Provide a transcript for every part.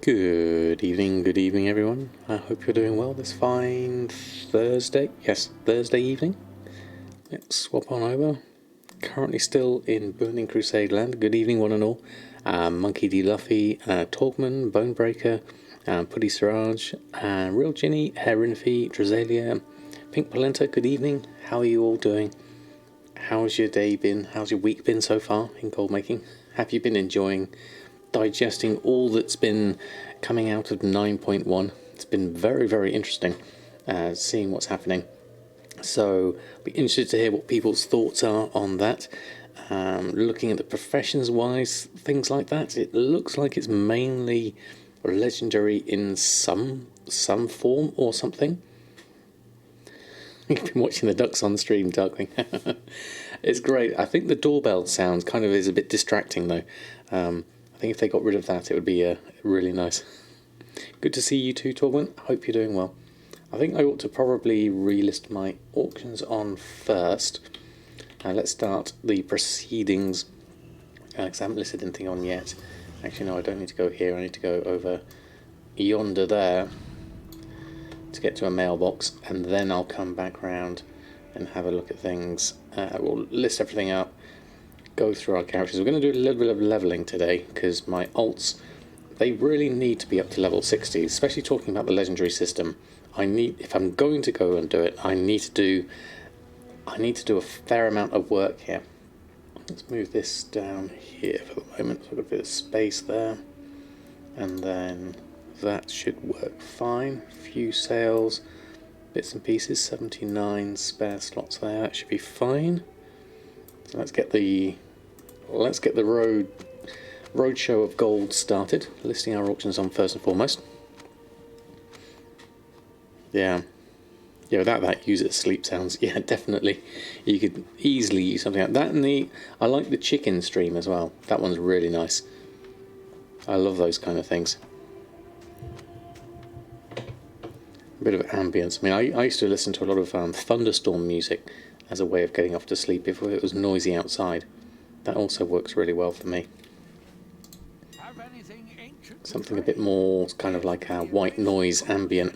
Good evening everyone. I hope you're doing well this fine Thursday. Yes, Thursday evening. Let's swap on over. Currently still in Burning Crusade land. Good evening one and all. Monkey D. Luffy, Torgman, Bonebreaker, Putty Siraj, Real Ginny, Herinfi, Drazalia, Pink Polenta, good evening. How are you all doing? How's your day been? How's your week been so far in Goldmaking? Have you been enjoying digesting all that's been coming out of 9.1? It's been very, very interesting seeing what's happening. So, be interested to hear what people's thoughts are on that. Looking at the professions-wise, things like that, it looks like it's mainly legendary in some form or something. You've been watching the ducks on stream, Darkling. It's great. I think the doorbell sound kind of is a bit distracting, though. I think if they got rid of that, it would be really nice. Good to see you too, Torgman. Hope you're doing well. I think I ought to probably relist my auctions on first. Let's start the proceedings. Because I haven't listed anything on yet. Actually, no, I don't need to go here. I need to go over yonder there to get to a mailbox, and then I'll come back round and have a look at things. We'll list everything up, go through our characters. We're going to do a little bit of leveling today because my alts, they really need to be up to level 60, especially talking about the legendary system. If I'm going to go and do it, I need to do a fair amount of work here. Let's move this down here for the moment. So I've got a bit of space there, and then that should work fine. Few sales, bits and pieces, 79 spare slots there. That should be fine. So let's get the roadshow of gold started. Listing our auctions on first and foremost. Yeah, without that, use it as sleep sounds. Yeah, definitely. You could easily use something like that. And I like the chicken stream as well. That one's really nice. I love those kind of things. A bit of ambience. I mean, I used to listen to a lot of thunderstorm music as a way of getting off to sleep if it was noisy outside. That also works really well for me. Something a bit more kind of like a white noise ambient.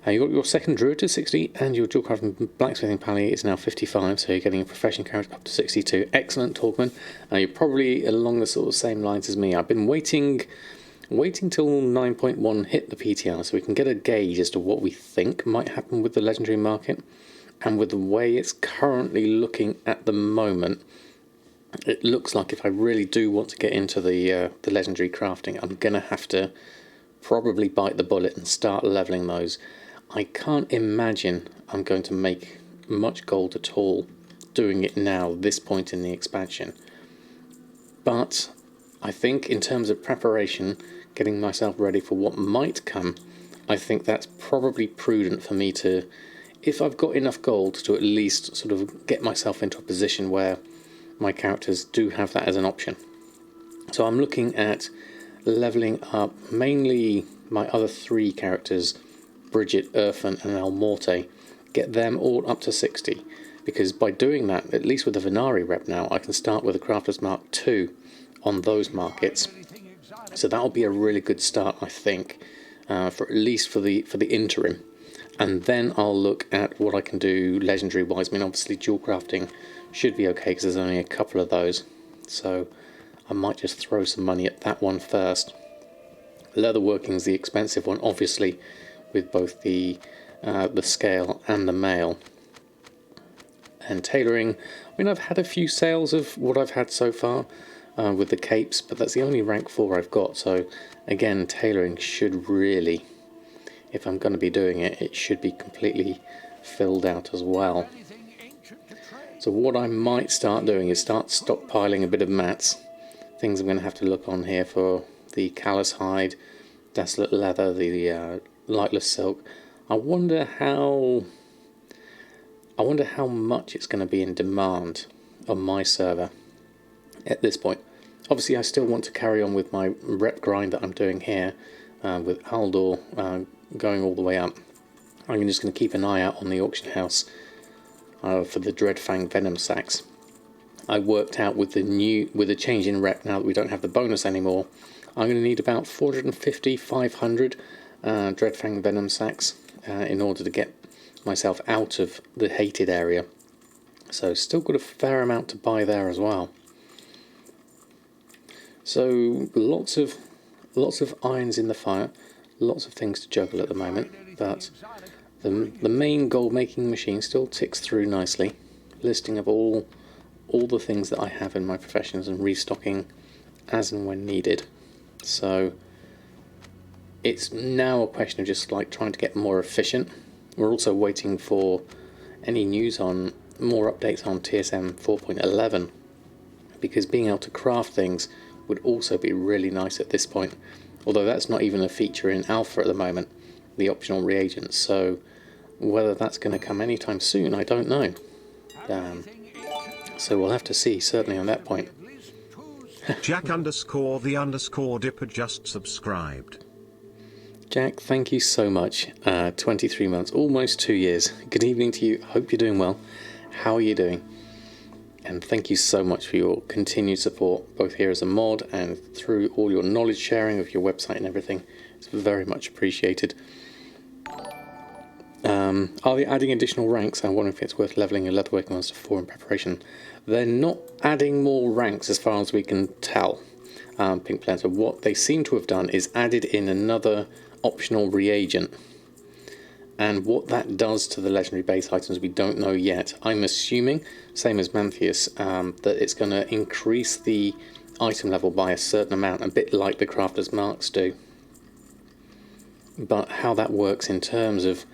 You got your second druid to 60, and your dual craft and blacksmithing pally is now 55, so you're getting a profession character up to 62. Excellent, Torgman. You're probably along the sort of same lines as me. I've been waiting till 9.1 hit the PTR so we can get a gauge as to what we think might happen with the legendary market. And with the way it's currently looking at the moment, it looks like if I really do want to get into the legendary crafting, I'm going to have to probably bite the bullet and start leveling those. I can't imagine I'm going to make much gold at all doing it now, this point in the expansion. But I think in terms of preparation, getting myself ready for what might come, I think that's probably prudent for me to, if I've got enough gold, to at least sort of get myself into a position where my characters do have that as an option. So I'm looking at leveling up mainly my other three characters, Bridget, Urfan and Almorte, get them all up to 60, because by doing that, at least with the Venari rep now, I can start with a Crafter's Mark II on those markets. So that'll be a really good start, I think, for at least for the interim. And then I'll look at what I can do legendary wise. I mean, obviously dual crafting should be okay because there's only a couple of those, so I might just throw some money at that one first. Leatherworking is the expensive one, obviously, with both the scale and the mail. And tailoring, I mean, I've had a few sales of what I've had so far with the capes, but that's the only rank 4 I've got. So again, tailoring should really, if I'm going to be doing it, it should be completely filled out as well. So what I might start doing is start stockpiling a bit of mats. Things I'm going to have to look on here for the callous hide, desolate leather, the lightless silk. I wonder how much it's going to be in demand on my server at this point. Obviously, I still want to carry on with my rep grind that I'm doing here with Aldor going all the way up. I'm just going to keep an eye out on the auction house for the Dreadfang Venom Sacks. I worked out with the change in rep, now that we don't have the bonus anymore, I'm going to need about 450, 500 Dreadfang Venom Sacks in order to get myself out of the hated area. So still got a fair amount to buy there as well. So lots of irons in the fire, lots of things to juggle at the moment, but the main gold making machine still ticks through nicely, listing of all the things that I have in my professions and restocking as and when needed. So it's now a question of just like trying to get more efficient. We're also waiting for any news on more updates on TSM 4.11, because being able to craft things would also be really nice at this point, although that's not even a feature in alpha at the moment, the optional reagents. So whether that's going to come anytime soon, I don't know. So we'll have to see, certainly on that point. Jack_the_dipper just subscribed. Jack, thank you so much. 23 months, almost 2 years. Good evening to you. Hope you're doing well. How are you doing? And thank you so much for your continued support, both here as a mod and through all your knowledge sharing of your website and everything. It's very much appreciated. Are they adding additional ranks? I wonder if it's worth leveling your leatherworking ones to 4 in preparation. They're not adding more ranks as far as we can tell. Pink Planter. What they seem to have done is added in another optional reagent. And what that does to the legendary base items we don't know yet. I'm assuming, same as Manthius, that it's going to increase the item level by a certain amount, a bit like the Crafter's Marks do. But how that works in terms of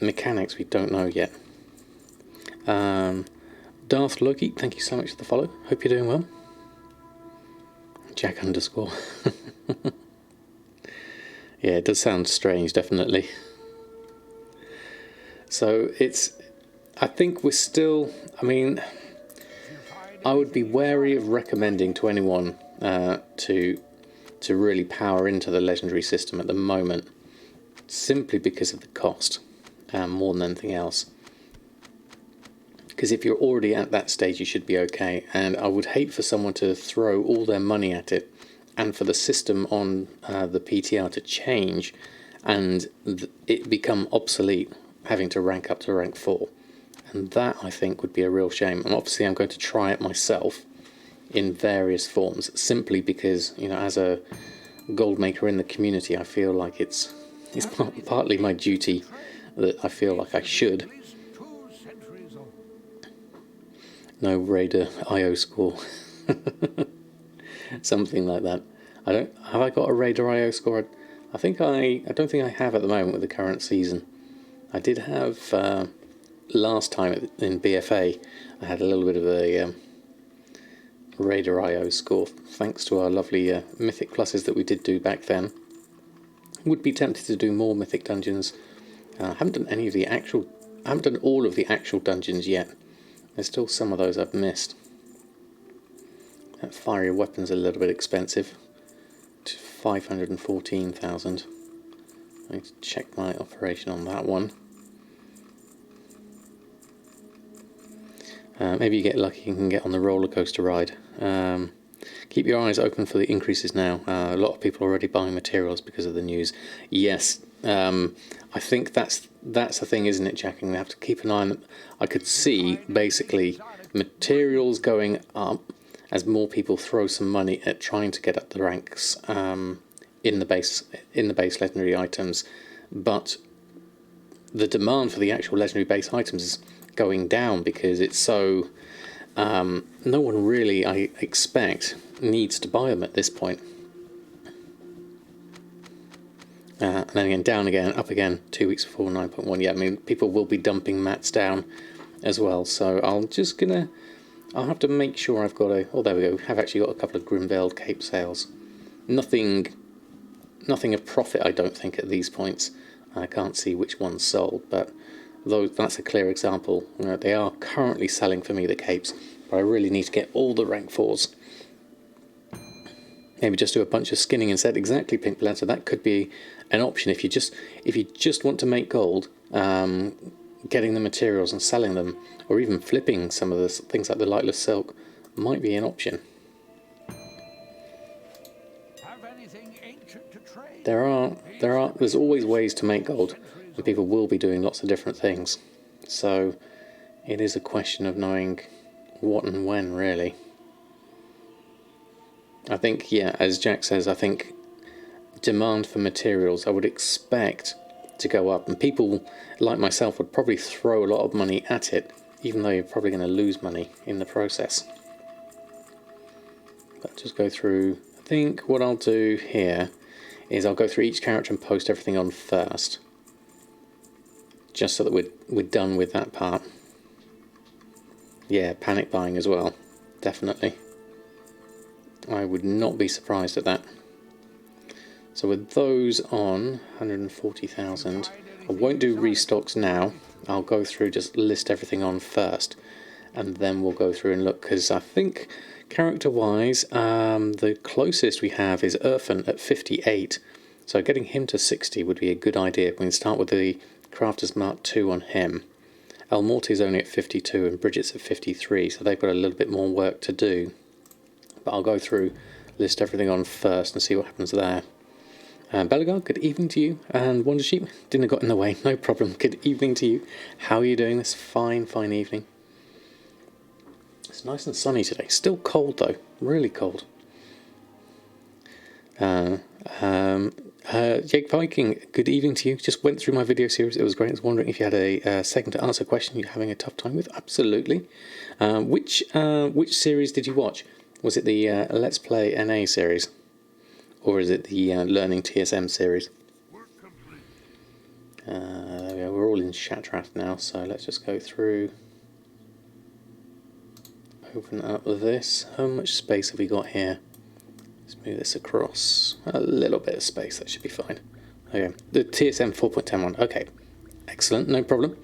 mechanics we don't know yet. Darth Loki, thank you so much for the follow. Hope you're doing well. Jack _ yeah, it does sound strange, definitely. So I think we're still, I mean, I would be wary of recommending to anyone to really power into the legendary system at the moment, simply because of the cost, more than anything else. Because if you're already at that stage, you should be okay, and I would hate for someone to throw all their money at it, and for the system on the PTR to change, and it become obsolete, having to rank up to rank 4. And that, I think, would be a real shame. And obviously I'm going to try it myself in various forms, simply because, you know, as a gold maker in the community, I feel like it's partly my duty that I feel like I should. No Raider IO score. Something like that. Have I got a Raider IO score? I don't think I have at the moment with the current season. I did have last time in BFA. I had a little bit of a Raider IO score, thanks to our lovely Mythic Pluses that we did do back then. Would be tempted to do more Mythic dungeons. I haven't done all of the actual dungeons yet. There's still some of those I've missed. That fiery weapon's a little bit expensive. 514,000. I need to check my operation on that one. Maybe you get lucky and can get on the roller coaster ride. Keep your eyes open for the increases now. A lot of people are already buying materials because of the news. Yes, I think that's the thing, isn't it, Jack? And we have to keep an eye on it. I could see basically materials going up as more people throw some money at trying to get up the ranks in the base legendary items, but the demand for the actual legendary base items is going down because it's so no one really, I expect, needs to buy them at this point. And then again, down again, up again, 2 weeks before 9.1. Yeah, I mean, people will be dumping mats down as well. So I'll have to make sure I've got oh, there we go. Have actually got a couple of Grimveld Cape sales. Nothing of profit, I don't think, at these points. I can't see which one's sold, but that's a clear example. You know, they are currently selling for me the capes, but I really need to get all the rank 4s. Maybe just do a bunch of skinning instead. Exactly, Pink Planter. That could be an option if you just want to make gold. Getting the materials and selling them, or even flipping some of the things like the lightless silk, might be an option. There's always ways to make gold, and people will be doing lots of different things. So it is a question of knowing what and when, really. I think, yeah, as Jack says, I think demand for materials I would expect to go up, and people like myself would probably throw a lot of money at it, even though you're probably going to lose money in the process. But just go through. I think what I'll do here is I'll go through each character and post everything on first, just so that we're done with that part. Yeah, panic buying as well, definitely. I would not be surprised at that. So with those on 140,000, I won't do restocks now. I'll go through, just list everything on first, and then we'll go through and look, because I think character-wise, the closest we have is Irfan at 58. So getting him to 60 would be a good idea. We can start with the Crafter's Mark II on him. El Morte's only at 52 and Bridget's at 53, so they've got a little bit more work to do. But I'll go through, list everything on first and see what happens there. Belagar, good evening to you. And Wondersheep, didn't have got in the way, no problem. Good evening to you. How are you doing this fine evening? It's nice and sunny today. Still cold though, really cold. Jake Viking, good evening to you. Just went through my video series, it was great. I was wondering if you had a second to answer a question you're having a tough time with. Absolutely. Which series did you watch? Was it the Let's Play NA series? Or is it the Learning TSM series? There we go. We're all in Shatrath now, so let's just go through. Open up this. How much space have we got here? Let's move this across. A little bit of space, that should be fine. Okay, the TSM 4.10 one. Okay, excellent, no problem.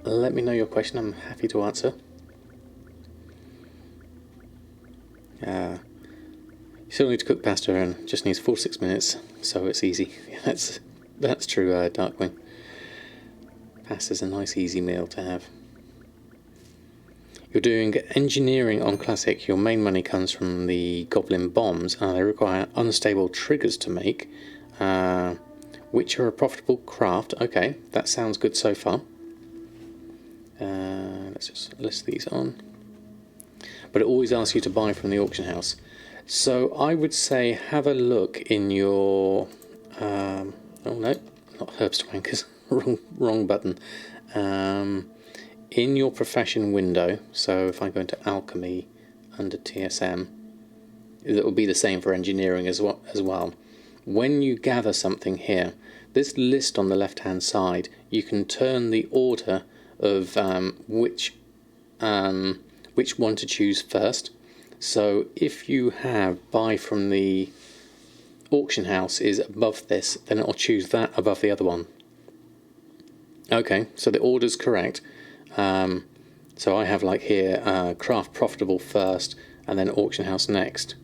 Let me know your question, I'm happy to answer. You still need to cook pasta and just needs 4 to 6 minutes, so it's easy. That's true, Darkwing. Pasta's a nice easy meal to have. You're doing engineering on Classic. Your main money comes from the Goblin bombs. They require unstable triggers to make, which are a profitable craft. Okay, that sounds good so far. Let's just list these on. But it always asks you to buy from the auction house. So I would say have a look in your... oh no, not Herbst Wankers. wrong button. In your profession window, so if I go into alchemy under TSM, it will be the same for engineering as well. When you gather something here, this list on the left hand side, you can turn the order of which one to choose first. So if you have buy from the auction house is above this, then it'll choose that above the other one. Okay, so the order's correct. So I have like here craft profitable first and then auction house next.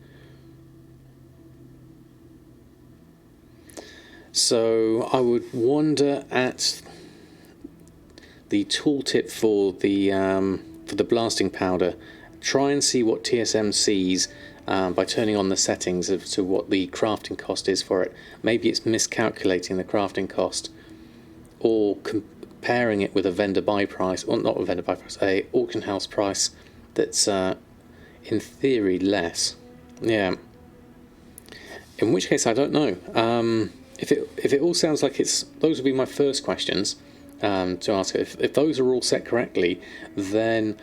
So I would wonder at the tooltip for the blasting powder. Try and see what TSM sees by turning on the settings as to what the crafting cost is for it. Maybe it's miscalculating the crafting cost, or comparing it with a vendor buy price, or not a vendor buy price, a auction house price that's in theory less. Yeah. In which case I don't know. If it all sounds like it's, those would be my first questions to ask. If those are all set correctly, then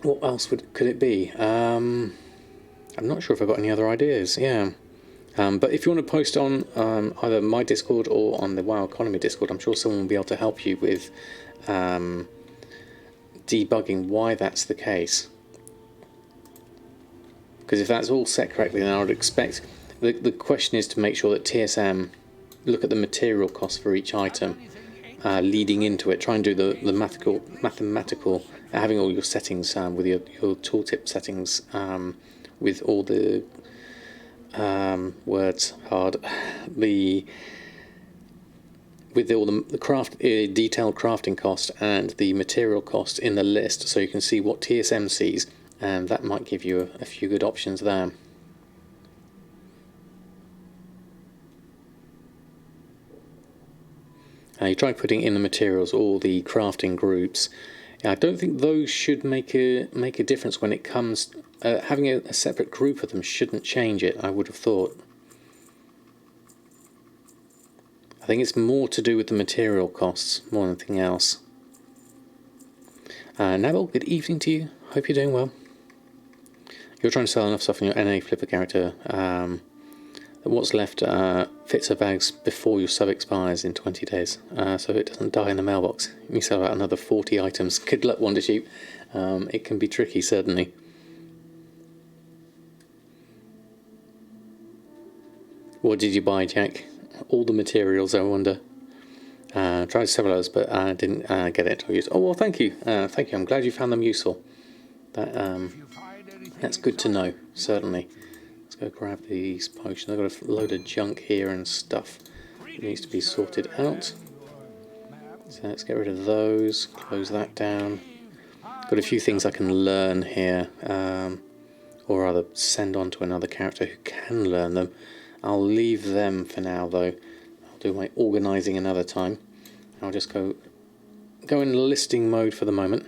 what else could it be? I'm not sure if I've got any other ideas. Yeah. But if you want to post on either my Discord or on the WoW Economy Discord, I'm sure someone will be able to help you with debugging why that's the case. Because if that's all set correctly, then I would expect the question is to make sure that TSM look at the material cost for each item leading into it. Try and do the mathematical, having all your settings with your tooltip settings with all the words hard, with all the craft detailed crafting cost and the material cost in the list, so you can see what TSM sees, and that might give you a few good options there. You try putting in the materials or the crafting groups. I don't think those should make a difference when it comes. Having a separate group of them shouldn't change it, I would have thought. I think it's more to do with the material costs more than anything else. Neville, good evening to you. Hope you're doing well. You're trying to sell enough stuff in your NA Flipper character. What's left fits her bags before your sub expires in 20 days, so it doesn't die in the mailbox. You sell out another 40 items. Good luck, Wondersheep. It can be tricky, certainly. What did you buy, Jack? All the materials, I wonder. Tried several others, but I didn't get it to use. Oh, well, thank you. Thank you. I'm glad you found them useful. That's good to know, certainly. Let's go grab these potions. I've got a load of junk here and stuff that needs to be sorted out. So let's get rid of those, close that down. Got a few things I can learn here, or rather send on to another character who can learn them. I'll leave them for now though. I'll do my organising another time. I'll just go in listing mode for the moment.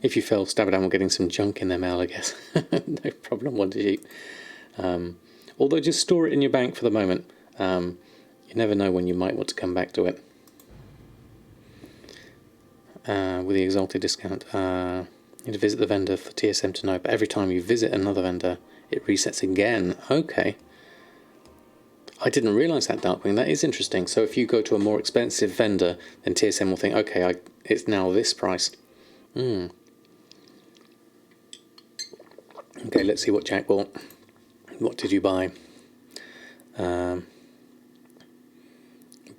If you fell, Samadan were getting some junk in their mail, I guess. No problem, Wondersheep. Although just store it in your bank for the moment. You never know when you might want to come back to it. With the Exalted discount, you need to visit the vendor for TSM to know, but every time you visit another vendor, it resets again. Okay. I didn't realise that, Darkwing. That is interesting. So if you go to a more expensive vendor, then TSM will think, okay, it's now this price. Okay, let's see what Jack bought. What did you buy?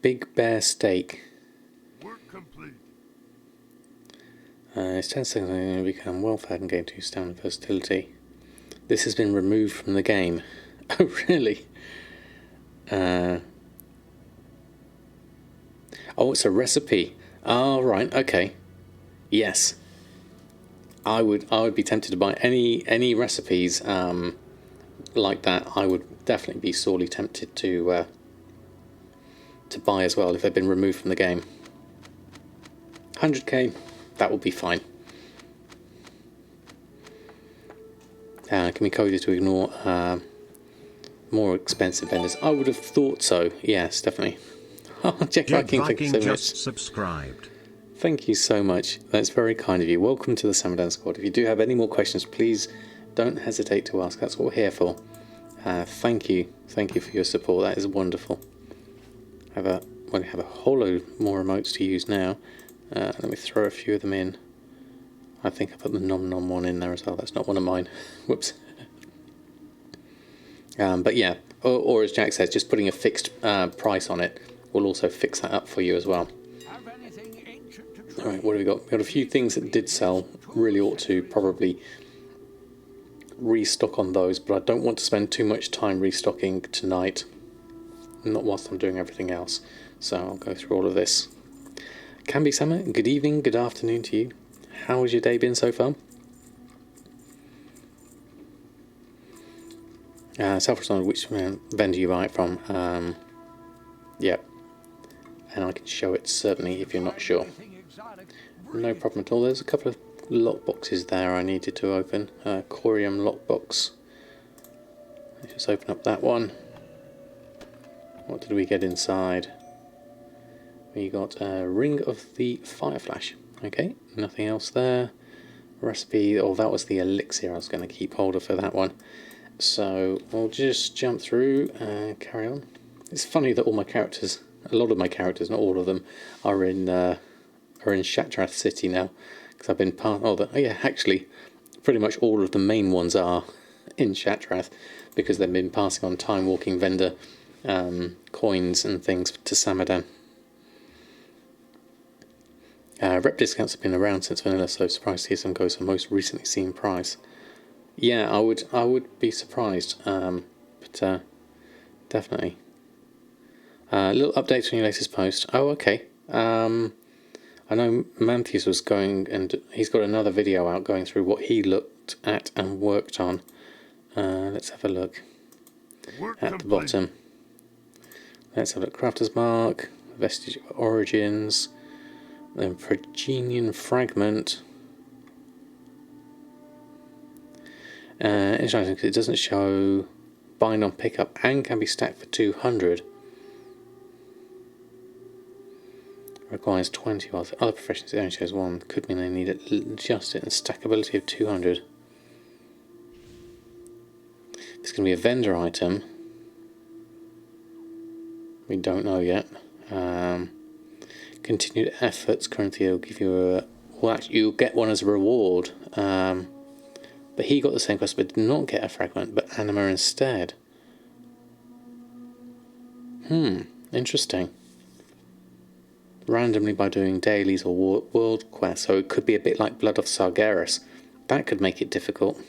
Big Bear Steak. Work complete. It's 10 seconds to become well-fed and gain 2 stamina versatility. This has been removed from the game. Oh, really? Oh, it's a recipe. Oh, right, okay. Yes. I would be tempted to buy any recipes like that. I would definitely be sorely tempted to buy as well if they've been removed from the game. 100k, that will be fine. Can we code it to ignore more expensive vendors? I would have thought so. Yes, definitely. Jack Viking, thank you so much. Subscribed. Thank you so much. That's very kind of you. Welcome to the Samadan squad. If you do have any more questions, please don't hesitate to ask. That's what we're here for. Thank you. Thank you for your support. That is wonderful. We have a whole load more remotes to use now. Let me throw a few of them in. I think I put the Nom Nom one in there as well. That's not one of mine. Whoops. But yeah, or as Jack says, just putting a fixed price on it will also fix that up for you as well. Alright, what have we got? We've got a few things that did sell. Really ought to probably restock on those, but I don't want to spend too much time restocking tonight. Not whilst I'm doing everything else. So I'll go through all of this. Can be Summer, good evening, good afternoon to you. How has your day been so far? Self-responded, which vendor you buy it from. Yep. And I can show it certainly if you're not sure. No problem at all. There's a couple of lock boxes there I needed to open. Corium lockbox. Let's just open up that one. What did we get inside? We got a Ring of the Fire Flash. Okay, nothing else there. Recipe, oh, that was the elixir I was going to keep hold of for that one. So we'll just jump through and carry on. It's funny that all my characters, a lot of my characters, not all of them, are in Shatrath City now, because I've been actually pretty much all of the main ones are in Shatrath, because they've been passing on time walking vendor coins and things to Samadan. Rep discounts have been around since vanilla, so surprised to see some goes for most recently seen price. Yeah, I would be surprised, but definitely. Little updates on your latest post. Oh, okay. I know Mantheus was going, and he's got another video out going through what he looked at and worked on. Let's have a look at the bottom. Let's have a look. Crafter's Mark, Vestige of Origins, then Progenian Fragment. Interesting because it doesn't show bind on pickup and can be stacked for 200. Requires 20 while other professions it only shows 1. Could mean they need adjust it and stackability of 200. It's going to be a vendor item. We don't know yet. Continued efforts currently will give you a. Well, actually, you'll get one as a reward. But he got the same quest but did not get a fragment, but anima instead. Interesting. Randomly by doing dailies or world quests, so it could be a bit like Blood of Sargeras. That could make it difficult.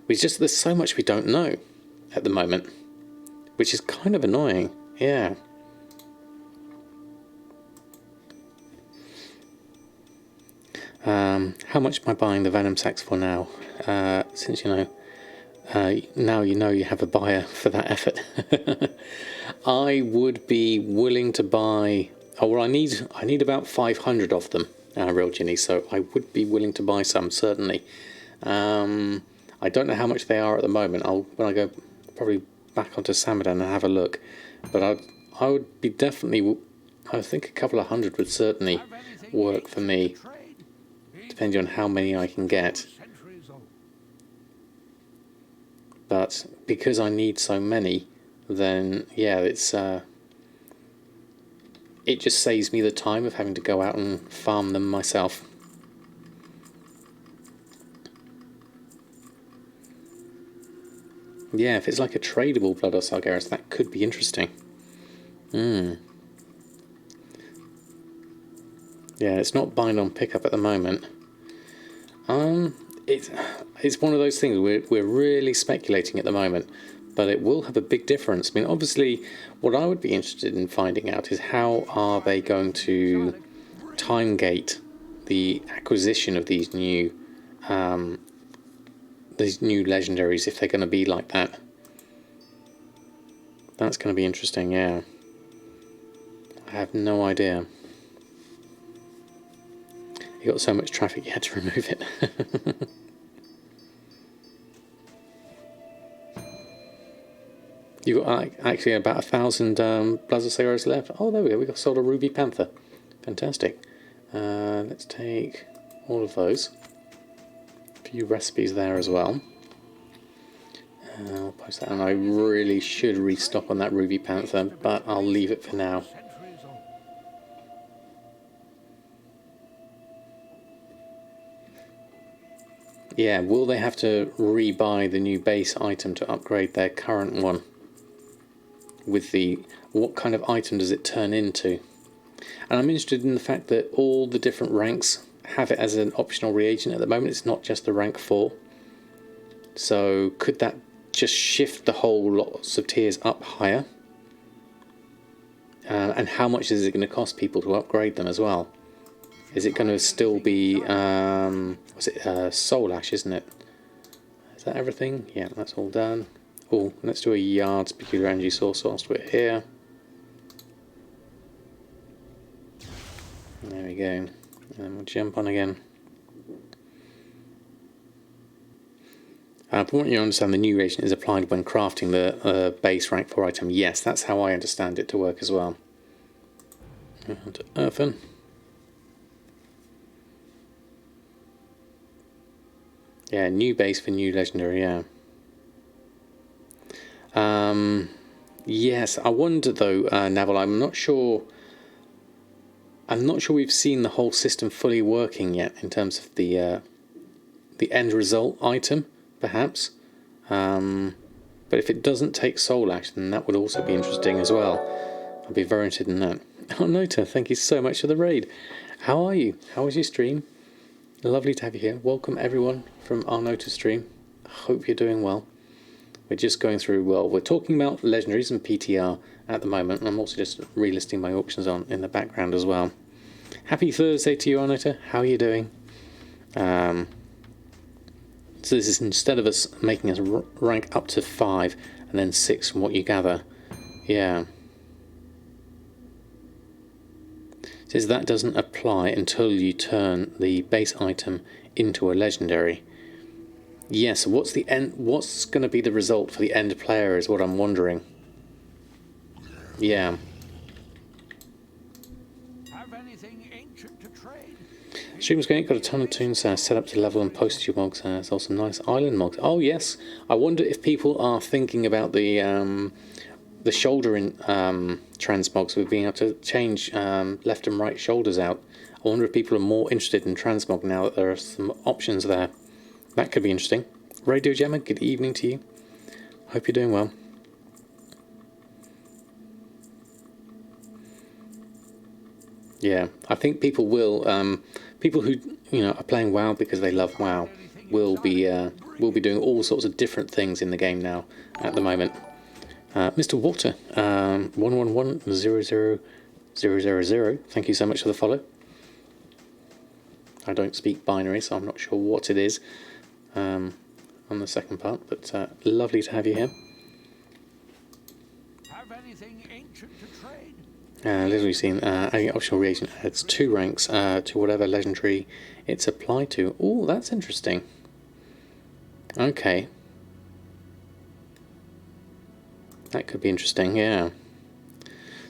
It's just there's so much we don't know at the moment, which is kind of annoying. Yeah. How much am I buying the Venom Sacks for now? Since you know, now you know you have a buyer for that effort. I would be willing to buy. Oh well, I need about 500 of them, real Ginny. So I would be willing to buy some certainly. I don't know how much they are at the moment. When I go probably back onto Samadan and have a look. But I would be definitely. I think a couple of hundred would certainly work for me, depending on how many I can get. But because I need so many, then yeah, it just saves me the time of having to go out and farm them myself. Yeah, if it's like a tradable Blood of Sargeras, that could be interesting. Yeah, it's not bind on pickup at the moment. It's one of those things we're really speculating at the moment, but it will have a big difference. I mean, obviously, what I would be interested in finding out is how are they going to time gate the acquisition of these new legendaries, if they're going to be like that. That's going to be interesting. Yeah, I have no idea. You got so much traffic you had to remove it. You got actually about 1,000 Bloods of Sargeras left. Oh, there we go. We got sold a Ruby Panther. Fantastic. Let's take all of those. A few recipes there as well. I'll post that, and I really should restock on that Ruby Panther, but I'll leave it for now. Yeah, will they have to rebuy the new base item to upgrade their current one? With what kind of item does it turn into? And I'm interested in the fact that all the different ranks have it as an optional reagent at the moment. It's not just the rank 4. So could that just shift the whole lots of tiers up higher? And how much is it going to cost people to upgrade them as well? Is it going to still be, what's it, Soul Ash, isn't it? Is that everything? Yeah, that's all done. Oh, let's do a Yard's Peculiar Energy Source whilst we're here. There we go. And then we'll jump on again. From what you understand, the new reagent is applied when crafting the base rank 4 item. Yes, that's how I understand it to work as well. And to Earthen. Yeah, new base for new legendary, yeah. Yes, I wonder though, Naval, I'm not sure we've seen the whole system fully working yet in terms of the end result item, perhaps. But if it doesn't take Soul Ash, then that would also be interesting as well. I'd be very interested in that. Oh, Nota, thank you so much for the raid. How are you? How was your stream? Lovely to have you here. Welcome everyone from our Nota stream. I hope you're doing well. We're just going through, well, we're talking about legendaries and PTR at the moment, and I'm also just relisting my auctions on in the background as well. Happy Thursday to you, Arnota. How are you doing? So this is instead of us making us rank up to 5 and then 6 from what you gather. Yeah. says that doesn't apply until you turn the base item into a legendary. Yes, what's the end? What's going to be the result for the end player is what I'm wondering. Yeah. Have anything ancient to trade? Streamers Gate got a ton of toons set up to level and post your mods. There's also nice island mods. Oh yes, I wonder if people are thinking about the shoulder in transmogs with being able to change left and right shoulders out. I wonder if people are more interested in transmog now that there are some options there. That could be interesting. Radio Gemma, good evening to you. Hope you're doing well. Yeah, I think people will. People who are playing WoW because they love WoW will be doing all sorts of different things in the game now at the moment. Mr. Water 11100000. Thank you so much for the follow. I don't speak binary, so I'm not sure what it is on the second part, but lovely to have you here. Have anything ancient to trade? Literally seen adding optional reagent adds 2 ranks to whatever legendary it's applied to. Oh, that's interesting. Okay. That could be interesting, yeah.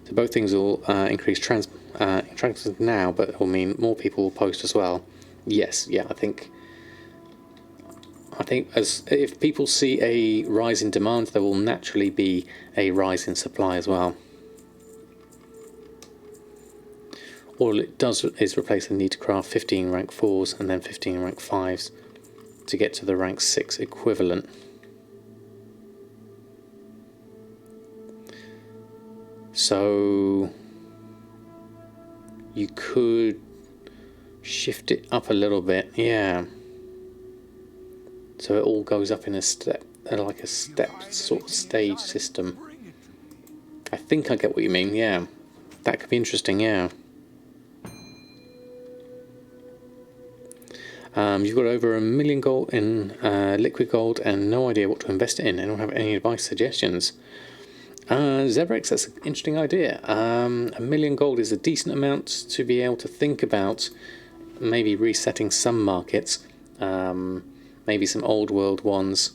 So both things will increase interactions now, but it will mean more people will post as well. Yes, yeah, I think as if people see a rise in demand, there will naturally be a rise in supply as well. All it does is replace the need to craft 15 rank 4s and then 15 rank 5s to get to the rank 6 equivalent. So you could shift it up a little bit, yeah. So it all goes up in a step, like a step sort of stage system. I think I get what you mean, yeah. That could be interesting, yeah. You've got over 1 million gold in liquid gold and no idea what to invest it in. Anyone have any advice, suggestions? Zebrex, that's an interesting idea. 1 million gold is a decent amount to be able to think about maybe resetting some markets, maybe some old world ones.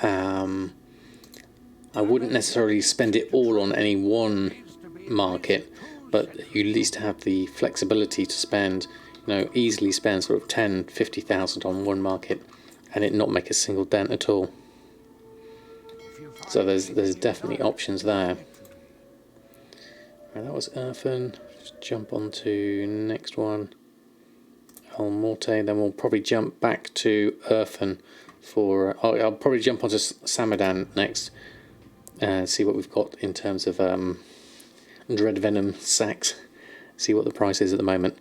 I wouldn't necessarily spend it all on any one market, but you at least have the flexibility to spend, easily spend sort of 10-50,000 on one market and it not make a single dent at all. So there's definitely options there. Right, that was Earthen. Just jump on to next one. El Morte. Then we'll probably jump back to Earthen for. I'll probably jump onto Samadan next and see what we've got in terms of Dread Venom sacks. See what the price is at the moment.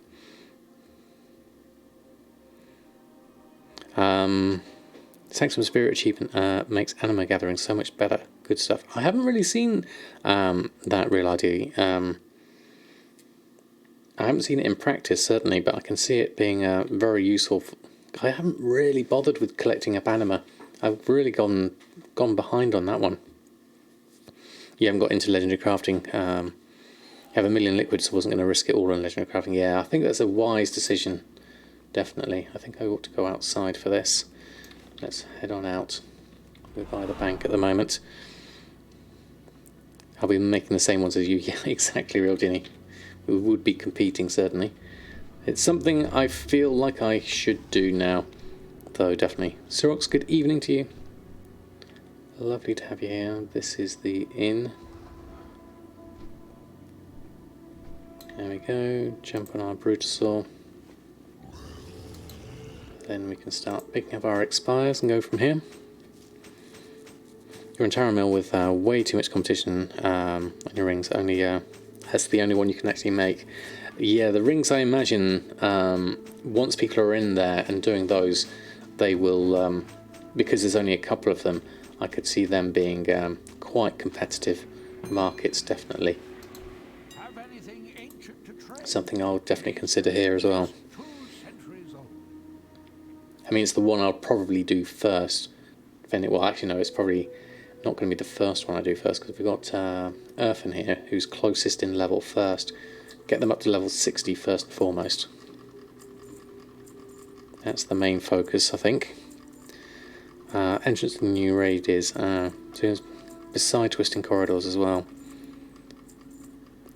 Sanctum Spirit achievement makes anima gathering so much better. Good stuff. I haven't really seen that Real ID. I haven't seen it in practice, certainly, but I can see it being very useful. I haven't really bothered with collecting up anima. I've really gone behind on that one. You haven't got into legendary crafting. You have 1 million liquids, so I wasn't going to risk it all on legendary crafting. Yeah, I think that's a wise decision. Definitely. I think I ought to go outside for this. Let's head on out. We're by the bank at the moment. I'll be making the same ones as you. Yeah, exactly, Real Ginny. We would be competing, certainly. It's something I feel like I should do now, though, definitely. Sirox, good evening to you. Lovely to have you here. This is the inn. There we go. Jump on our Brutasaur. Then we can start picking up our expires and go from here. You're in Taramil with way too much competition on your rings. Only that's the only one you can actually make. Yeah, the rings, I imagine, once people are in there and doing those, they will, because there's only a couple of them, I could see them being quite competitive markets, definitely. Something I'll definitely consider here as well. I mean, it's the one I'll probably do first. Well, actually, no, it's probably not going to be the first one I do first, because we've got Earth in here, who's closest in level first. Get them up to level 60 first and foremost. That's the main focus, I think. Entrance to the new raid is so beside Twisting Corridors as well.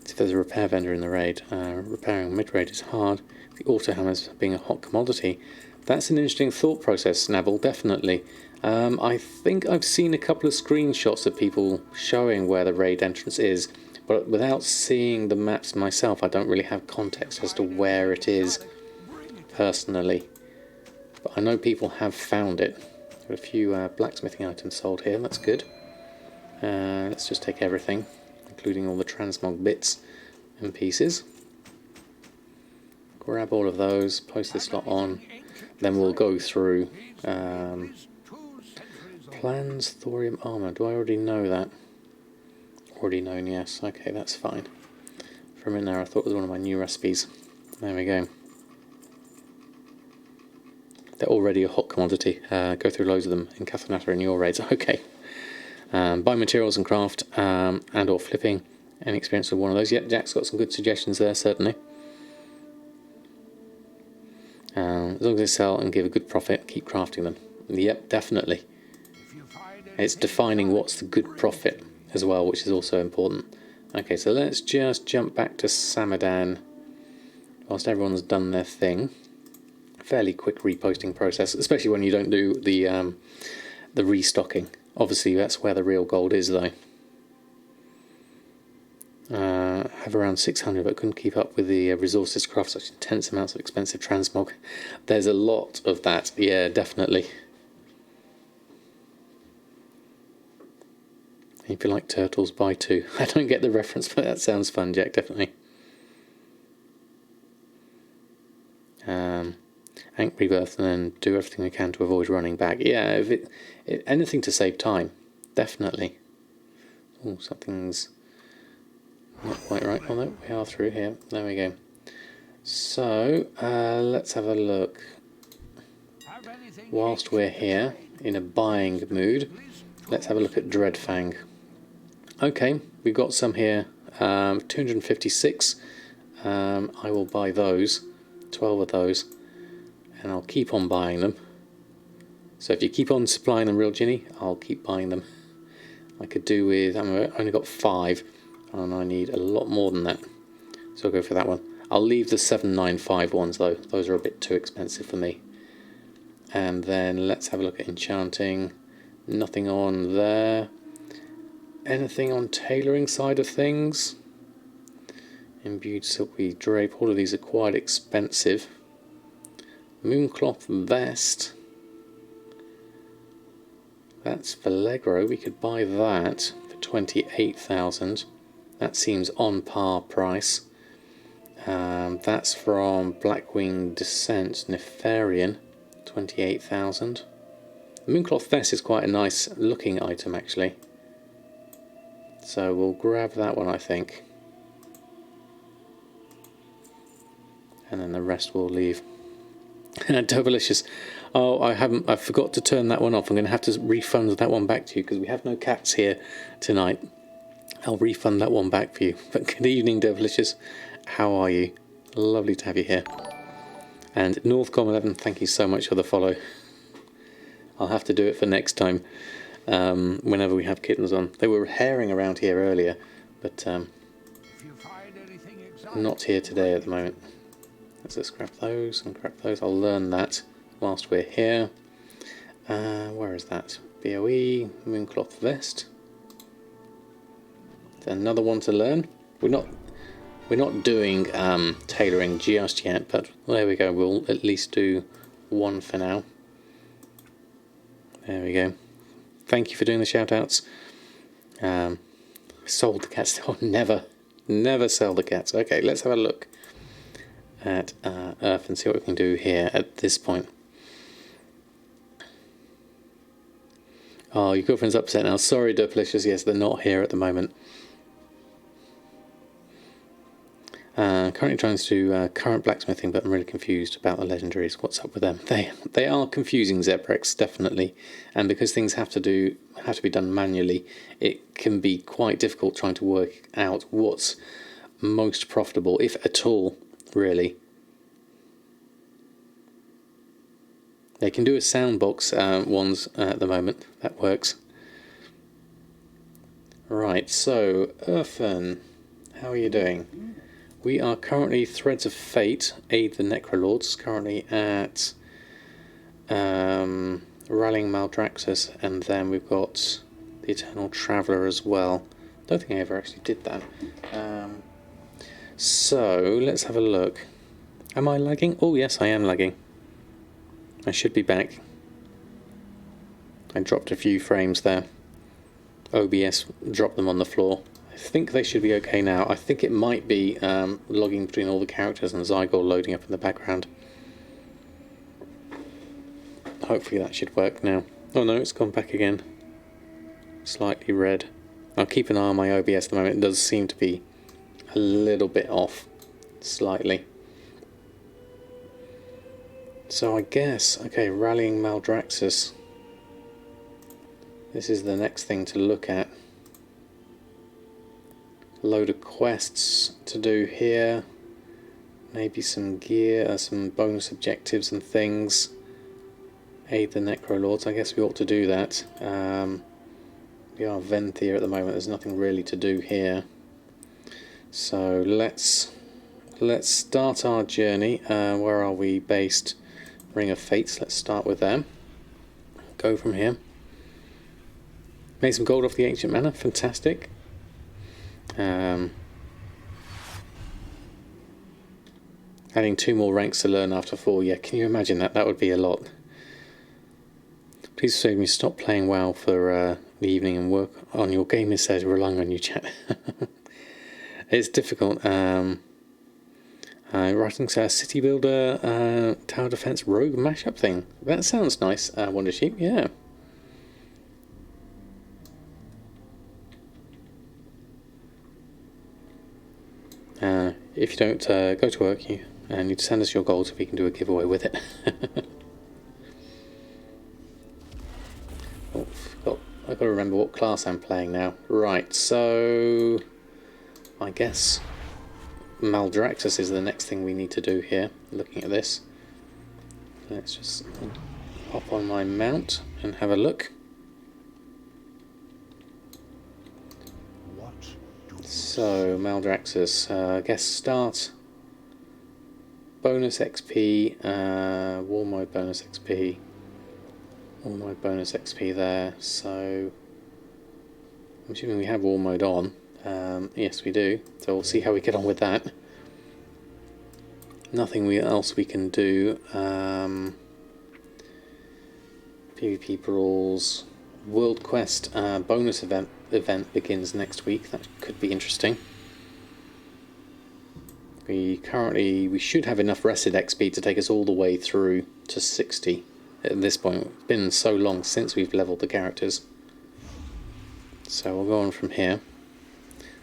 If there's a repair vendor in the raid, repairing mid-raid is hard. The auto hammers being a hot commodity. That's an interesting thought process, Neville, definitely. I think I've seen a couple of screenshots of people showing where the raid entrance is, but without seeing the maps myself, I don't really have context as to where it is personally. But I know people have found it. There are a few blacksmithing items sold here, that's good. Let's just take everything, including all the transmog bits and pieces. Grab all of those, post this lot on, then we'll go through plans, thorium armour. Do I already know that? Already known, yes. Okay, that's fine. For a minute there I thought it was one of my new recipes. There we go. They're already a hot commodity. Go through loads of them in Cathanata in your raids. Okay. Buy materials and craft and or flipping. Any experience with one of those? Yep, Jack's got some good suggestions there, certainly. As long as they sell and give a good profit, keep crafting them. Yep, definitely. It's defining what's the good profit as well, which is also important. Okay, so let's just jump back to Samadan whilst everyone's done their thing. Fairly quick reposting process, especially when you don't do the restocking. Obviously, that's where the real gold is, though. Have around 600, but couldn't keep up with the resources to craft such intense amounts of expensive transmog. There's a lot of that, yeah, definitely. If you like turtles, buy two. I don't get the reference, but that sounds fun, Jack, definitely. Ank rebirth and then do everything we can to avoid running back. Yeah, if anything to save time, definitely. Oh, something's not quite right. Oh no, we are through here. There we go. So let's have a look. Whilst we're here in a buying mood, let's have a look at Dreadfang. Okay, we've got some here. 256. I will buy those. 12 of those. And I'll keep on buying them. So if you keep on supplying them real Ginny, I'll keep buying them. I could do with, I've only got 5 and I need a lot more than that, so I'll go for that one. I'll leave the 795 ones though, those are a bit too expensive for me. And then let's have a look at enchanting. Nothing on there. Anything on tailoring side of things? Imbued silkweed drape, all of these are quite expensive. Mooncloth vest. That's for Allegro, we could buy that for 28,000. That seems on par price. That's from Blackwing Descent Nefarian, 28,000. The Mooncloth vest is quite a nice looking item actually. So we'll grab that one I think. And then the rest we'll leave. Dobalicious. Oh, I forgot to turn that one off. I'm going to have to refund that one back to you because we have no cats here tonight. I'll refund that one back for you. But good evening, Dobalicious. How are you? Lovely to have you here. And Northcom11, thank you so much for the follow. I'll have to do it for next time. Whenever we have kittens on. They were herring around here earlier, but not here today at the moment. Let's just grab those and grab those. I'll learn that whilst we're here. Where is that? BOE, Mooncloth vest. Another one to learn. We're not doing tailoring just yet, but there we go. We'll at least do one for now. There we go. Thank you for doing the shout outs. Sold the cats. Oh, never sell the cats. Okay, let's have a look at Earth and see what we can do here at this point. Oh, your girlfriend's upset now. Sorry, Duplicious. Yes, they're not here at the moment. Currently trying to do current blacksmithing, but I'm really confused about the legendaries. What's up with them? They are confusing, Zebrex, definitely. And because things have to be done manually, it can be quite difficult trying to work out what's most profitable, if at all, really. They can do a soundbox ones at the moment. That works. Right, so Earthen, how are you doing? We are currently Threads of Fate, Aid the Necrolords, currently at Rallying Maldraxxus, and then we've got the Eternal Traveller as well. Don't think I ever actually did that. So, let's have a look. Am I lagging? Oh yes, I am lagging. I should be back. I dropped a few frames there. OBS dropped them on the floor. I think they should be okay now. I think it might be logging between all the characters and Zygor loading up in the background. Hopefully that should work now. Oh no, it's gone back again. Slightly red. I'll keep an eye on my OBS at the moment. It does seem to be a little bit off. Slightly. So I guess, okay, Rallying Maldraxxus. This is the next thing to look at. Load of quests to do here. Maybe some gear, some bonus objectives and things. Aid the Necrolords, I guess we ought to do that. We are Venthir at the moment, there's nothing really to do here. So let's start our journey. Where are we based? Ring of Fates, let's start with them. Go from here. Made some gold off the Ancient Manor, fantastic. Adding 2 more ranks to learn after 4, yeah, can you imagine that? That would be a lot. Please save me, stop playing WoW for the evening and work on your game instead of relying on you, chat. It's difficult. Writing a city builder, tower defense rogue mashup thing. That sounds nice, Wonder Sheep, yeah. If you don't go to work, you need to send us your gold so we can do a giveaway with it. Oh, I've got to remember what class I'm playing now. Right, so I guess Maldraxxus is the next thing we need to do here, looking at this. Let's just hop on my mount and have a look. So, Maldraxxus, guest start, bonus XP, war mode bonus XP, war mode bonus XP there, so I'm assuming we have war mode on. Yes we do, so we'll see how we get on with that. Nothing else we can do. PvP brawls, World Quest bonus event begins next week. That could be interesting. We should have enough rested XP to take us all the way through to 60 at this point. It's been so long since we've leveled the characters. So we'll go on from here.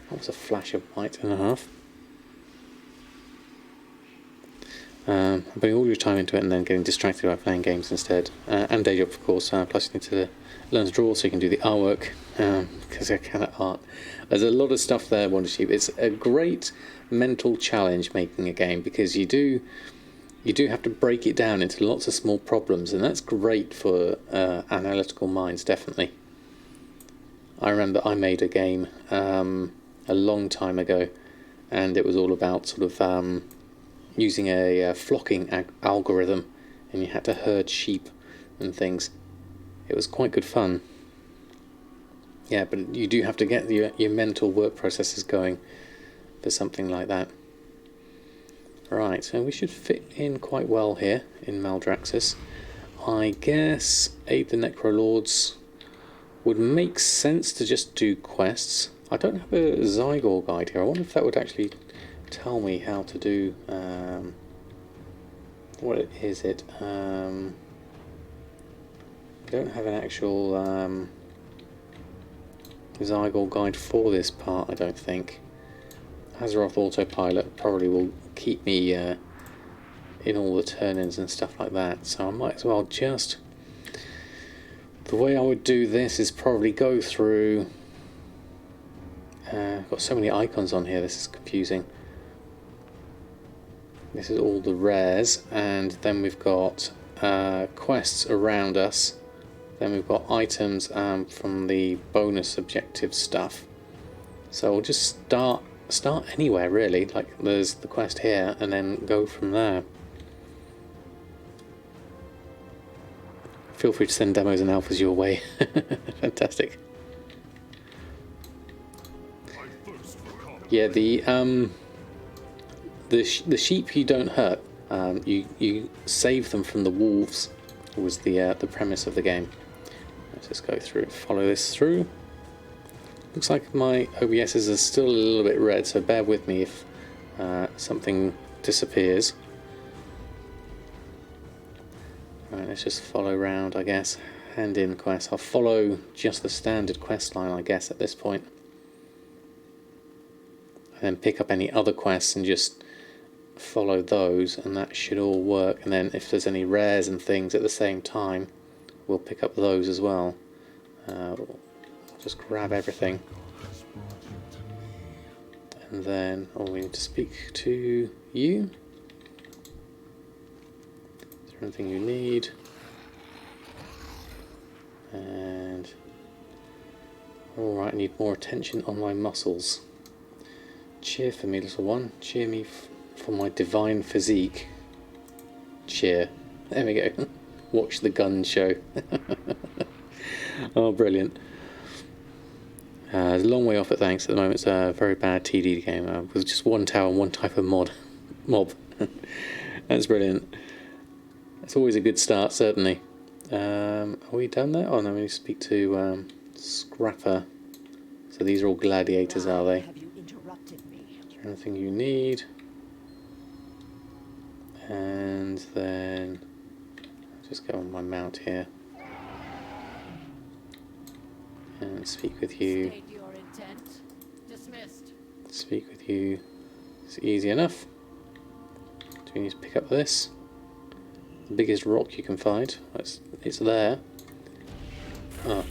That was a flash of white and a half. I'm putting all your time into it and then getting distracted by playing games instead. And day job, of course. Plus you need to learn to draw so you can do the artwork, because I cannot art. There's a lot of stuff there, Wonder Sheep. It's a great mental challenge making a game, because you do have to break it down into lots of small problems, and that's great for analytical minds, definitely. I remember I made a game a long time ago, and it was all about sort of using a flocking algorithm, and you had to herd sheep and things. It was quite good fun. Yeah, but you do have to get your mental work processes going for something like that. Right, so we should fit in quite well here in Maldraxxus. I guess Aid the Necrolords would make sense to just do quests. I don't have a Zygor guide here. I wonder if that would actually tell me how to do what is it? I don't have an actual Zygor guide for this part, I don't think. Azeroth Autopilot probably will keep me in all the turn-ins and stuff like that. So I might as well just... The way I would do this is probably go through... I've got so many icons on here, this is confusing. This is all the rares, and then we've got quests around us. Then we've got items from the bonus objective stuff. So we'll just start anywhere really, like there's the quest here, and then go from there. Feel free to send demos and alphas your way. Fantastic. Yeah, the sheep you don't hurt. You save them from the wolves. Was the premise of the game. Let's just go through, follow this through. Looks like my OBSs are still a little bit red, so bear with me if something disappears. Right, let's just follow round, I guess. Hand in quest. I'll follow just the standard quest line, I guess, at this point. And then pick up any other quests and just follow those, and that should all work. And then if there's any rares and things at the same time, we'll pick up those as well. Just grab everything. And then, we need to speak to you. Is there anything you need? And... Alright, I need more attention on my muscles. Cheer for me, little one. Cheer me for my divine physique. Cheer. There we go. Watch the gun show. Oh, brilliant. It's a long way off at thanks at the moment. It's a very bad TD game with just one tower and one type of mob. That's brilliant. It's always a good start, certainly. Are we done there? Oh no, we need to speak to Scrapper. So these are all gladiators, are they? Is there anything you need? And then I'll just go on my mount here. And speak with you. Speak with you. It's easy enough. Do we need to pick up this? The biggest rock you can find. It's there. Oh.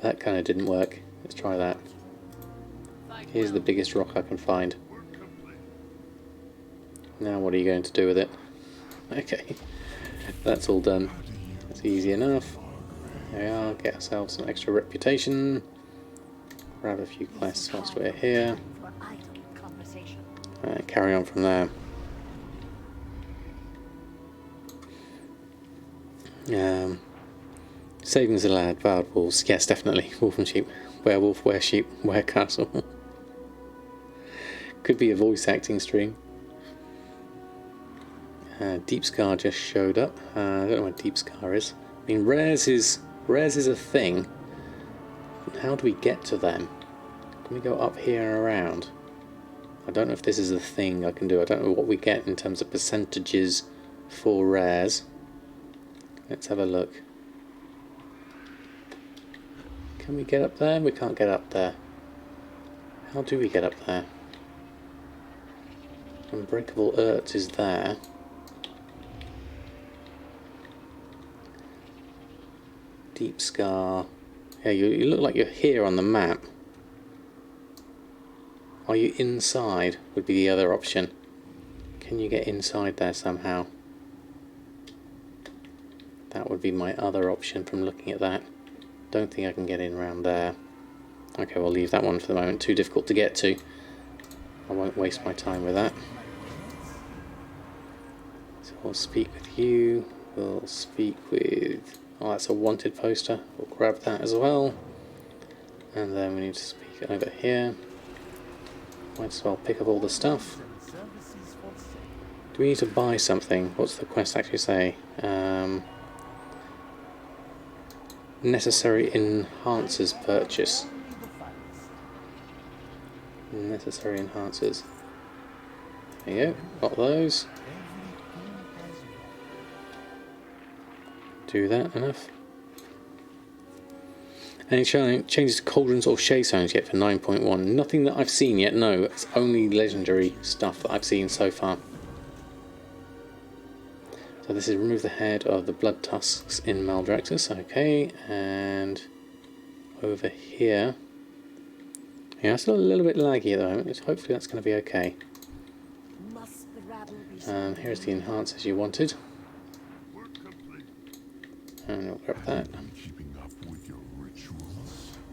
That kind of didn't work. Let's try that. Here's the biggest rock I can find. Now what are you going to do with it? Okay. That's all done. That's easy enough. There we are, get ourselves some extra reputation. Grab a few quests whilst we're here. And carry on from there. Savings allowed, wild wolves. Yes, definitely. Wolf and sheep. Werewolf, were sheep, were castle. Could be a voice acting stream. Deep Scar just showed up. I don't know what Deep Scar is. I mean, rares is a thing. How do we get to them? Can we go up here and around? I don't know if this is a thing I can do. I don't know what we get in terms of percentages for rares. Let's have a look. Can we get up there? We can't get up there. How do we get up there? Unbreakable Earth is there. Deep Scar. Yeah, you look like you're here on the map. Are you inside? Would be the other option. Can you get inside there somehow? That would be my other option from looking at that. Don't think I can get in around there. Okay, we'll leave that one for the moment. Too difficult to get to. I won't waste my time with that. So we'll speak with you. We'll speak with... Oh, that's a wanted poster. We'll grab that as well. And then we need to speak over here. Might as well pick up all the stuff. Do we need to buy something? What's the quest actually say? Necessary enhancers purchase. Necessary enhancers. There you go. Got those. Do that enough. Any changes to cauldrons or shade zones yet for 9.1? Nothing that I've seen yet, no. It's only legendary stuff that I've seen so far. So this is remove the head of the blood tusks in Maldraxxus, okay, and over here. Yeah, it's a little bit laggy at the moment. Hopefully that's going to be okay. And here's the enhancers you wanted. And we'll grab that.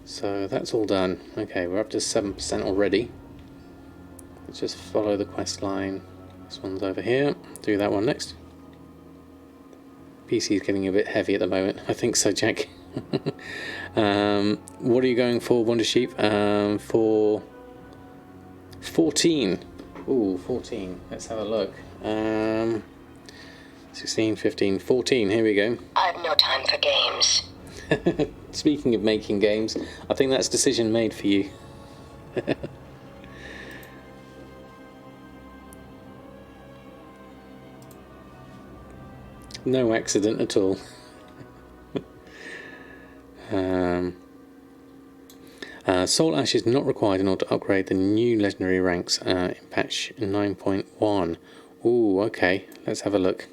So that's all done. Okay, we're up to 7% already. Let's just follow the quest line. This one's over here. Do that one next. PC is getting a bit heavy at the moment. I think so, Jack. What are you going for, Wonder Sheep? For 14. Ooh, 14. Let's have a look. 16, 15, 14. Here we go. I've no time for games. Speaking of making games, I think that's a decision made for you. No accident at all. Soul Ash is not required in order to upgrade the new legendary ranks in patch 9.1. Ooh, okay. Let's have a look.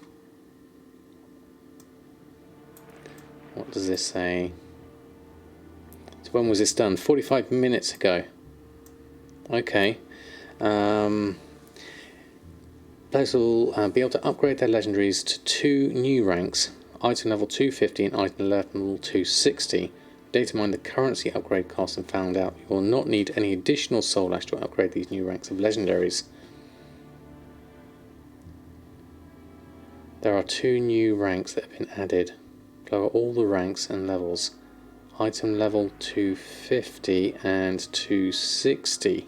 What does this say? So when was this done? 45 minutes ago. Okay. Players will be able to upgrade their legendaries to 2 new ranks. Item level 250 and item level 260. Data mined the currency upgrade cost and found out you will not need any additional soul ash to upgrade these new ranks of legendaries. There are 2 new ranks that have been added. Lower all the ranks and levels. Item level 250 and 260.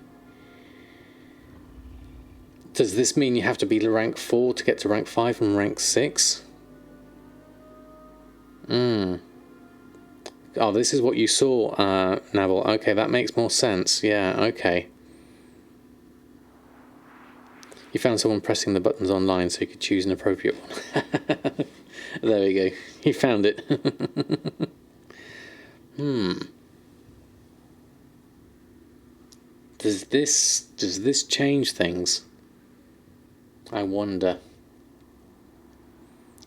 Does this mean you have to be rank 4 to get to rank 5 and rank 6? Oh, this is what you saw, Navel. Okay, that makes more sense. Yeah, okay. You found someone pressing the buttons online so you could choose an appropriate one. There we go. You found it. Does this change things? I wonder.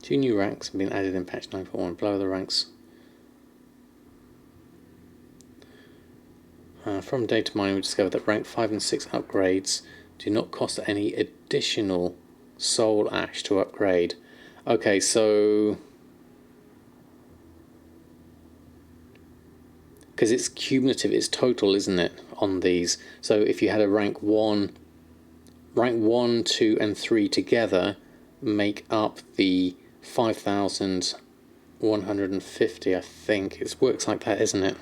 2 new ranks have been added in patch 9.1. Below the ranks. From data mining, we discovered that rank 5 and 6 upgrades do not cost any additional soul ash to upgrade. Okay, so because it's cumulative, it's total, isn't it, on these? So if you had a rank 1, 2 and 3 together make up the 5,150, I think. It works like that, isn't it?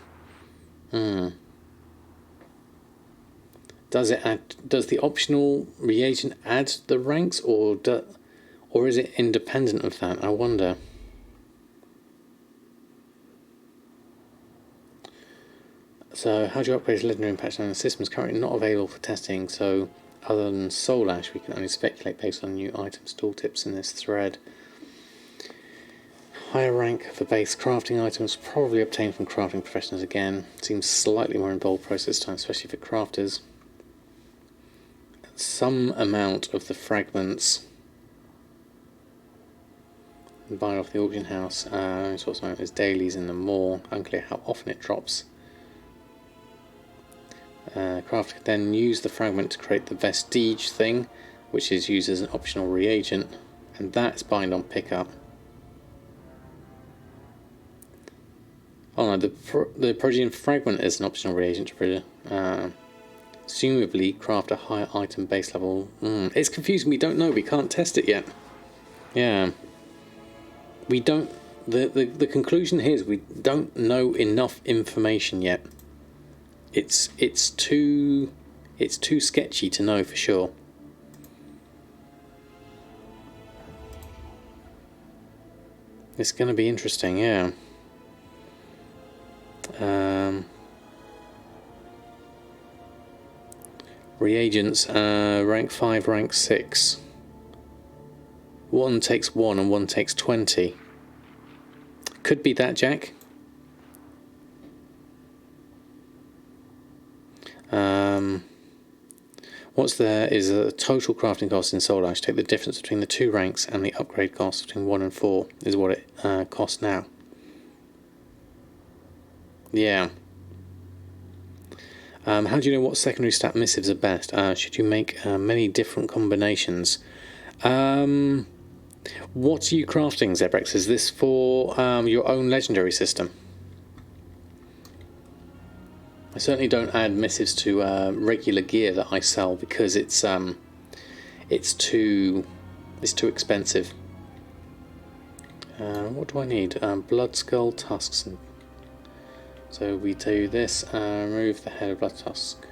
Does the optional reagent add the ranks, or is it independent of that? I wonder. So, how do you upgrade legendary in patch 9? The system is currently not available for testing, so other than Soul Ash, we can only speculate based on new items, tooltips in this thread. Higher rank for base crafting items, probably obtained from crafting professionals again. Seems slightly more involved process time, especially for crafters. Some amount of the fragments buy off the auction house. Only source amount is dailies in the more. Unclear how often it drops. Crafter can then use the fragment to create the vestige thing, which is used as an optional reagent, and that's bind on pickup. Oh no, the Protean fragment is an optional reagent to presumably craft a higher item base level. It's confusing, we don't know, we can't test it yet. Yeah. We don't, the conclusion here is we don't know enough information yet. It's too sketchy to know for sure. It's going to be interesting, yeah. Reagents, rank 5, rank 6. One takes 1 and one takes 20. Could be that, Jack. What's there is a total crafting cost in Soul Ash. Take the difference between the two ranks and the upgrade cost between 1 and 4 is what it costs now. Yeah. How do you know what secondary stat missives are best? Should you make many different combinations? What are you crafting, Zebrex? Is this for your own legendary system? I certainly don't add missives to regular gear that I sell because it's too expensive. What do I need? Blood skull tusks. So we do this. Remove the head of blood tusk.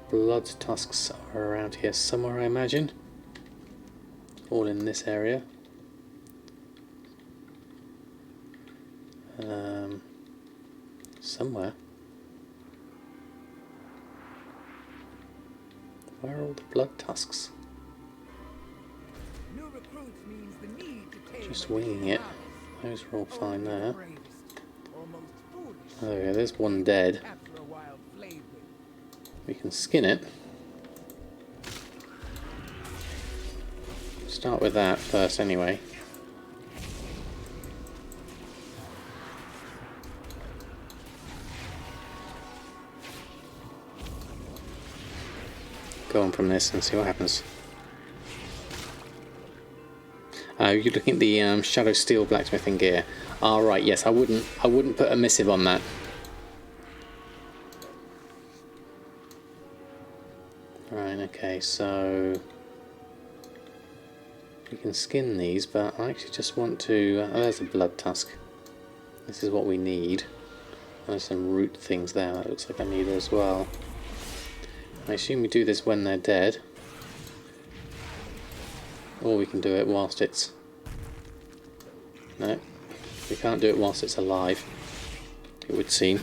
Blood tusks are around here somewhere, I imagine. All in this area. Somewhere. Where are all the blood tusks? New recruits means the need to tame Just winging it. Those are all fine there. almost foolish Oh yeah, there's one dead. after a wild flavor. We can skin it. Start with that first anyway. Go on from this and see what happens. You're looking at the Shadow Steel blacksmithing gear. Ah, right. Yes, I wouldn't put a missive on that. Right. Okay. So we can skin these, but I actually just want to. Oh, there's a blood tusk. This is what we need. There's some root things there. That looks like I need as well. I assume we do this when they're dead. Or we can do it whilst it's... No, we can't do it whilst it's alive, it would seem.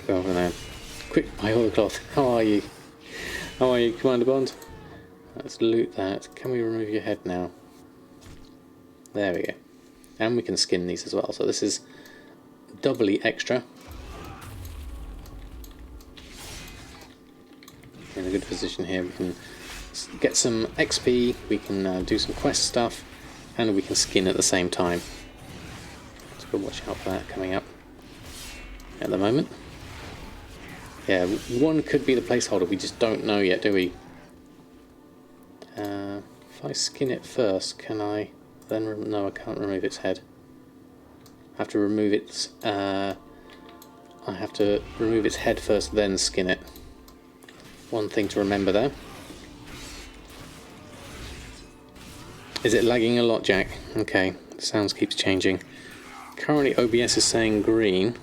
Go over there. Quick, buy all the cloth. How are you? How are you, Commander Bond? Let's loot that. Can we remove your head now? There we go. And we can skin these as well, so this is doubly extra. In a good position here. We can get some XP, we can do some quest stuff, and we can skin at the same time. So we'll watch out for that coming up at the moment. Yeah, one could be the placeholder, we just don't know yet, do we? If I skin it first, can I then... No, I can't remove its head. I have to remove its... I have to remove its head first, then skin it. One thing to remember there. Is it lagging a lot, Jack? Okay, sounds keeps changing. Currently OBS is saying green.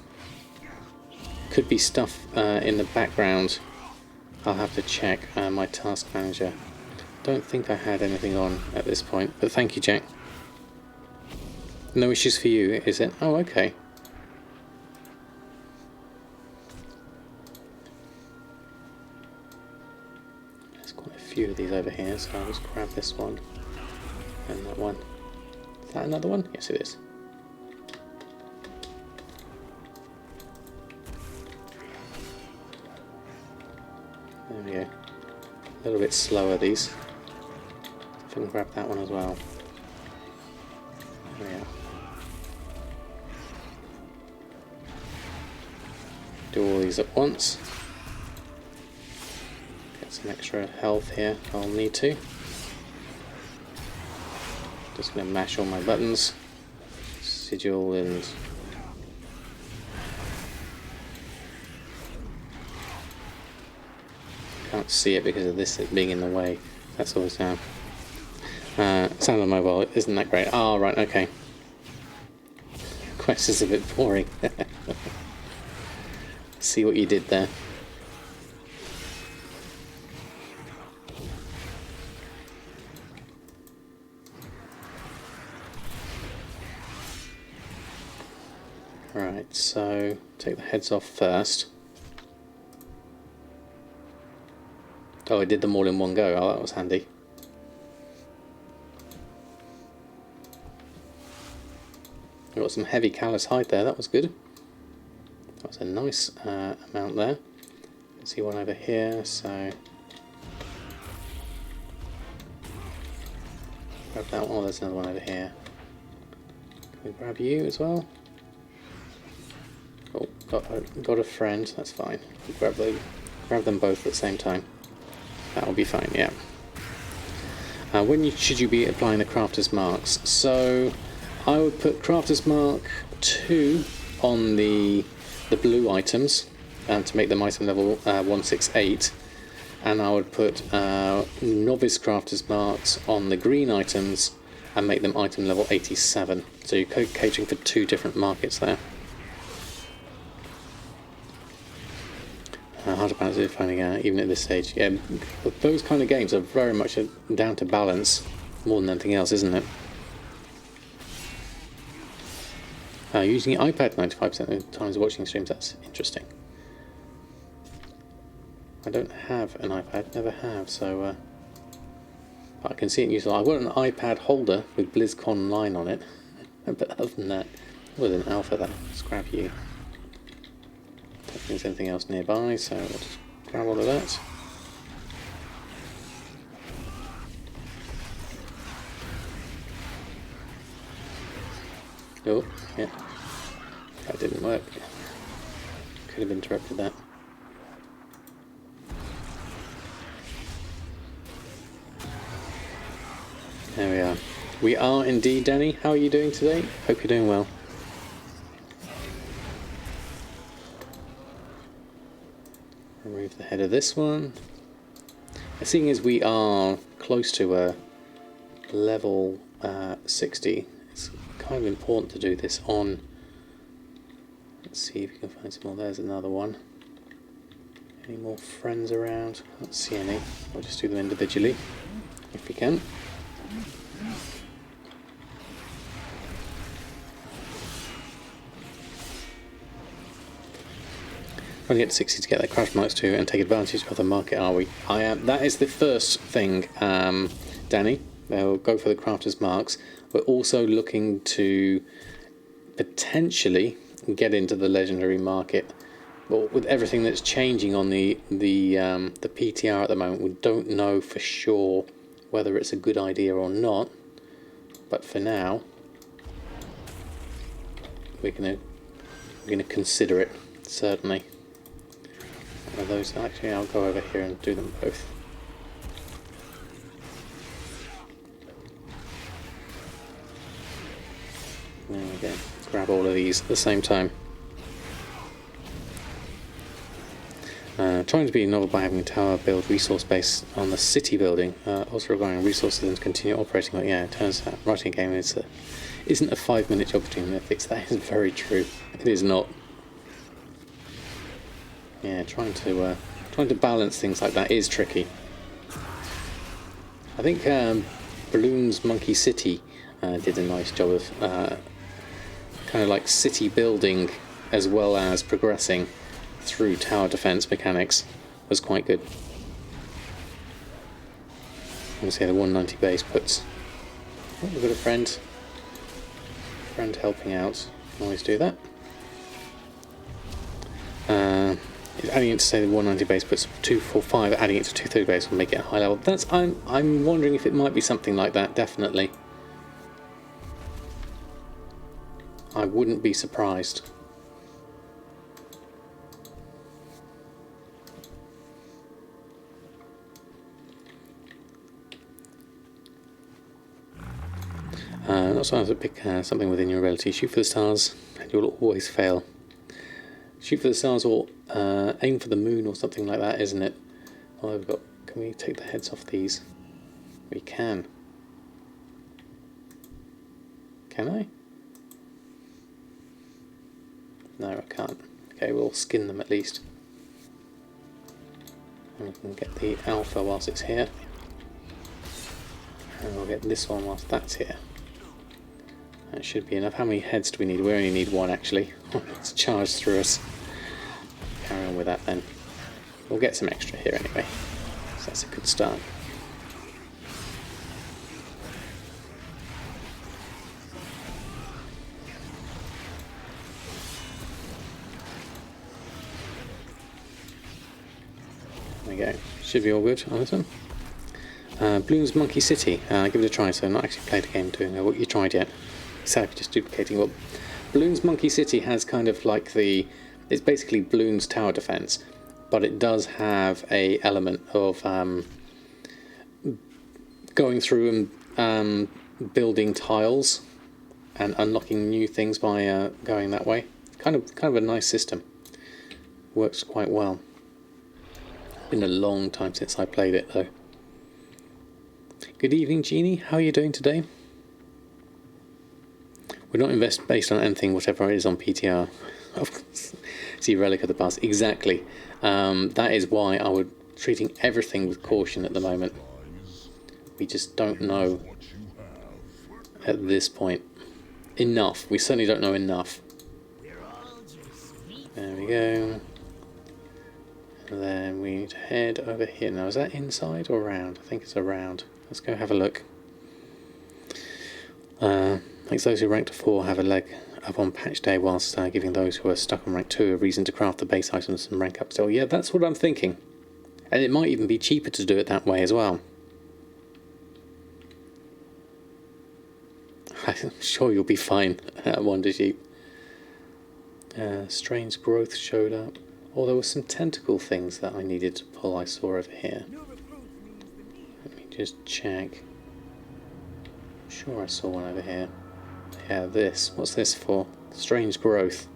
Could be stuff in the background. I'll have to check my task manager. Don't think I had anything on at this point, but thank you, Jack. No issues for you, is it? Oh, okay. Few of these over here, so I'll just grab this one and that one. Is that another one? Yes, it is. There we go. A little bit slower these. If I can grab that one as well. There we are. Do all these at once. Some extra health here, I'll need to. Just going to mash all my buttons. Sigil and... Can't see it because of this being in the way. That's always down. Sound on mobile isn't that great. Ah, right, okay. Quest is a bit boring. See what you did there. Right, so take the heads off first. Oh, I did them all in one go. Oh, that was handy. I got some heavy callous hide there. That was good. That was a nice amount there. See one over here, so grab that one. Oh, there's another one over here. Can we grab you as well? Oh, got a friend. That's fine. Grab them both at the same time. That will be fine. Yeah. When should you be applying the crafter's marks? So I would put crafter's mark 2 on the blue items to make them item level 168, and I would put novice crafter's marks on the green items and make them item level 87. So you're catering for 2 different markets there. Hard to balance it, finding out even at this stage. Yeah, but those kind of games are very much down to balance more than anything else, isn't it? Using your iPad 95% of the times watching streams, that's interesting. I don't have an iPad, never have, so I can see it useful. I've got an iPad holder with BlizzCon Online on it, but other than that, with an alpha there. Let's grab you. Don't think there's anything else nearby, so we'll just grab all of that. Oh, yeah. That didn't work. Could have interrupted that. There we are. We are indeed, Danny. How are you doing today? Hope you're doing well. Remove the head of this one. Seeing as we are close to level 60, it's kind of important to do this on. Let's see if you can find some more. There's another one. Any more friends around? Can't see any. We'll just do them individually if we can. Trying to get to 60 to get that crash marks too and take advantage of the market, are we? I am. That is the first thing, Danny. We'll go for the crafter's marks. We're also looking to potentially get into the legendary market. But with everything that's changing on the PTR at the moment, we don't know for sure whether it's a good idea or not. But for now, we're gonna consider it, certainly. Those actually, I'll go over here and do them both. There we go. Grab all of these at the same time. Trying to be novel by having a tower build resource base on the city building, also requiring resources and to continue operating. But yeah, it turns out writing a game isn't a 5-minute job between the fix. That is very true. It is not. Yeah, trying to balance things like that is tricky. I think Balloon's Monkey City did a nice job of kind of like city building as well as progressing through tower defense mechanics. Was quite good. I'm going to say the 190 base puts. Oh, we've got a friend helping out. Can always do that. Adding it to say the 190 base puts 245, adding it to 230 base will make it a high level. I'm wondering if it might be something like that, definitely. I wouldn't be surprised. Not sometimes to pick something within your ability. Shoot for the stars and you'll always fail. Shoot for the stars or aim for the moon or something like that, isn't it? Oh, we've got. Can we take the heads off these? We can. Can I? No, I can't. Okay, we'll skin them at least. And we can get the alpha whilst it's here. And we'll get this one whilst that's here. That should be enough. How many heads do we need? We only need one, actually. It's charged through us. Carry on with that then. We'll get some extra here anyway. So that's a good start. go. Should be all good on this one. Bloons Monkey City. Give it a try. So not actually played a game doing what you tried yet. Sadly, just duplicating what. Bloons Monkey City has kind of like it's basically Bloons tower defense, but it does have a element of going through and building tiles and unlocking new things by going that way. Kind of a nice system. Works quite well. Been a long time since I played it though. Good evening, Jeannie. How are you doing today? We're not based on anything, whatever it is on PTR. Of course. See, relic of the past. Exactly. That is why I would treating everything with caution at the moment. We just don't know at this point enough. We certainly don't know enough. There we go. And then we need to head over here. Now, is that inside or around? I think it's around. Let's go have a look. Makes those who rank to 4 have a leg up on patch day, whilst giving those who are stuck on rank 2 a reason to craft the base items and rank up still. Yeah, that's what I'm thinking. And it might even be cheaper to do it that way as well. I'm sure you'll be fine at Wonder Sheep. Strange growth showed up. Oh, there were some tentacle things that I needed to pull I saw over here. Let me just check. I'm sure I saw one over here. Yeah, this. What's this for? Strange growth.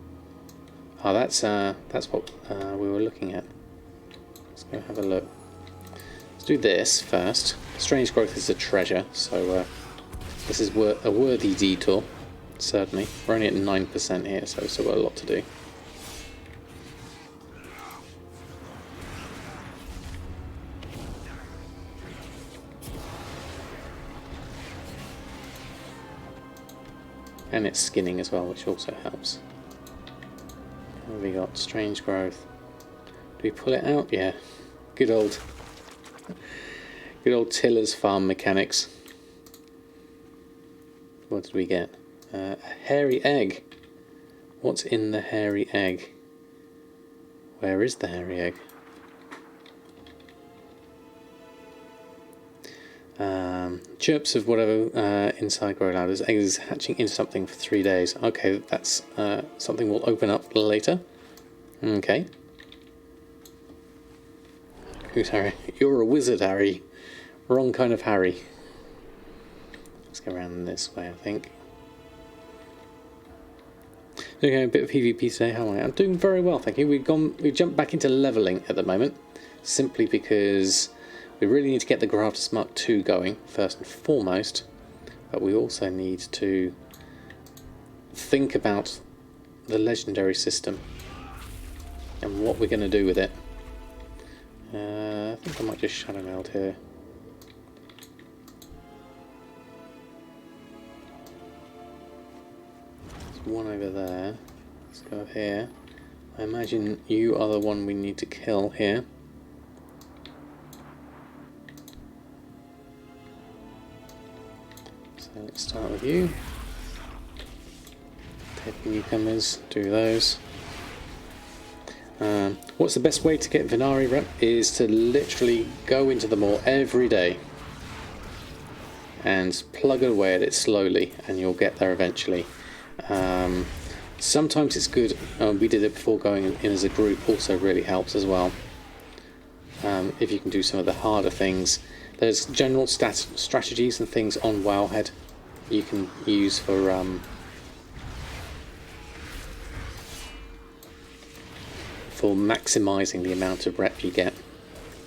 Oh, that's what we were looking at. Let's go have a look. Let's do this first. Strange growth is a treasure, so this is a worthy detour. Certainly. We're only at 9% here, so we've still got a lot to do. And it's skinning as well, which also helps. What have we got? Strange growth. Do we pull it out? Yeah. Good old Tiller's farm mechanics. What did we get? A hairy egg. What's in the hairy egg? Where is the hairy egg? Chirps of whatever inside grow ladders. Egg is hatching into something for 3 days. Okay, that's something we'll open up later. Okay. Who's Harry? You're a wizard, Harry. Wrong kind of Harry. Let's go around this way, I think. Okay, a bit of PvP today. How am I? I'm doing very well, thank you. We've jumped back into leveling at the moment, simply because we really need to get the Grafters Mark II going first and foremost, but we also need to think about the legendary system and what we're going to do with it. I think I might just shadow meld here. There's one over there. Let's go here. I imagine you are the one we need to kill here. So let's start with you. Take the newcomers, do those. What's the best way to get Venari rep is to literally go into the maw every day and plug away at it slowly, and you'll get there eventually. Sometimes it's good, we did it before going in as a group, also really helps as well. If you can do some of the harder things. There's general strategies and things on Wowhead you can use for maximising the amount of rep you get.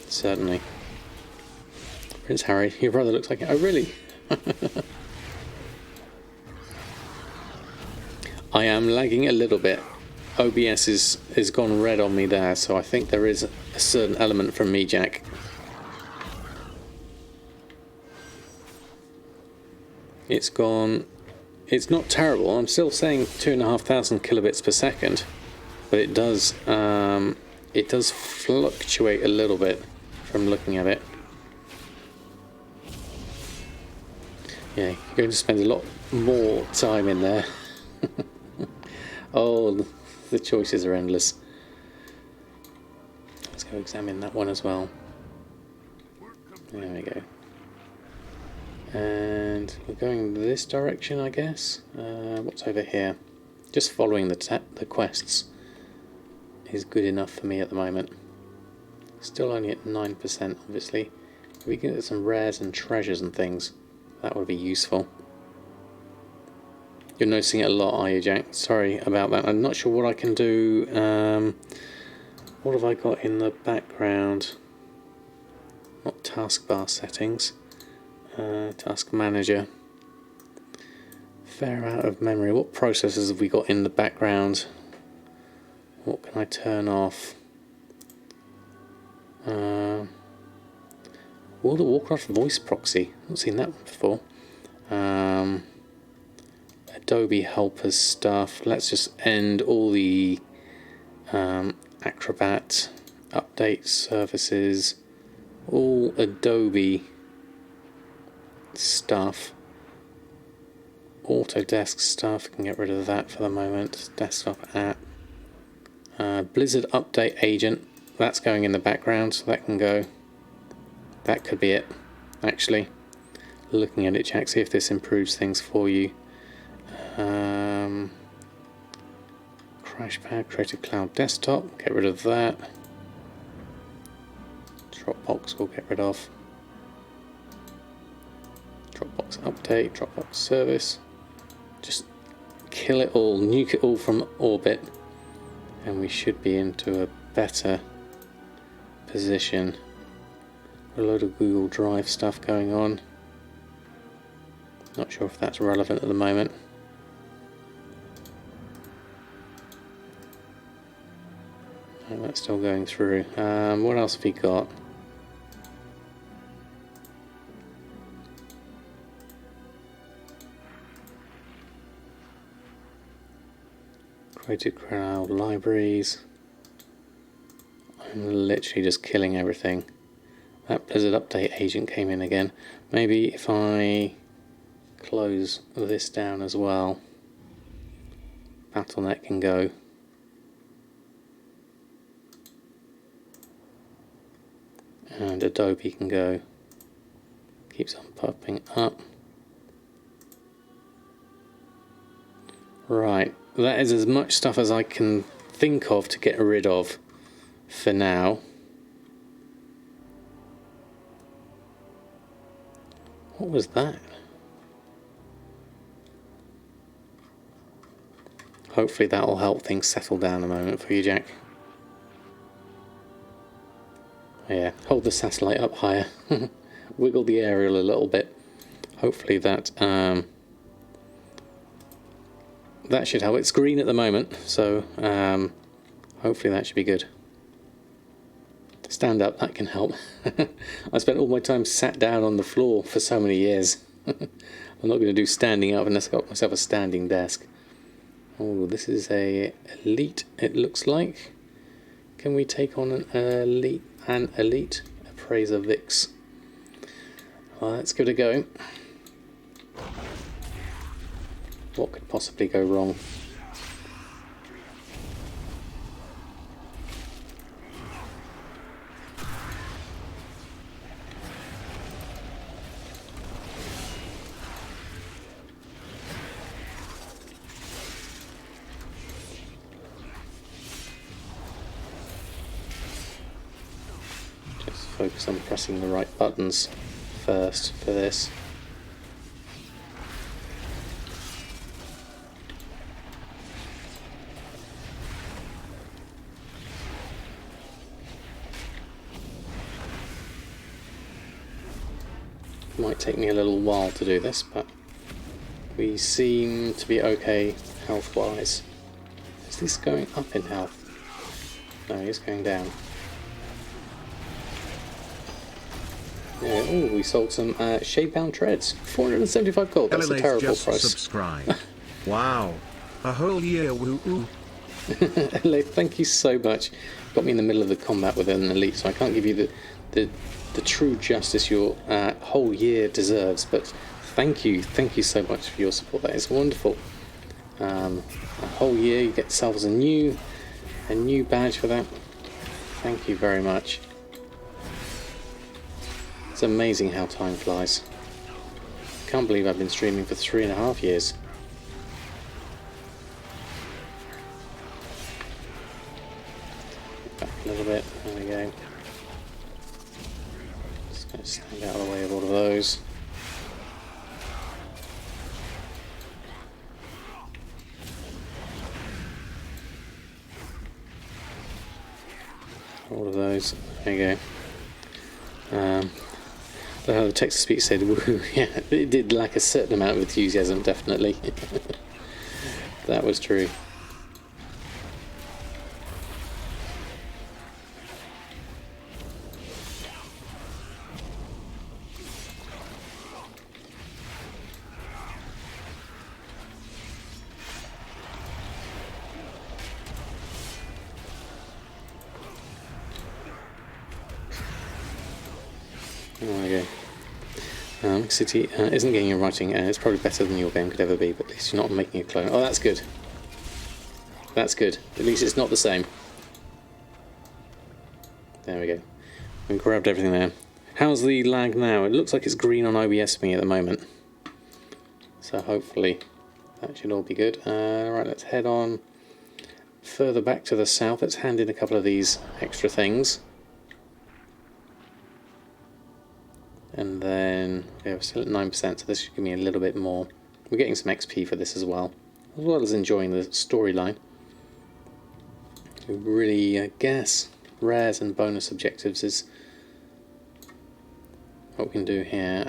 Certainly. Prince Harry, your brother looks like it. Oh, really? I am lagging a little bit. OBS is gone red on me there, so I think there is a certain element from me, Jack. It's gone. It's not terrible. I'm still saying 2,500 kilobits per second, but it does fluctuate a little bit from looking at it. Yeah, you're going to spend a lot more time in there. Oh, the choices are endless. Let's go examine that one as well. There we go. And we're going this direction, I guess. What's over here? Just following the quests is good enough for me at the moment. Still only at 9%, obviously. If we can get some rares and treasures and things, that would be useful. You're noticing it a lot, are you, Jack? Sorry about that. I'm not sure what I can do. What have I got in the background? Not taskbar settings. Task manager. Fair out of memory. What processes have we got in the background? What can I turn off? World of Warcraft voice proxy. Not seen that one before. Adobe helpers stuff. Let's just end all the Acrobat update services. All Adobe stuff. Autodesk stuff. Can get rid of that for the moment. Desktop app. Blizzard update agent. That's going in the background, so that can go. That could be it, actually. Looking at it, Jack, see if this improves things for you. Crashpad, Creative Cloud Desktop, get rid of that. Dropbox we'll get rid of. Dropbox update, Dropbox service. Just kill it all, nuke it all from orbit, and we should be into a better position. A load of Google Drive stuff going on. Not sure if that's relevant at the moment. Oh, that's still going through. What else have we got? Creative Cloud libraries. I'm literally just killing everything. That Blizzard update agent came in again. Maybe if I close this down as well, Battle.net can go. And Adobe can go. Keeps on popping up. Right, that is as much stuff as I can think of to get rid of for now. What was that? Hopefully that will help things settle down a moment for you, Jack. Yeah, hold the satellite up higher. Wiggle the aerial a little bit. Hopefully that that should help. It's green at the moment, so hopefully that should be good. Stand up, that can help. I spent all my time sat down on the floor for so many years. I'm not going to do standing up unless I've got myself a standing desk. Oh, this is a elite, it looks like. Can we take on an elite appraiser Vix? Well, let's give it a go. What could possibly go wrong? Focus on pressing the right buttons first for this. It might take me a little while to do this, but we seem to be okay health-wise. Is this going up in health? No, it's going down. Yeah, oh, we sold some shade-bound treads. 475 gold. That's a terrible just price. Subscribe. Wow, a whole year. Woo-oo. Thank you so much. Got me in the middle of the combat with an elite, so I can't give you the true justice your whole year deserves. But thank you so much for your support. That is wonderful. A whole year, you get yourselves a new badge for that. Thank you very much. It's amazing how time flies. Can't believe I've been streaming for 3.5 years. Back a little bit, there we go. Just going to stand out of the way of all of those. All of those, there you go. The text-to-speech said, woo, yeah, it did lack a certain amount of enthusiasm, definitely. That was true. There we go. City isn't getting your writing, and it's probably better than your game could ever be, but at least you're not making a clone. Oh, that's good. That's good. At least it's not the same. There we go. We grabbed everything there. How's the lag now? It looks like it's green on OBS for me at the moment. So hopefully that should all be good. Right, let's head on further back to the south. Let's hand in a couple of these extra things. And then we're still at 9%, so this should give me a little bit more. We're getting some XP for this as well as enjoying the storyline. Really, I guess, rares and bonus objectives is what we can do here.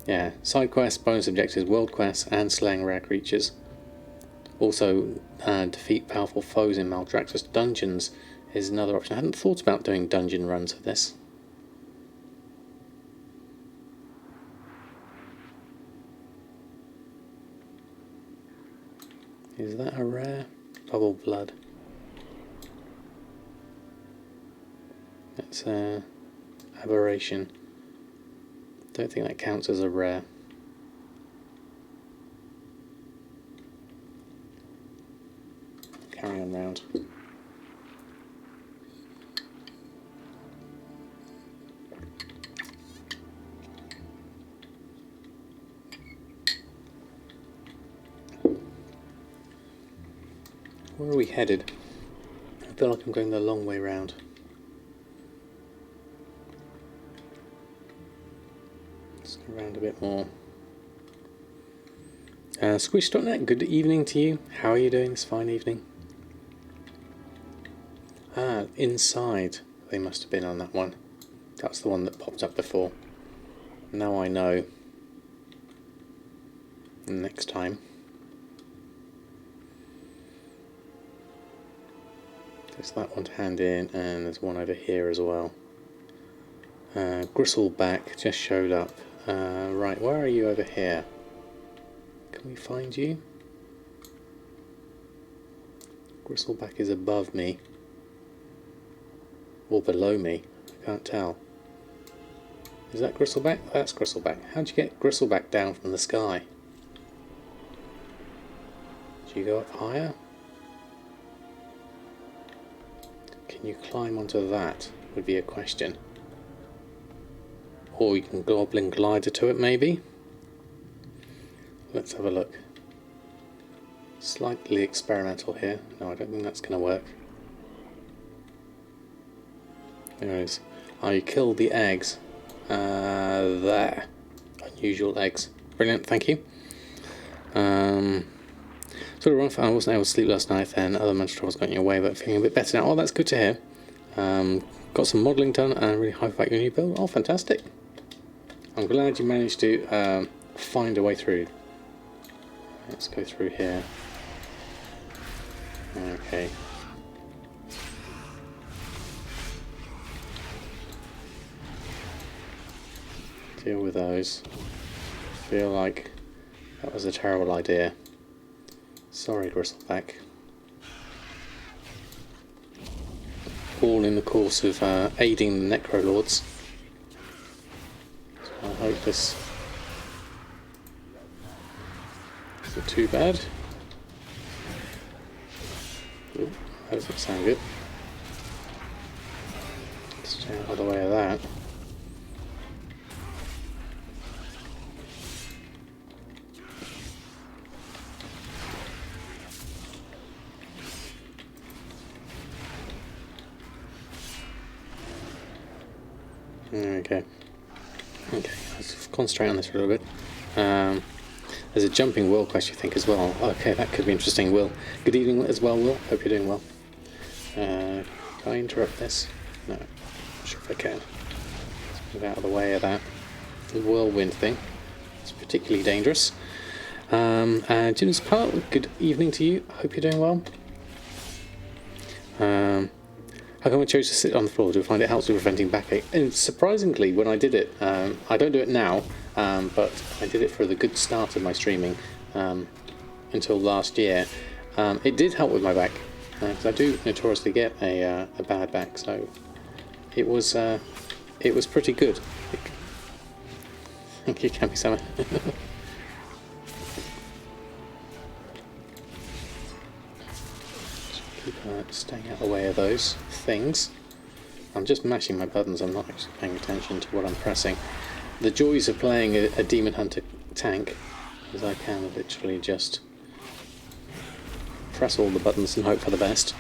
Yeah, side quests, bonus objectives, world quests, and slaying rare creatures. Also, defeat powerful foes in Maldraxxus dungeons is another option. I hadn't thought about doing dungeon runs for this. Is that a rare? Bubble blood. That's aberration. Don't think that counts as a rare. Carry on round. Where are we headed? I feel like I'm going the long way round. Let's go around a bit more. Squish.net, good evening to you. How are you doing this fine evening? Ah, inside. They must have been on that one. That's the one that popped up before. Now I know. Next time. There's that one to hand in, and there's one over here as well. Gristleback just showed up. Right, where are you over here? Can we find you? Gristleback is above me. Or below me. I can't tell. Is that Gristleback? That's Gristleback. How'd you get Gristleback down from the sky? Did you go up higher? Can you climb onto that? Would be a question. Or you can goblin glider to it maybe? Let's have a look. Slightly experimental here. No, I don't think that's going to work. There it is. Oh, you killed the eggs. There. Unusual eggs. Brilliant, thank you. Sort of rough. I wasn't able to sleep last night, and other mental troubles got in your way, but feeling a bit better now. Oh, that's good to hear. Got some modelling done and really hype about your new build. Oh, fantastic. I'm glad you managed to find a way through. Let's go through here. Okay. Deal with those. Feel like that was a terrible idea. Sorry, Gristleback. All in the course of aiding the Necrolords. So I hope this isn't too bad. Ooh, that doesn't sound good. Stay out of the way of that. Okay. Okay, let's concentrate on this for a little bit. There's a jumping Will quest, you think, as well. Okay, that could be interesting, Will. Good evening as well, Will. Hope you're doing well. Can I interrupt this? No. Not sure if I can. Let's move out of the way of that whirlwind thing. It's particularly dangerous. Jim's Pal, good evening to you. Hope you're doing well. How come I chose to sit on the floor? Do I find it helps with preventing backache? And surprisingly, when I did it, I don't do it now, but I did it for the good start of my streaming until last year. It did help with my back, because I do notoriously get a bad back, so it was pretty good. Thank you, Campy Summer. Keep staying out of the way of those things. I'm just mashing my buttons, I'm not actually paying attention to what I'm pressing. The joys of playing a Demon Hunter tank is I can literally just press all the buttons and hope for the best.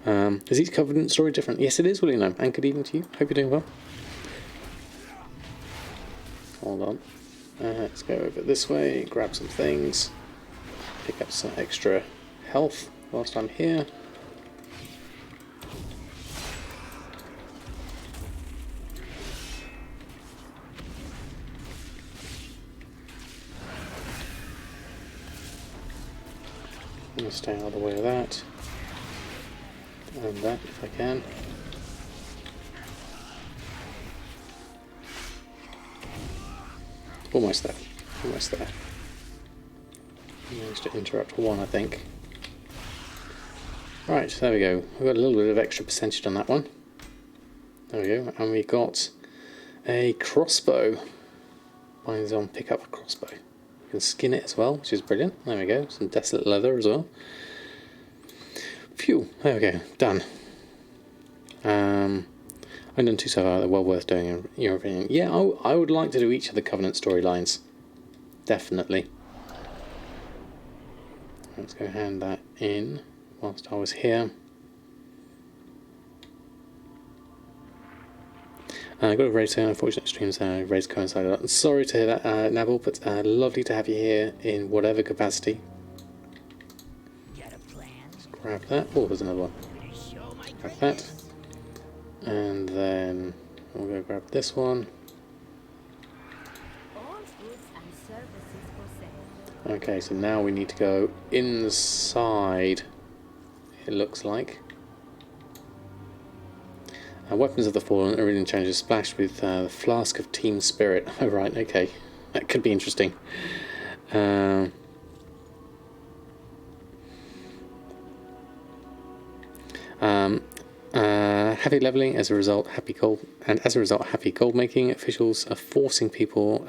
Is each Covenant story different? Yes, it is, William. And good evening to you. Hope you're doing well. Hold on. Let's go over this way, grab some things, pick up some extra health whilst I'm here. I'm going to stay out of the way of that. And that if I can. Almost there. Almost there. Managed to interrupt one, I think. Right, there we go. We've got a little bit of extra percentage on that one. There we go. And we got a crossbow. Mine's on pick up a crossbow. You can skin it as well, which is brilliant. There we go. Some desolate leather as well. Phew. There we go. Done. I've done two so far. They're well worth doing, in your opinion. Yeah, I would like to do each of the Covenant storylines. Definitely. Let's go hand that in whilst I was here. I got a raid saying unfortunate streams raids coincided. Sorry to hear that, Nabil, but lovely to have you here in whatever capacity. Let's grab that. Oh, there's another one. Grab that. And then we'll go grab this one. Okay, so now we need to go inside, it looks like. Weapons of the Fallen, Iridian Challenger splashed with the Flask of Team Spirit. Oh right, okay. That could be interesting. Happy leveling as a result, happy gold making. Officials are forcing people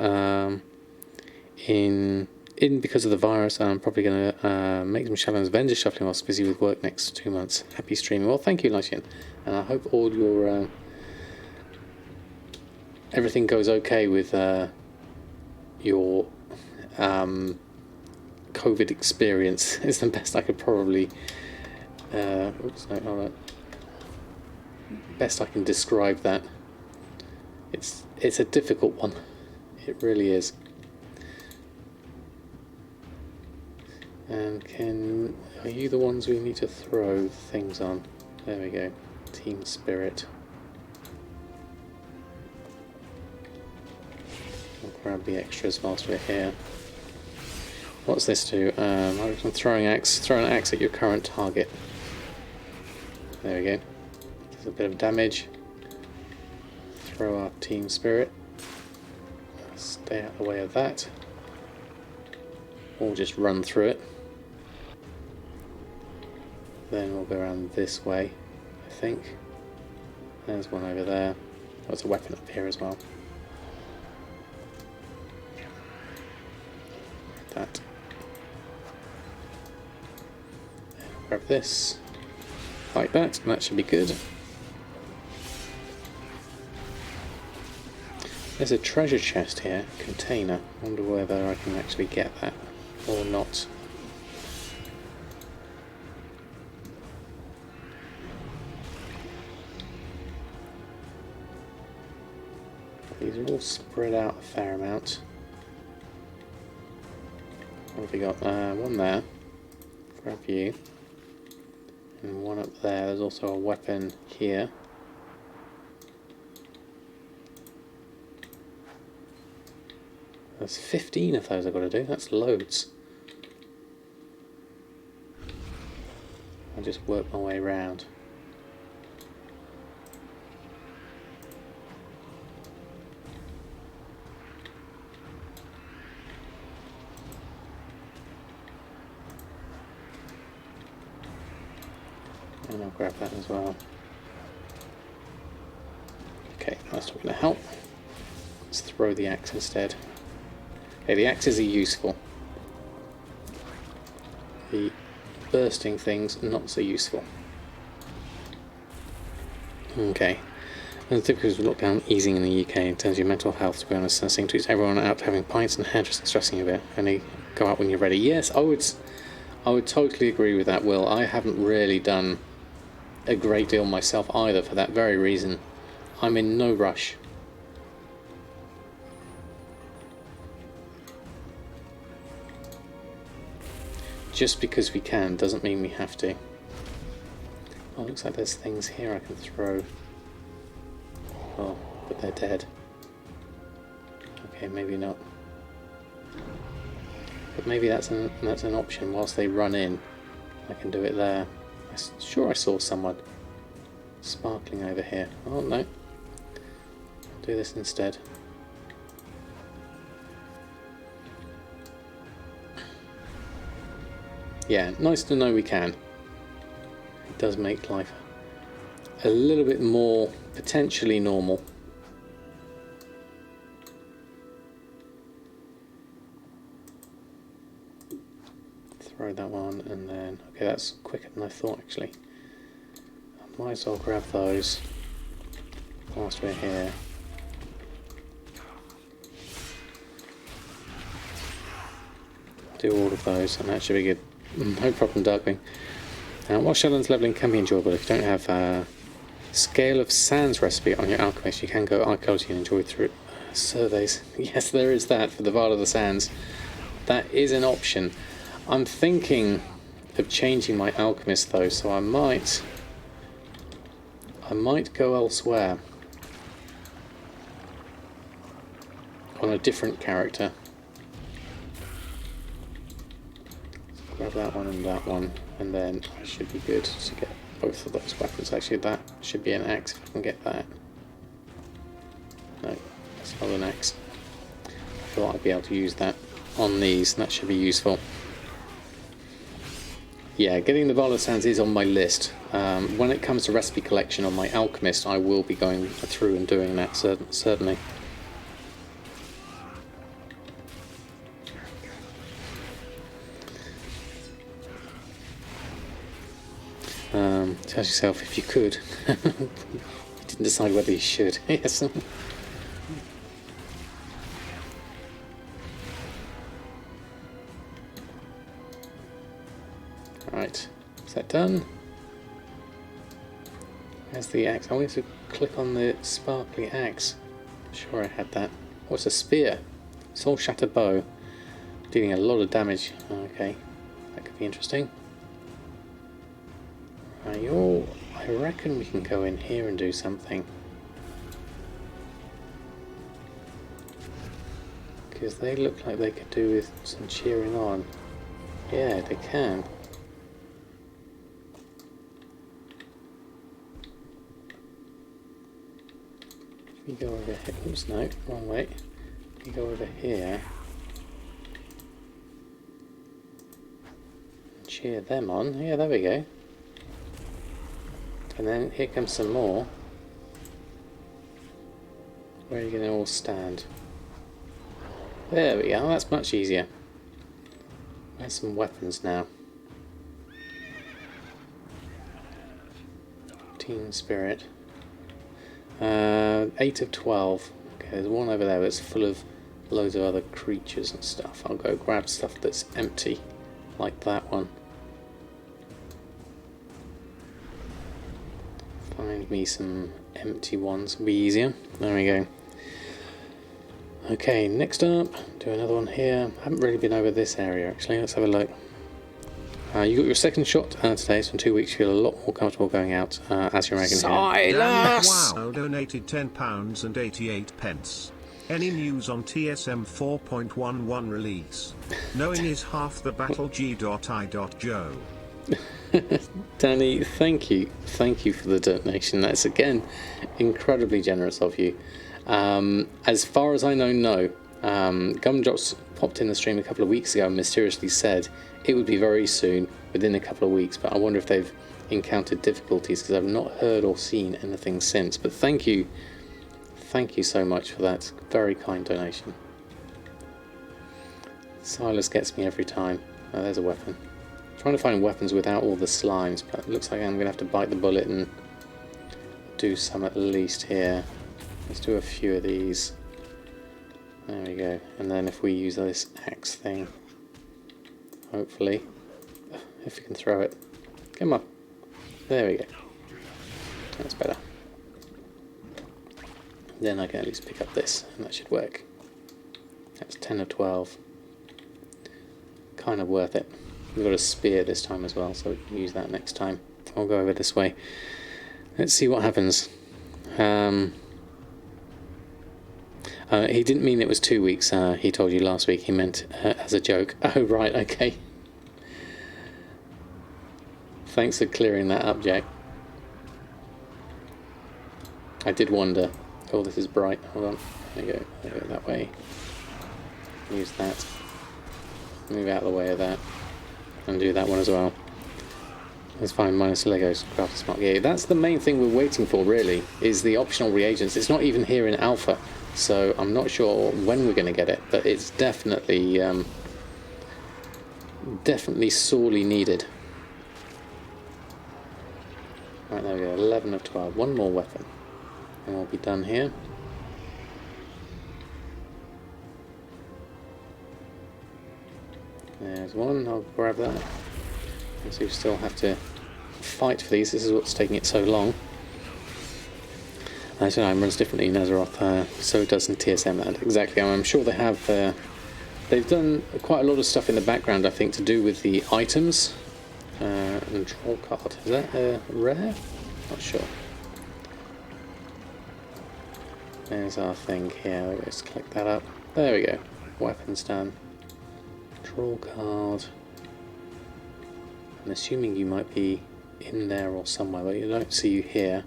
in because of the virus. I'm probably going to make some shallows vendor shuffling whilst busy with work next 2 months. Happy streaming. Well, thank you, Lycian, and I hope all your everything goes okay with your COVID experience. Is the best I could probably. Oops, no, hold on. Best I can describe that. It's a difficult one. It really is. And are you the ones we need to throw things on? There we go. Team Spirit. I'll grab the extras whilst we're here. What's this do? I'm throwing an axe at your current target. There we go. Does a bit of damage. Throw our Team Spirit. Stay out of the way of that. Or just run through it. Then we'll go around this way, I think. There's one over there. There's a weapon up here as well. That. Grab this. Like that, and that should be good. There's a treasure chest here, container. I wonder whether I can actually get that or not. These are all spread out a fair amount. What have we got? One there. Grab you. And one up there. There's also a weapon here. There's 15 of those I've got to do. That's loads. I'll just work my way around. And I'll grab that as well. Okay, that's not going to help. Let's throw the axe instead. Okay, the axes are useful. The bursting things, not so useful. Okay. And the difficulties with lockdown easing in the UK in terms of your mental health, to be honest, I seem to everyone out having pints and hairdressing stressing a bit. Only go out when you're ready. Yes, I would totally agree with that, Will. I haven't really done a great deal myself either for that very reason. I'm in no rush. Just because we can doesn't mean we have to. Oh, looks like there's things here I can throw. Oh, but they're dead. Okay, maybe not. But maybe that's an option. Whilst they run in, I can do it there. I'm sure I saw someone sparkling over here. Oh no. I'll do this instead. Yeah, nice to know we can. It does make life a little bit more potentially normal. Throw that one and then... Okay, that's quicker than I thought actually. I might as well grab those whilst we're here. Do all of those and that should be good. No problem, Darkwing. While Sheldon's leveling can be enjoyable, if you don't have a Scale of Sands recipe on your Alchemist, you can go archaeology and enjoy through surveys. Yes, there is that for the Vale of the Sands. That is an option. I'm thinking of changing my Alchemist though, so I might go elsewhere on a different character. Grab that one, and then I should be good to get both of those weapons. Actually, that should be an axe if I can get that. No, that's not an axe. I thought I'd be able to use that on these, and that should be useful. Yeah, getting the Vale of Sands is on my list. When it comes to recipe collection on my Alchemist, I will be going through and doing that, certainly. Tell yourself if you could. You didn't decide whether you should. Yes. Right, is that done? Where's the axe? I wanted to click on the sparkly axe. I'm sure I had that. What's a spear? Soul Shatter Bow. Dealing a lot of damage. Okay, that could be interesting. I reckon we can go in here and do something. Because they look like they could do with some cheering on. Yeah, they can. If we go over here, oops, no, wrong way. If we go over here and cheer them on, yeah, there we go. And then here comes some more. Where are you going to all stand? There we go, that's much easier. There's some weapons now. Team Spirit. 8 of 12. Okay, there's one over there that's full of loads of other creatures and stuff. I'll go grab stuff that's empty, like that one. Find me some empty ones, will be easier. There we go. Okay, next up, do another one here. I haven't really been over this area actually. Let's have a look. You got your second shot today, so in 2 weeks you feel a lot more comfortable going out as you're making here. Dan Wow donated £10 and 88 pence. Any news on TSM 4.11 release? Knowing is half the battle. G.I.Joe. Danny, thank you. Thank you for the donation. That's, again, incredibly generous of you. As far as I know, no. Gumdrops popped in the stream a couple of weeks ago and mysteriously said it would be very soon, within a couple of weeks, but I wonder if they've encountered difficulties because I've not heard or seen anything since. But thank you so much for that very kind donation. Silas gets me every time. Oh, there's a weapon. I'm trying to find weapons without all the slimes, but it looks like I'm going to have to bite the bullet and do some at least here. Let's do a few of these. There we go. And then if we use this axe thing, hopefully, if we can throw it. Come on. There we go. That's better. Then I can at least pick up this, and that should work. That's 10 of 12. Kind of worth it. We've got a spear this time as well, so we can use that next time. I'll go over this way. Let's see what happens. He didn't mean it was 2 weeks, he told you last week. He meant as a joke. Oh, right, okay. Thanks for clearing that up, Jack. I did wonder. Oh, this is bright. Hold on. There you go. There you go, that way. Use that. Move out of the way of that. And do that one as well. Let's find minus Legos. Craft a smart. Yeah, that's the main thing we're waiting for, really, is the optional reagents. It's not even here in alpha, so I'm not sure when we're going to get it, but it's definitely definitely sorely needed. Right, there we go. 11 of 12. One more weapon, and we'll be done here. There's one. I'll grab that. And so we still have to fight for these. This is what's taking it so long. So it runs differently in Azeroth, so it does in TSM land. Exactly. I'm sure they have. They've done quite a lot of stuff in the background, I think, to do with the items. And draw card. Is that rare? Not sure. There's our thing here. Let's click that up. There we go. Weapons done. Draw card. I'm assuming you might be in there or somewhere, but I don't see you here.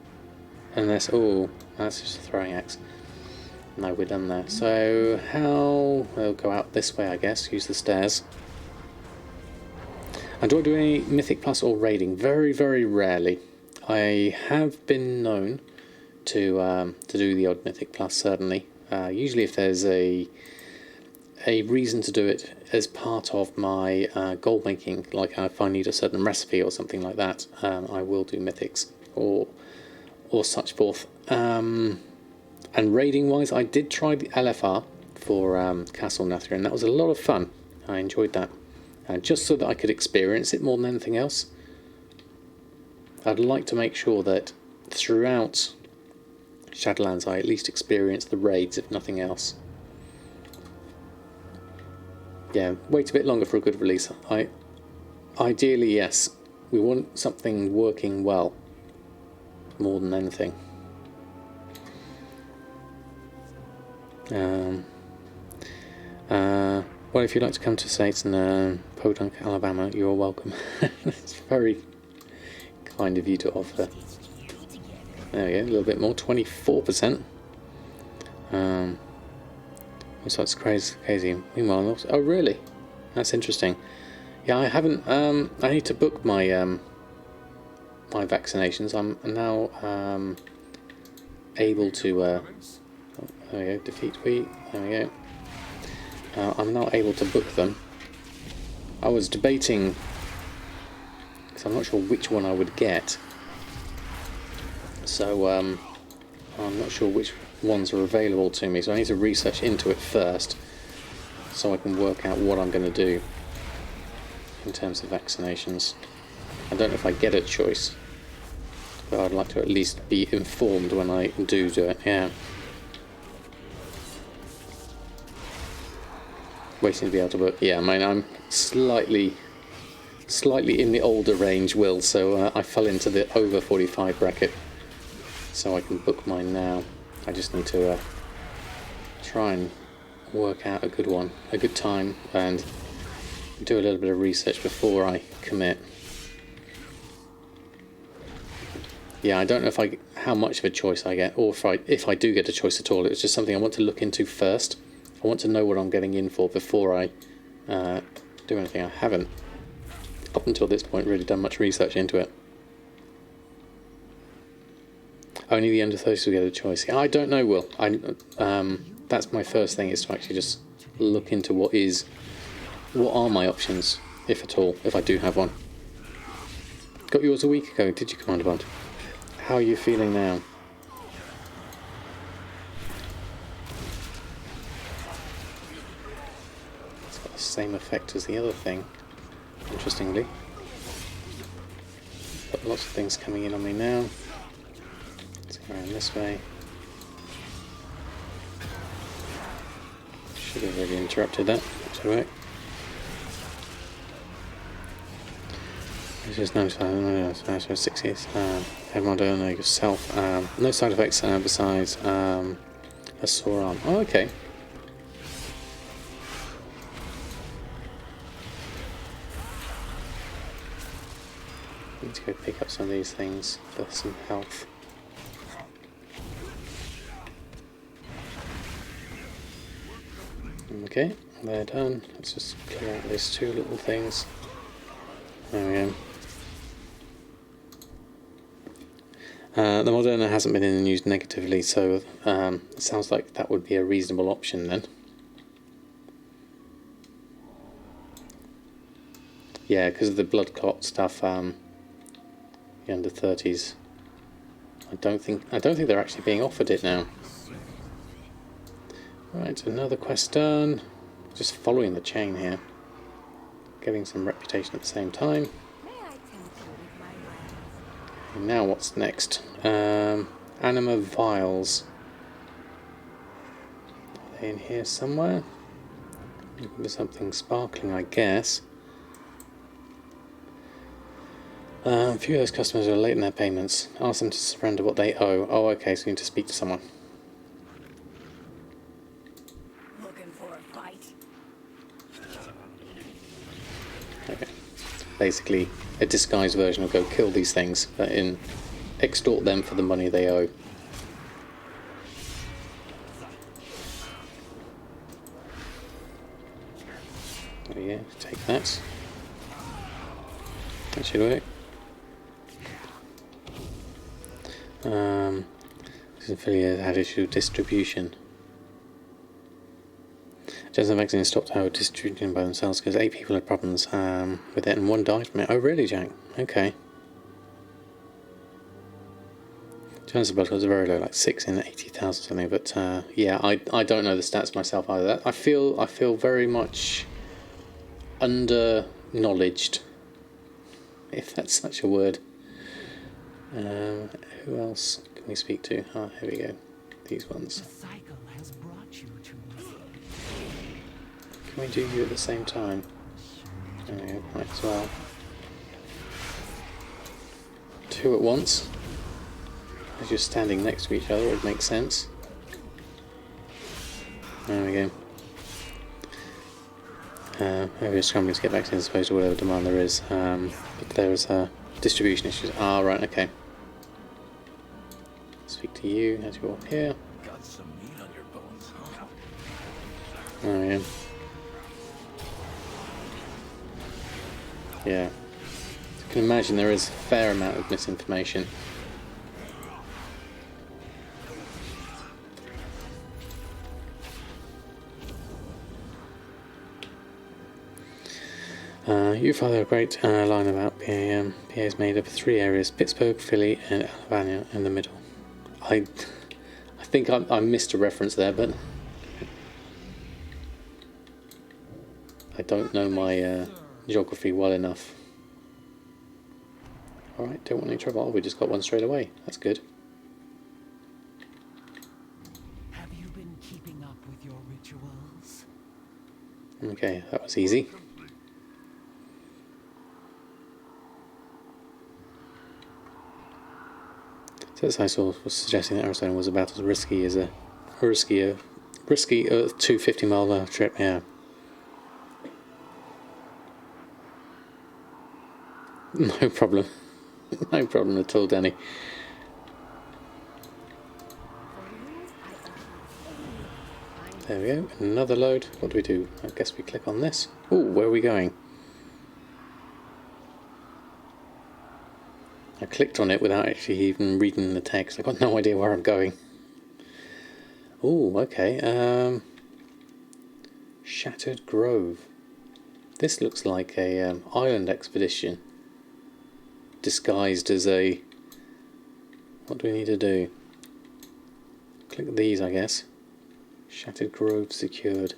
Unless, oh, that's just a throwing axe. No, we're done there. So, how... We'll go out this way, I guess. Use the stairs. And do I do any Mythic Plus or raiding? Very, very rarely. I have been known to do the odd Mythic Plus, certainly. Usually if there's a reason to do it as part of my gold making, like if I need a certain recipe or something like that, I will do mythics or such forth. And raiding wise, I did try the LFR for Castle Nathria, and that was a lot of fun. I enjoyed that, just so that I could experience it more than anything else. I'd like to make sure that throughout Shadowlands I at least experience the raids, if nothing else. Yeah, wait a bit longer for a good release. Ideally, yes. We want something working well, more than anything. Well, if you'd like to come to States and Podunk, Alabama, you're welcome. It's very kind of you to offer. There we go, a little bit more, 24%. So it's crazy. Meanwhile, oh really? That's interesting. Yeah, I haven't. I need to book my my vaccinations. I'm now able to. There we go. Defeat tweet. There we go. I'm now able to book them. I was debating because I'm not sure which one I would get. So I'm not sure which ones are available to me, so I need to research into it first so I can work out what I'm going to do in terms of vaccinations. I don't know if I get a choice, but I'd like to at least be informed when I do it, yeah. Waiting to be able to book. Yeah, I mean, I'm slightly in the older range, Will, so I fell into the over 45 bracket. So I can book mine now. I just need to try and work out a good one, a good time, and do a little bit of research before I commit. Yeah, I don't know how much of a choice I get, or if I do get a choice at all. It's just something I want to look into first. I want to know what I'm getting in for before I do anything. I haven't, up until this point, really done much research into it. Only the under 30s will get a choice. I don't know, Will. That's my first thing, is to actually just look into what are my options, if at all, if I do have one. Got yours a week ago, did you, Commander Bond? How are you feeling now? It's got the same effect as the other thing, interestingly. Got lots of things coming in on me now. Let's go around this way. Should have really interrupted that. That's alright. It's just no side 6 years. Everyone don't know yourself. No side effects besides a sore arm. Oh, okay. Need to go pick up some of these things for some health. Okay, they're done. Let's just clear out these two little things. There we go. The Moderna hasn't been in the news negatively, so it sounds like that would be a reasonable option then. Yeah, because of the blood clot stuff, the under 30s. I don't think they're actually being offered it now. Right, another quest done. Just following the chain here. Getting some reputation at the same time. And now what's next? Anima vials. Are they in here somewhere? Looking for something sparkling, I guess. A few of those customers are late in their payments. Ask them to surrender what they owe. Oh, okay, so you need to speak to someone. Looking for a fight? Okay. Basically, a disguised version of go kill these things, but extort them for the money they owe. Oh yeah, take that. That should work. This affiliate had issue with distribution. Johnson vaccine stopped distributing by themselves because 8 people had problems with it and 1 died from it. Oh really, Jack? Okay. Johnson blood was very low, like 6 in 80,000 something. But yeah, I don't know the stats myself either. I feel very much under knowledged, if that's such a word. Who else can we speak to? Ah, here we go. These ones. The cycle has brought you to me. Can we do you at the same time? There we go, might as well. 2 at once. As you're standing next to each other, it would make sense. There we go. Maybe we're scrambling to get back to as opposed to whatever demand there is. But there's distribution issues. Ah, right, okay. Speak to you as you're here. Got some meat on your bones, huh? There we go. Yeah. You can imagine there is a fair amount of misinformation. You follow a great line about PA. PA is made up of 3 areas: Pittsburgh, Philly, and Alabama in the middle. I think I missed a reference there, but I don't know my geography well enough. Alright, don't want any trouble. Oh, we just got one straight away. That's good. Have you been keeping up with your rituals? Okay, that was easy. So as I saw was suggesting that Arizona was about as risky as risky 250-mile trip, yeah. No problem. No problem at all, Danny. There we go, another load. What do we do? I guess we click on this. Oh, where are we going? I clicked on it without actually even reading the text. I've got no idea where I'm going. Oh, okay. Shattered Grove. This looks like a island expedition disguised as a... What do we need to do? Click these, I guess. Shattered Grove secured.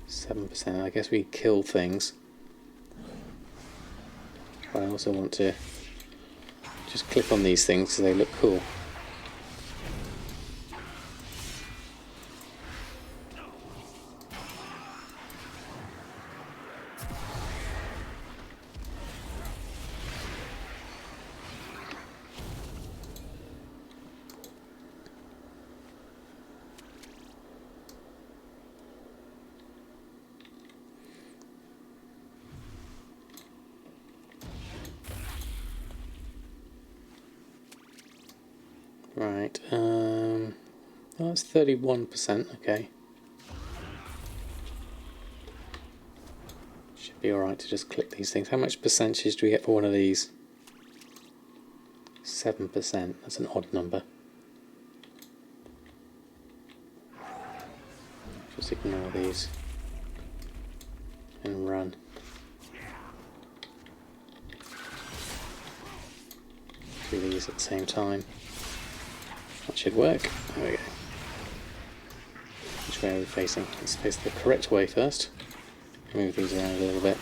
7%. I guess we kill things. But I also want to just click on these things so they look cool. Right, well, that's 31%, okay. Should be alright to just click these things. How much percentage do we get for one of these? 7%, that's an odd number. Just ignore these and run. Do these at the same time. That should work. There we go. Which way are we facing? Let's face the correct way first. Move these around a little bit.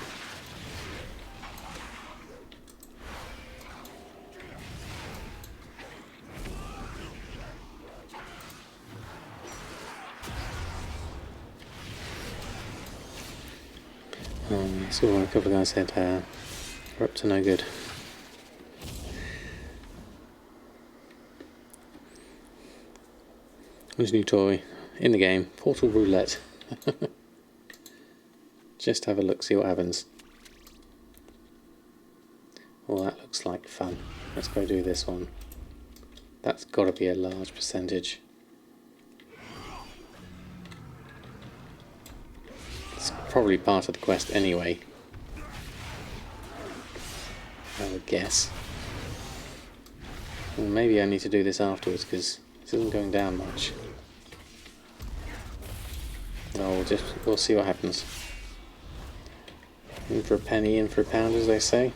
So a couple of guys said we're up to no good. There's a new toy in the game, Portal Roulette. Just have a look, see what happens. Well, that looks like fun. Let's go do this one. That's got to be a large percentage. It's probably part of the quest anyway, I would guess. Well, maybe I need to do this afterwards because this isn't going down much. No, we'll see what happens. In for a penny, in for a pound, as they say.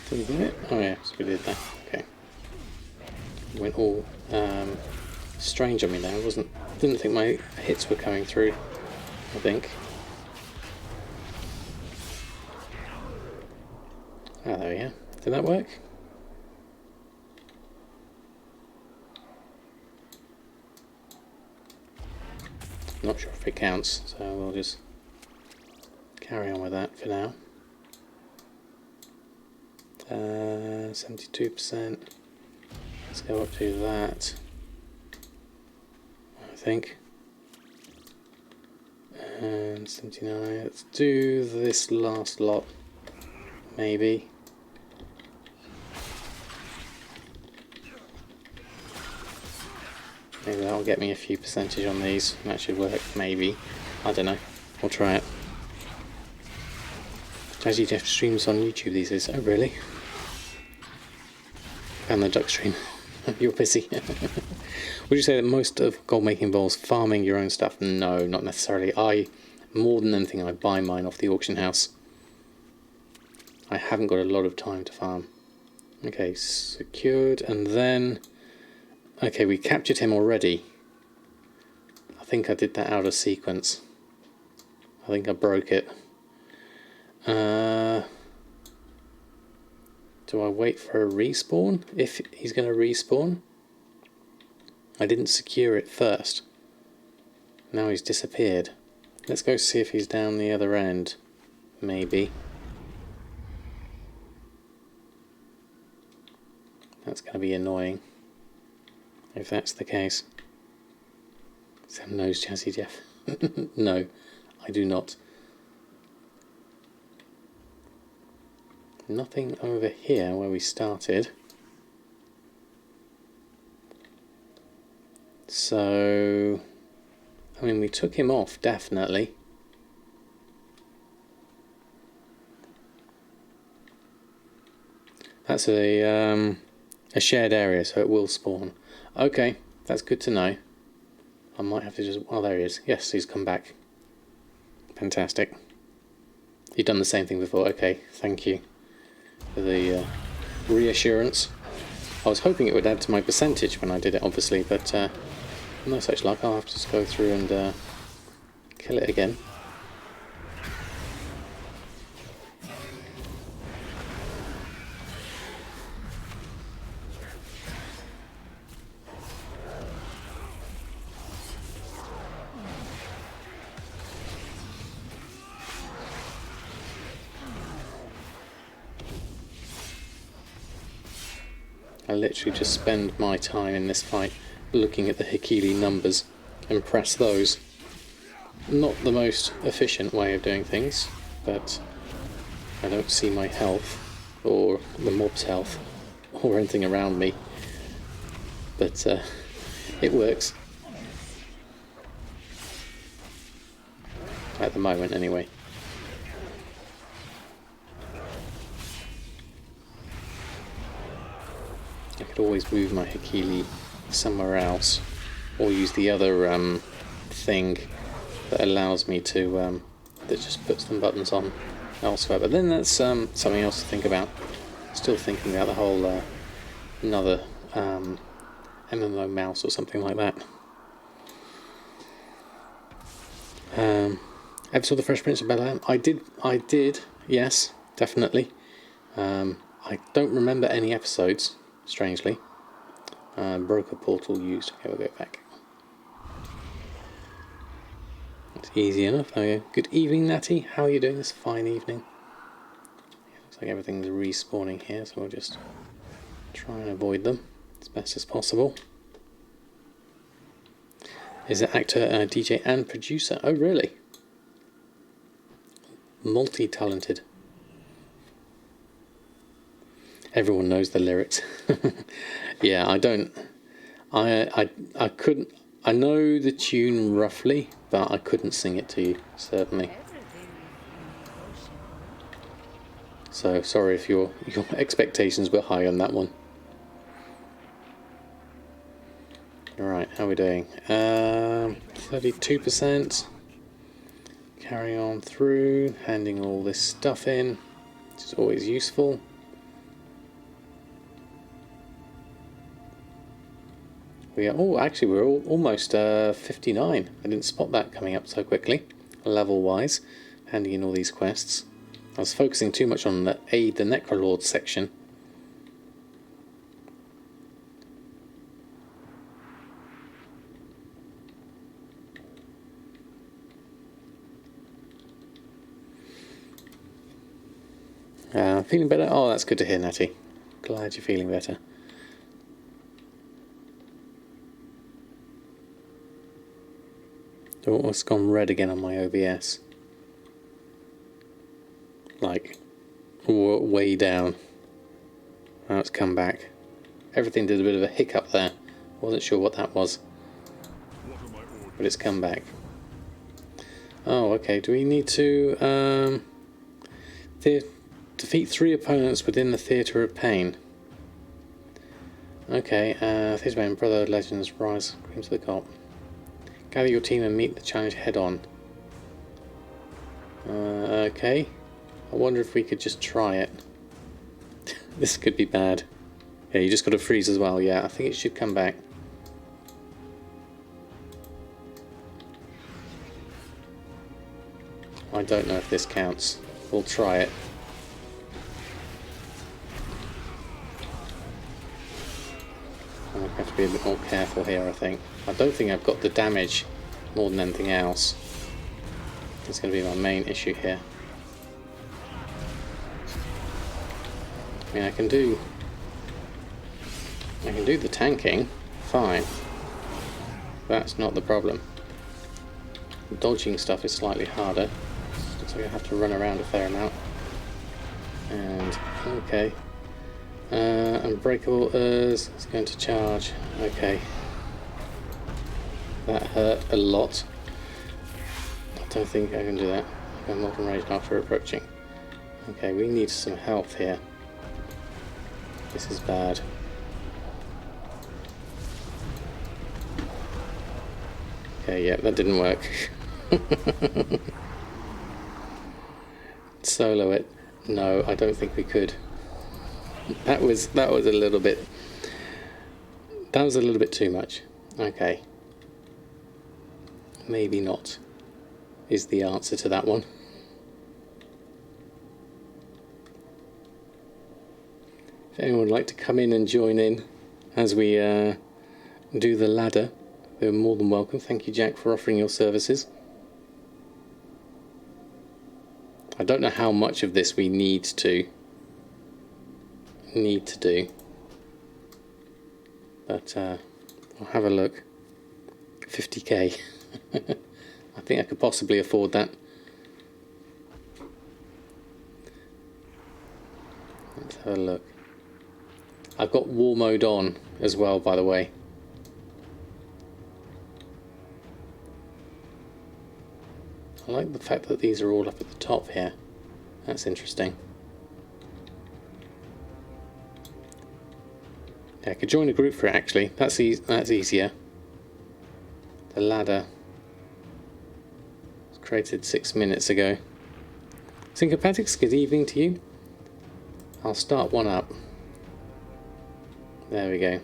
Did we do it? Oh yeah, so we did that. Okay. Went all strange on me there. Didn't think my hits were coming through. I think. Ah, there we go. Did that work? Not sure if it counts, so we'll just carry on with that for now. 72%. Let's go up to that, I think. And 79. Let's do this last lot, maybe. Maybe that'll get me a few percentage on these. That should work, maybe. I don't know. We'll try it. Jazzy Jeff streams on YouTube these days. Oh, really? And the duck stream. You're busy. Would you say that most of gold making involves farming your own stuff? No, not necessarily. More than anything, I buy mine off the auction house. I haven't got a lot of time to farm. Okay, secured, and then... Okay, we captured him already. I think I did that out of sequence. I think I broke it. Do I wait for a respawn? If he's going to respawn? I didn't secure it first. Now he's disappeared. Let's go see if he's down the other end. Maybe. That's going to be annoying. If that's the case. Sam knows Jazzy Jeff. No, I do not. Nothing over here where we started. So, I mean, we took him off, definitely. That's a shared area, so it will spawn. Okay, that's good to know. I might have to just... Oh, there he is. Yes, he's come back. Fantastic. You've done the same thing before. Okay, thank you for the reassurance. I was hoping it would add to my percentage when I did it, obviously, but no such luck. I'll have to just go through and kill it again. I literally just spend my time in this fight looking at the Hikili numbers and press those. Not the most efficient way of doing things, but I don't see my health or the mob's health or anything around me. But it works. At the moment anyway. I could always move my Hikili somewhere else, or use the other thing that allows me to, that just puts some buttons on elsewhere. But then that's something else to think about. Still thinking about the whole another MMO mouse or something like that. Ever saw the Fresh Prince of Bel-Air? I did, yes, definitely. I don't remember any episodes. Strangely. Broker portal used. Okay, we'll go back. It's easy enough. There we go. Good evening, Natty. How are you doing this fine evening? Yeah, looks like everything's respawning here, so we'll just try and avoid them as best as possible. Is it actor, DJ and producer? Oh, really? Multi-talented. Everyone knows the lyrics. Yeah, I don't... I couldn't... I know the tune roughly, but I couldn't sing it to you, certainly. So, sorry if your expectations were high on that one. Alright, how are we doing? 32%. Carry on through, handing all this stuff in, which is always useful. Actually we're almost 59. I didn't spot that coming up so quickly, level wise, handing in all these quests. I was focusing too much on the aid the Necrolord section. Feeling better? Oh, that's good to hear, Natty. Glad you're feeling better. Oh, it's gone red again on my OBS. Like, way down. Now it's come back. Everything did a bit of a hiccup there. Wasn't sure what that was. but it's come back. Oh, okay. Do we need to defeat 3 opponents within the Theatre of Pain? Okay, Theatre of Pain, Brother Legends, Rise, Cream to the Cop. Gather your team and meet the challenge head on. Okay. I wonder if we could just try it. This could be bad. Yeah, you just got to freeze as well. Yeah, I think it should come back. I don't know if this counts. We'll try it. I have to be a bit more careful here, I think. I don't think I've got the damage more than anything else. It's going to be my main issue here. I mean, I can do the tanking, fine. That's not the problem. The dodging stuff is slightly harder, so I have to run around a fair amount. And okay, unbreakable is going to charge. Okay, that hurt a lot. I don't think I can do that. I'm not enraged after approaching. Okay, we need some health here. This is bad. Okay, yeah, that didn't work. Solo it. No, I don't think we could. That was a little bit. That was a little bit too much. Okay. Maybe not is the answer to that one. If anyone would like to come in and join in as we do the ladder, they're more than welcome. Thank you, Jack, for offering your services. I don't know how much of this we need to do, but I'll have a look. 50k. I think I could possibly afford that. Let's have a look. I've got war mode on as well, by the way. I like the fact that these are all up at the top here. That's interesting. Yeah, I could join a group for it actually. That's easier. The ladder was created 6 minutes ago. Syncopatics, good evening to you. I'll start one up. There we go.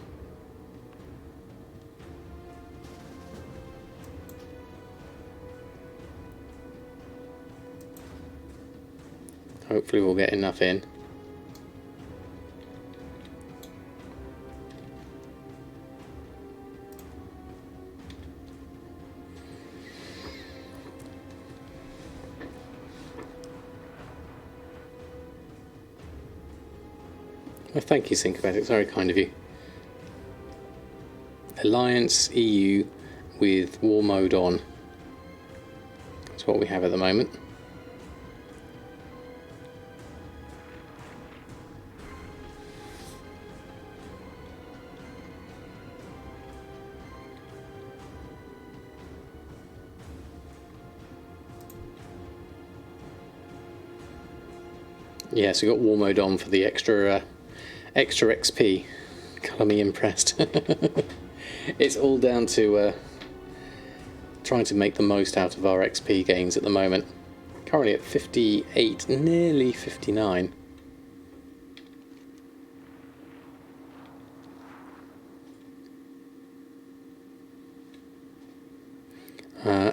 Hopefully we'll get enough in. Well, thank you, Syncopatics, very kind of you. Alliance EU with war mode on. That's what we have at the moment. Yes, we got war mode on for the extra XP. Colour me impressed. It's all down to trying to make the most out of our XP gains at the moment. Currently at 58, nearly 59.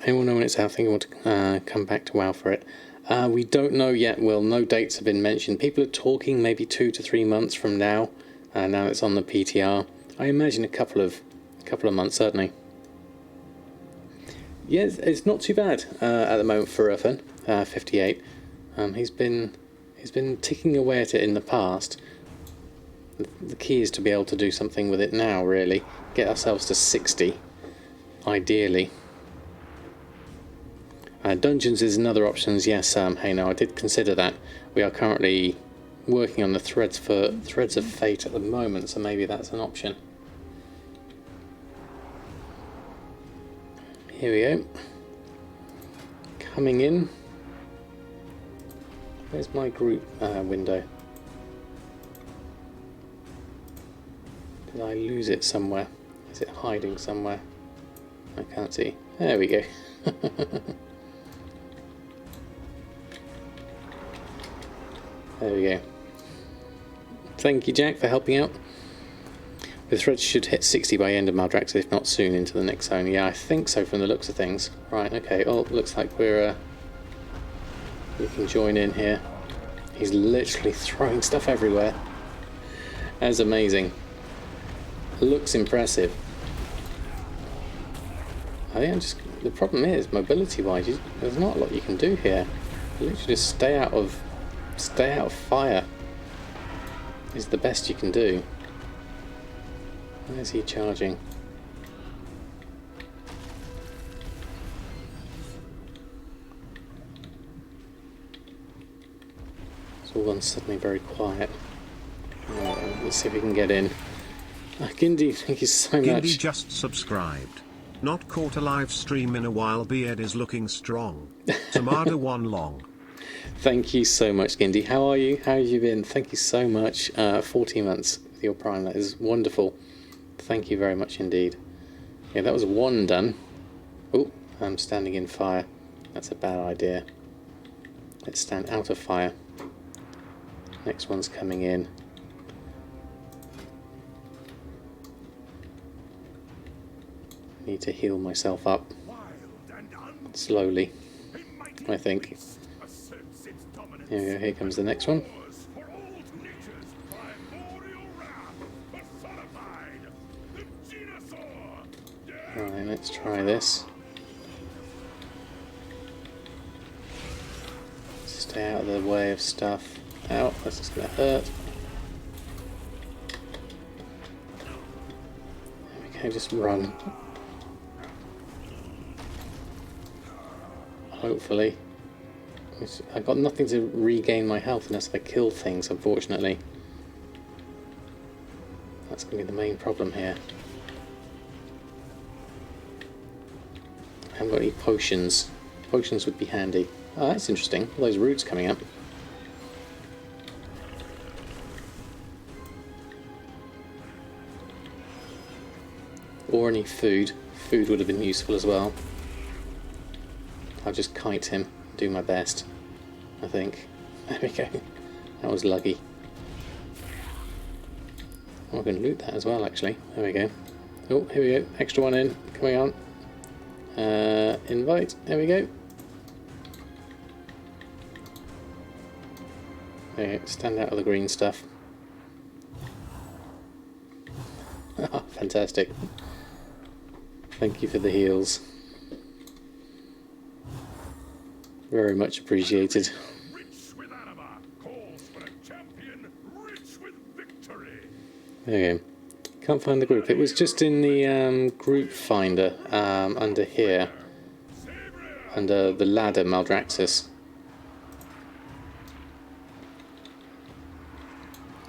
Anyone know when it's out? I think I want to come back to WoW for it. We don't know yet, Will. No dates have been mentioned. People are talking maybe 2 to 3 months from now. Now it's on the PTR. I imagine a couple of months, certainly. Yeah, it's not too bad at the moment for Irfan. 58. He's been ticking away at it in the past. The key is to be able to do something with it now, really. Get ourselves to 60, ideally. Dungeons is another option. Yes, hey, no, I did consider that. We are currently working on the Threads of Fate at the moment, so maybe that's an option. Here we go. Coming in. Where's my group window? Did I lose it somewhere? Is it hiding somewhere? I can't see. There we go. There we go. Thank you, Jack, for helping out. The threads should hit 60 by end of Maldrax, if not soon into the next zone. Yeah, I think so from the looks of things. Right, okay. Oh, looks like we can join in here. He's literally throwing stuff everywhere. That's amazing. Looks impressive. I think the problem is, mobility-wise, there's not a lot you can do here. You literally just stay out of fire is the best you can do. Where's he charging? It's all gone suddenly very quiet. Let's see if we can get in. Gindi, thank you so much. Gindi just subscribed. Not caught a live stream in a while, beard is looking strong. Samadan one long. Thank you so much, Gindi. How are you? How have you been? Thank you so much. 14 months with your Prime. That is wonderful. Thank you very much indeed. Yeah, that was one done. Oh, I'm standing in fire. That's a bad idea. Let's stand out of fire. Next one's coming in. Need to heal myself up. Slowly, I think. Here we go, here comes the next one. Right, let's try this. Stay out of the way of stuff. Ow, that's just gonna hurt. There we go, just run. Hopefully. I've got nothing to regain my health unless I kill things, unfortunately. That's going to be the main problem here. I haven't got any potions. Potions would be handy. Oh, that's interesting. All those roots coming up. Or any food. Food would have been useful as well. I'll just kite him. Do my best, I think. There we go. That was lucky. Oh, I can loot that as well, actually. There we go. Oh, here we go. Extra one in. Coming on. Invite. There we go. There you go. Stand out of the green stuff. Oh, fantastic. Thank you for the heals. Very much appreciated. There we go. Can't find the group. It was just in the group finder under here. Under the ladder Maldraxxus.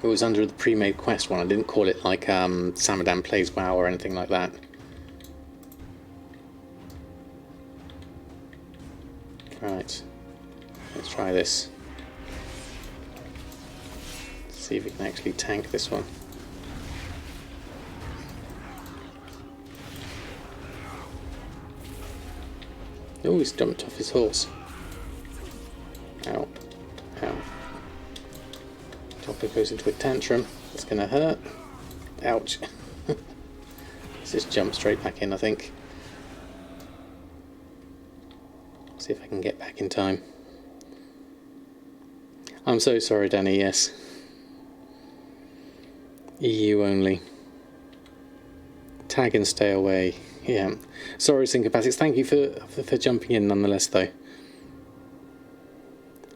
It was under the pre-made quest one. I didn't call it like Samadan Plays WoW or anything like that. Right, let's try this. Let's see if we can actually tank this one. Oh, he's jumped off his horse. Ow. Ow. Topper goes into a tantrum. It's gonna hurt. Ouch. Let's just jump straight back in, I think. See if I can get back in time. I'm so sorry, Danny, yes. EU only. Tag and stay away. Yeah. Sorry, Syncopathics. Thank you for jumping in nonetheless, though.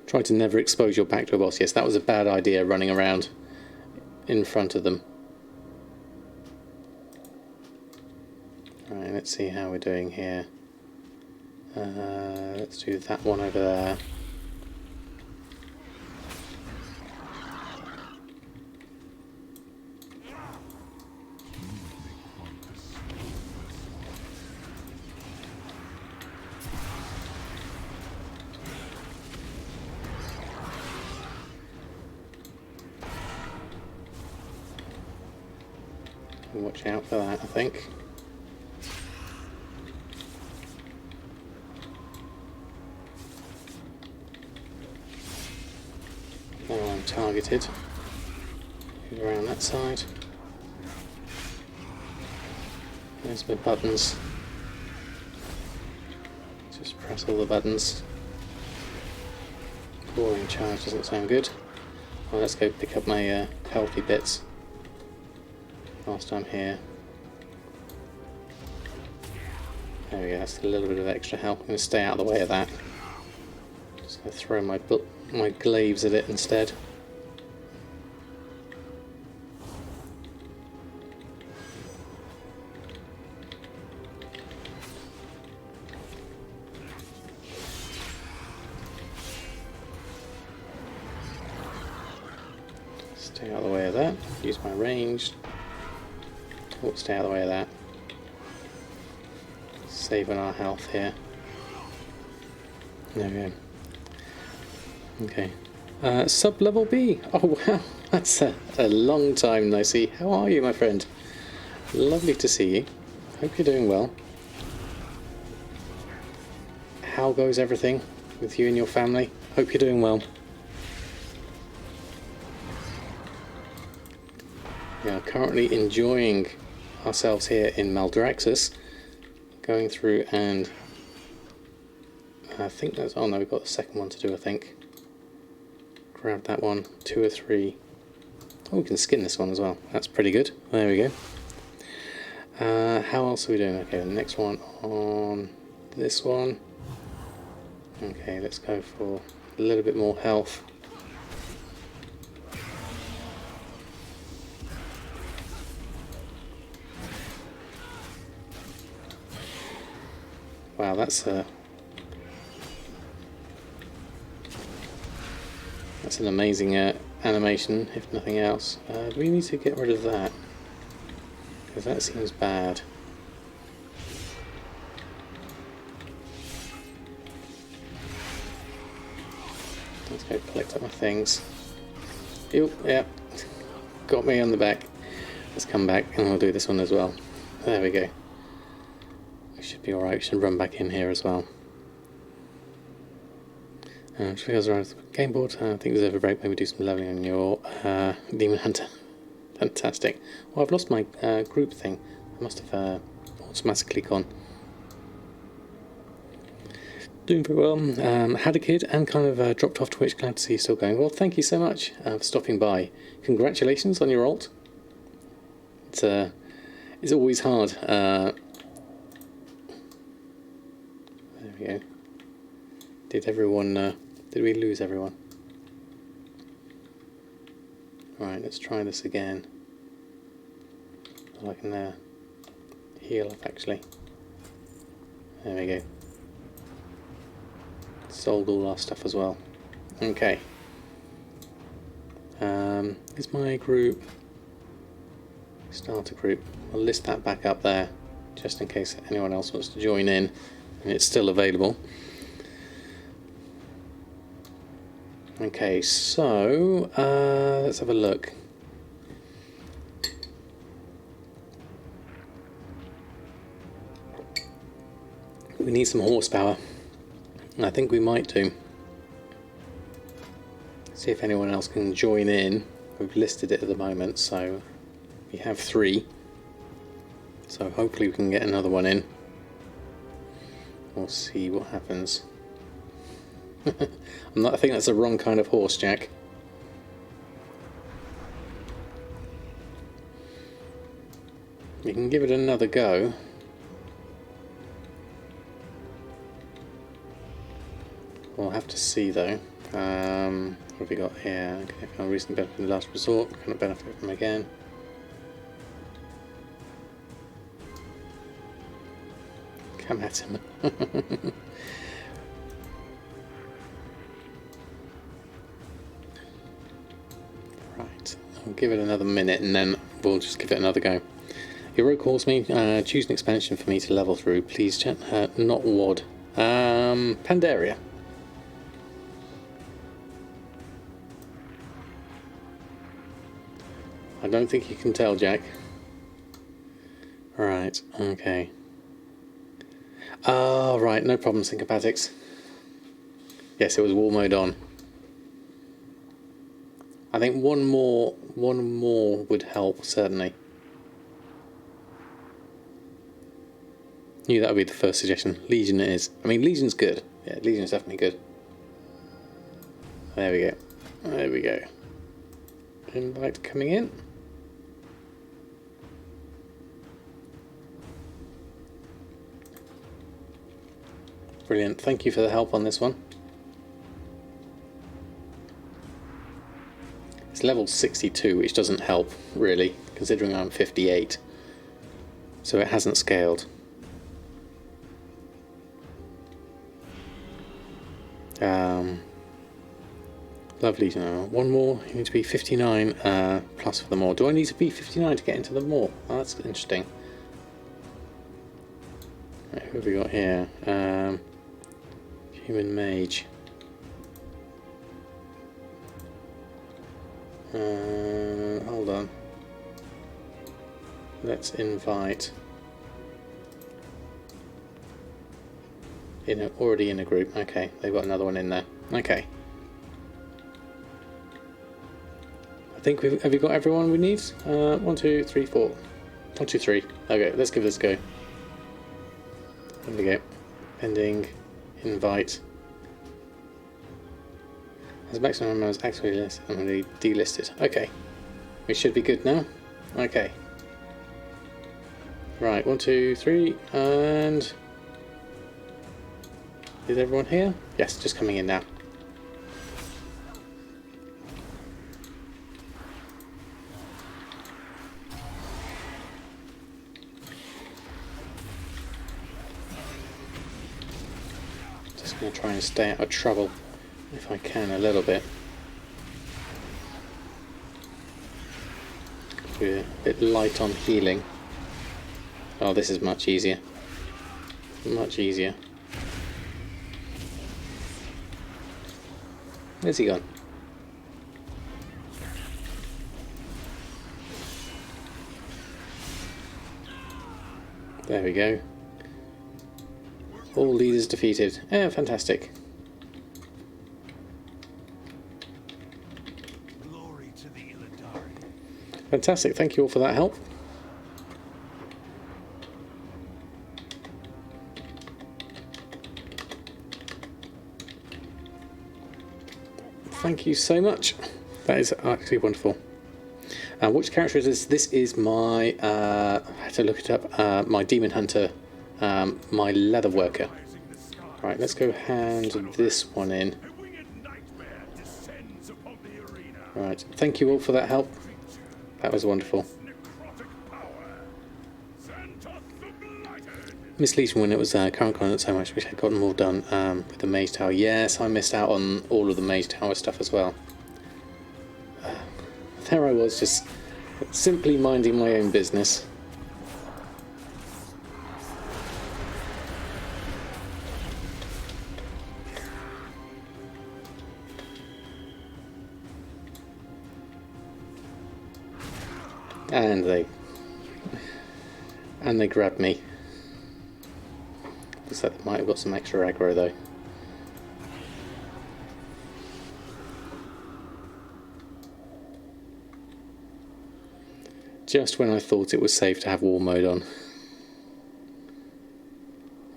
Try to never expose your back to a boss. Yes, that was a bad idea, running around in front of them. Alright, let's see how we're doing here. Let's do that one over there. Watch out for that, I think. Now I'm targeted. Move around that side. There's my buttons. Just press all the buttons. Boring charge doesn't sound good. Well, let's go pick up my healthy bits whilst I'm here. There we go, that's a little bit of extra health. I'm going to stay out of the way of that. Just going to throw my glaives at it instead. Stay out of the way of that. Use my range. Oh, stay out of the way of that. Saving our health here. There we go. Okay. Sub-level B. Oh wow, that's a long time no see. How are you, my friend? Lovely to see you. Hope you're doing well. How goes everything with you and your family? Hope you're doing well. We are currently enjoying ourselves here in Maldraxxus, going through and I think that's, oh no, we've got the second one to do, I think. Grab that one, 2 or 3. Oh, we can skin this one as well. That's pretty good. There we go. How else are we doing? Okay, the next one on this one. Okay, let's go for a little bit more health. Wow, that's an amazing animation, if nothing else. Do we need to get rid of that? Because that seems bad. Let's go collect up my things. Ew, yeah, got me on the back. Let's come back and we'll do this one as well. There we go. We should be alright, we should run back in here as well. Just goes around the game board. I think there's a break, maybe do some leveling on your Demon Hunter. Fantastic. Well, I've lost my group thing. I must have automatically gone. Doing very well. Had a kid and kind of dropped off Twitch. Glad to see you still going. Well, thank you so much for stopping by. Congratulations on your alt. It's always hard. There we go. Did everyone? Did we lose everyone? Right, let's try this again. I can heal up actually. There we go. Sold all our stuff as well. Okay. Is my group starter group? I'll list that back up there just in case anyone else wants to join in and it's still available. Okay, so let's have a look. We need some horsepower. I think we might do. See if anyone else can join in. We've listed it at the moment, so we have 3. So hopefully we can get another one in. We'll see what happens. I think that's the wrong kind of horse, Jack. We can give it another go. We'll have to see though. What have we got here? Okay, found recent benefit in the last resort. Kind of benefit from again. Come at him. Right, I'll give it another minute and then we'll just give it another go. Hero calls me. Choose an expansion for me to level through. Please chat. Not WOD. Pandaria. I don't think you can tell, Jack. Right, okay. Oh, right, no problem, Syncopatics. Yes, it was war mode on. I think one more would help, certainly. Knew that would be the first suggestion. Legion it is. I mean, Legion's good. Yeah, Legion's definitely good. There we go. There we go. Invite coming in. Brilliant. Thank you for the help on this one. It's level 62, which doesn't help, really, considering I'm 58. So it hasn't scaled. Lovely to know. One more. You need to be 59 plus for the more. Do I need to be 59 to get into the more? Oh, that's interesting. Right, who have we got here? Human mage. Hold on. Let's invite. Already in a group. Okay, they've got another one in there. Okay. I think have you got everyone we need? 1, 2, 3, 4. 1, 2, 3. Okay, let's give this a go. There we go. Pending. Invite. As maximum amount is actively listed, I'm going to delisted. Okay. We should be good now. Okay. Right, 1, 2, 3, and... Is everyone here? Yes, just coming in now. Just going to try and stay out of trouble if I can a little bit. We're a bit light on healing. Oh, this is much easier. Much easier. Where's he gone? There we go. All leaders defeated. Yeah, fantastic. Glory to the Illidari. Fantastic, thank you all for that help. Thank you so much. That is actually wonderful. Which character is this? This is my, I had to look it up, my Demon Hunter, my Leather Worker. Right, let's go hand this one in. Right, thank you all for that help. That was wonderful. Miss Legion when it was current content so much, wish I'd gotten more done with the Mage Tower. Yes, I missed out on all of the Mage Tower stuff as well. There I was, just simply minding my own business. And they grabbed me. Looks like they might have got some extra aggro though. Just when I thought it was safe to have war mode on.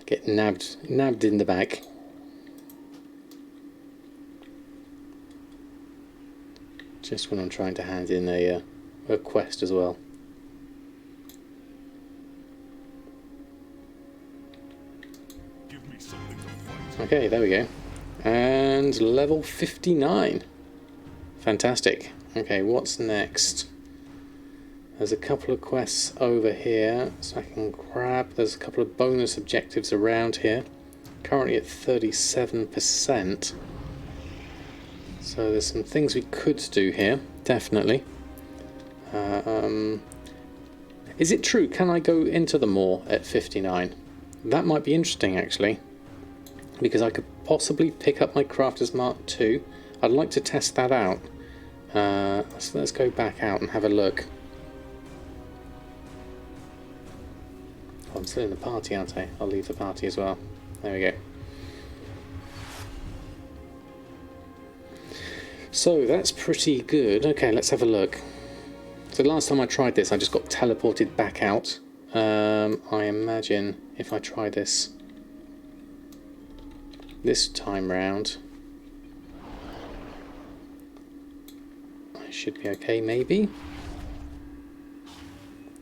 I get nabbed in the back. Just when I'm trying to hand in a quest as well. Okay, there we go. And level 59. Fantastic. Okay, what's next? There's a couple of quests over here, so I can grab. There's a couple of bonus objectives around here. Currently at 37%. So there's some things we could do here, definitely. Is it true? Can I go into the moor at 59? That might be interesting, actually. Because I could possibly pick up my Crafter's Mark II. I'd like to test that out. So let's go back out and have a look. Oh, I'm still in the party, aren't I? I'll leave the party as well. There we go. So that's pretty good. Okay, let's have a look. So the last time I tried this, I just got teleported back out. I imagine if I try this time round, I should be okay, maybe.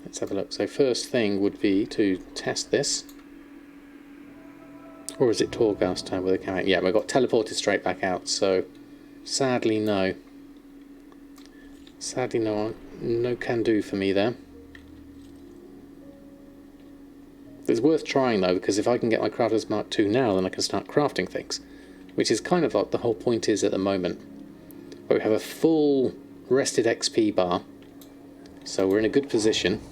Let's have a look. So first thing would be to test this. Or is it Torghast time where they come out? Yeah, we got teleported straight back out, so sadly no. Sadly no can do for me there. It's worth trying though, because if I can get my Crafter's Mark II now, then I can start crafting things, which is kind of what the whole point is at the moment. But we have a full rested XP bar, so we're in a good position.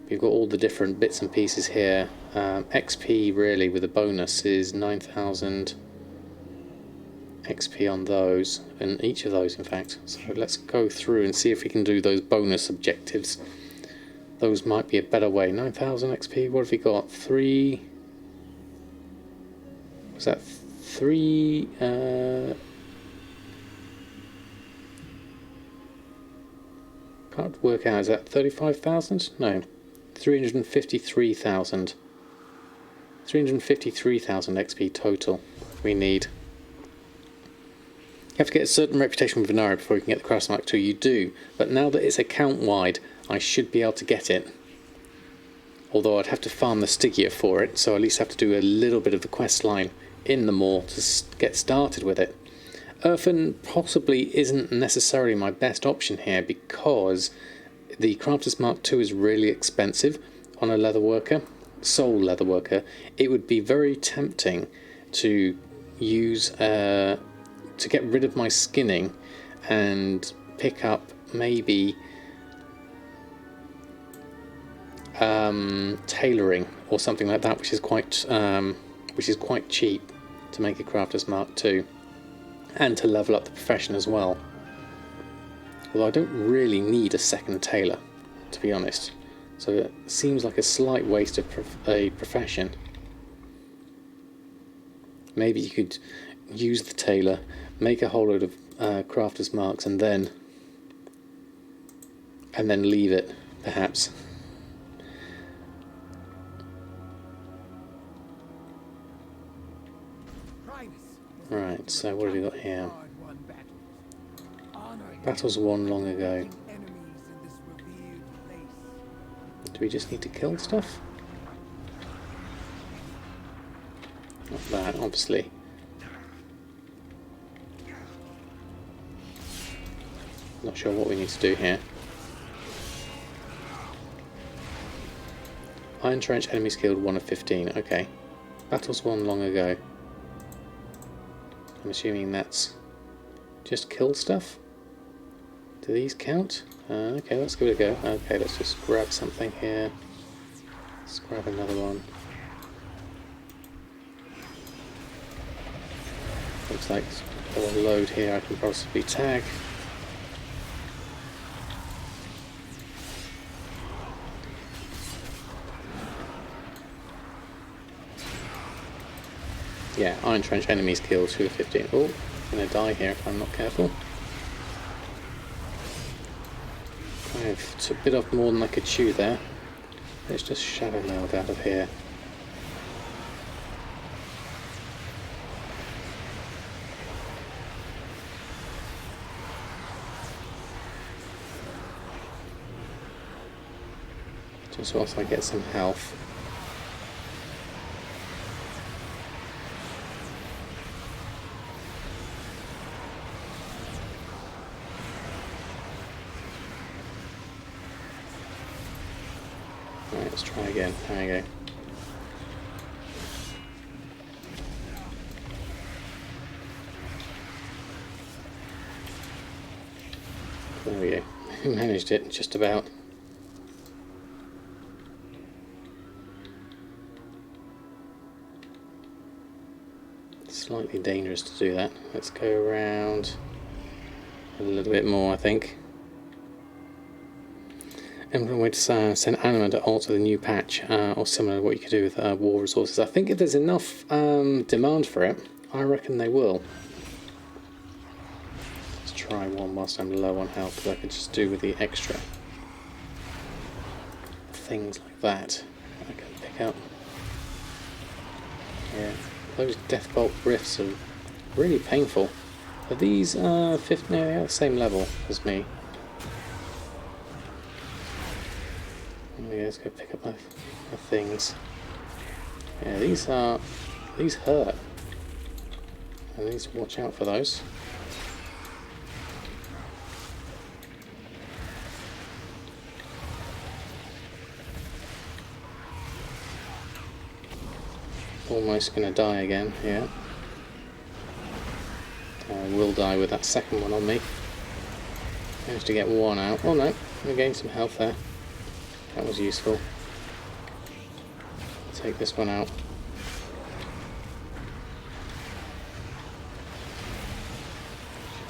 We've got all the different bits and pieces here. XP really with a bonus is 9,000 XP on those, and each of those in fact. So let's go through and see if we can do those bonus objectives. Those might be a better way. 9,000 XP, what have we got? 3... Was that 3... Can't work out, is that 35,000? No, 353,000. 353,000 XP total we need. You have to get a certain reputation with Venari before you can get the Craftsman Mark II. You do, but now that it's account-wide, I should be able to get it. Although I'd have to farm the Stygia for it, so I at least have to do a little bit of the quest line in the mall to get started with it. Earthen possibly isn't necessarily my best option here because the Crafter's Mark II is really expensive on a leatherworker, soul leatherworker. It would be very tempting to use to get rid of my skinning and pick up maybe tailoring or something like that, which is quite cheap to make a Crafter's Mark II. And to level up the profession as well. Although I don't really need a second tailor, to be honest. So it seems like a slight waste of a profession. Maybe you could use the tailor, make a whole load of crafter's marks, and then leave it, perhaps. Right, so what have we got here? Battles won long ago. Do we just need to kill stuff? Not that, obviously. Not sure what we need to do here. Iron Trench, enemies killed 1 of 15. Okay. Battles won long ago. I'm assuming that's just kill stuff. Do these count? Okay, let's give it a go. Okay, let's just grab something here. Let's grab another one. Looks like there's a load here I can possibly tag. Yeah, Iron Trench enemies killed 2 of 15. Oh, I'm going to die here if I'm not careful. I've bit off more than I could chew there. Let's just shadow meld out of here. Just whilst I get some health. Right, let's try again. There we go. There we go. We managed it, just about. Slightly dangerous to do that. Let's go around a little bit more, I think. I'm going to send Anima to alter the new patch, or similar to what you could do with war resources. I think if there's enough demand for it, I reckon they will. Let's try one whilst I'm low on health, because I could just do with the extra things like that I can pick up. Yeah, those Death Bolt rifts are really painful. Are these 50? No, they're at the same level as me. Yeah, let's go pick up my things. Yeah, these hurt. I need to watch out for those. Almost gonna die again, yeah. I will die with that second one on me. Managed to get one out. Oh no, I gained some health there. That was useful. Take this one out.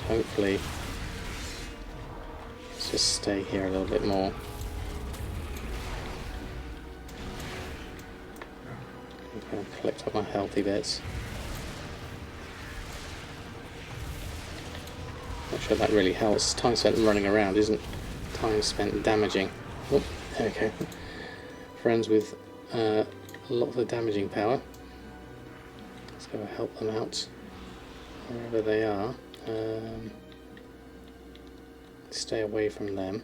Hopefully, let's just stay here a little bit more. I'm going to collect up my healthy bits. Not sure that really helps. Time spent running around isn't time spent damaging. Oh, there we go. Friends with a lot of the damaging power. Let's go help them out wherever they are. Stay away from them.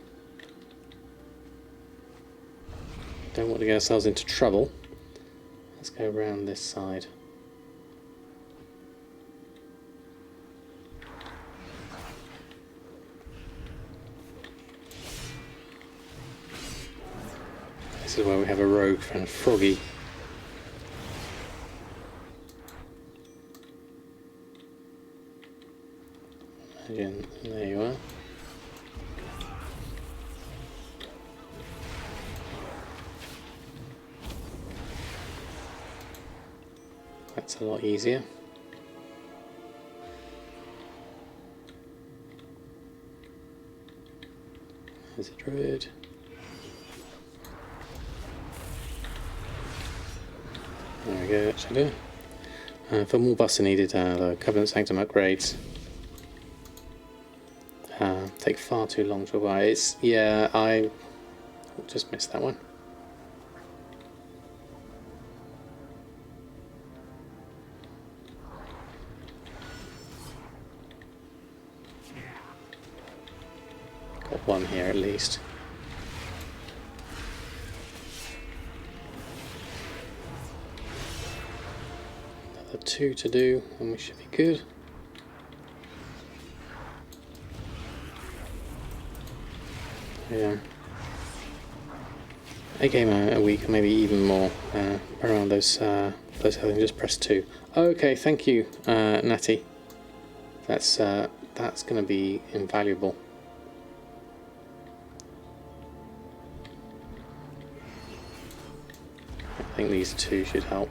Don't want to get ourselves into trouble. Let's go around this side. This is where we have a rogue and Froggy. Imagine, there you are. That's a lot easier. There's a druid. There we go, actually. For more buffs are needed, the Covenant Sanctum upgrades take far too long to buy. It's, yeah, I just missed that one. Got one here at least. Another two to do, and we should be good. Yeah. A game a week, or maybe even more, around those health. Just press 2. Okay, thank you, Natty. That's going to be invaluable. I think these two should help.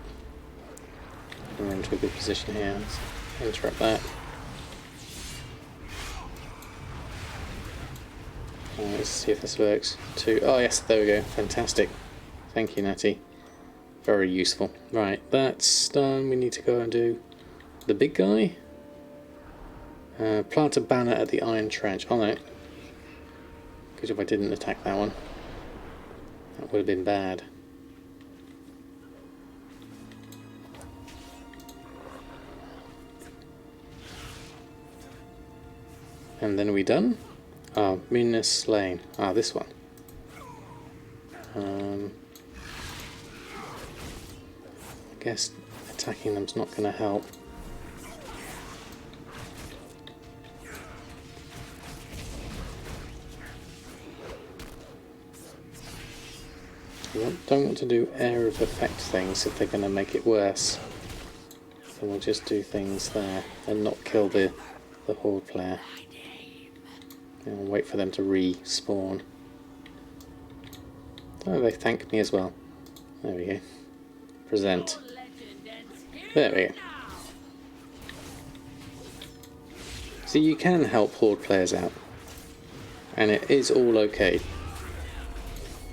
We're into a good position here. Let's interrupt that. Let's see if this works. 2. Oh yes, there we go. Fantastic. Thank you, Natty. Very useful. Right, that's done. We need to go and do the big guy. Plant a banner at the Iron Trench. Oh no. Because if I didn't attack that one, that would have been bad. And then are we done? Oh, Minas Slain. Ah, this one. I guess attacking them's not going to help. Don't want to do area of effect things if they're going to make it worse. So we'll just do things there and not kill the horde player. And we'll wait for them to respawn. Oh, they thank me as well. There we go. Present. There we go. So you can help horde players out. And it is all okay.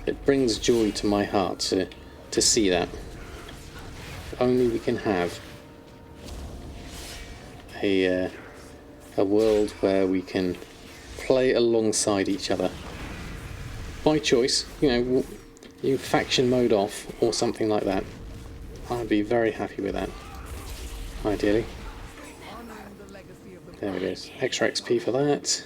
It brings joy to my heart to see that. If only we can have a world where we can play alongside each other by choice. You know, you faction mode off or something like that. I'd be very happy with that. Ideally. There it is. Extra XP for that.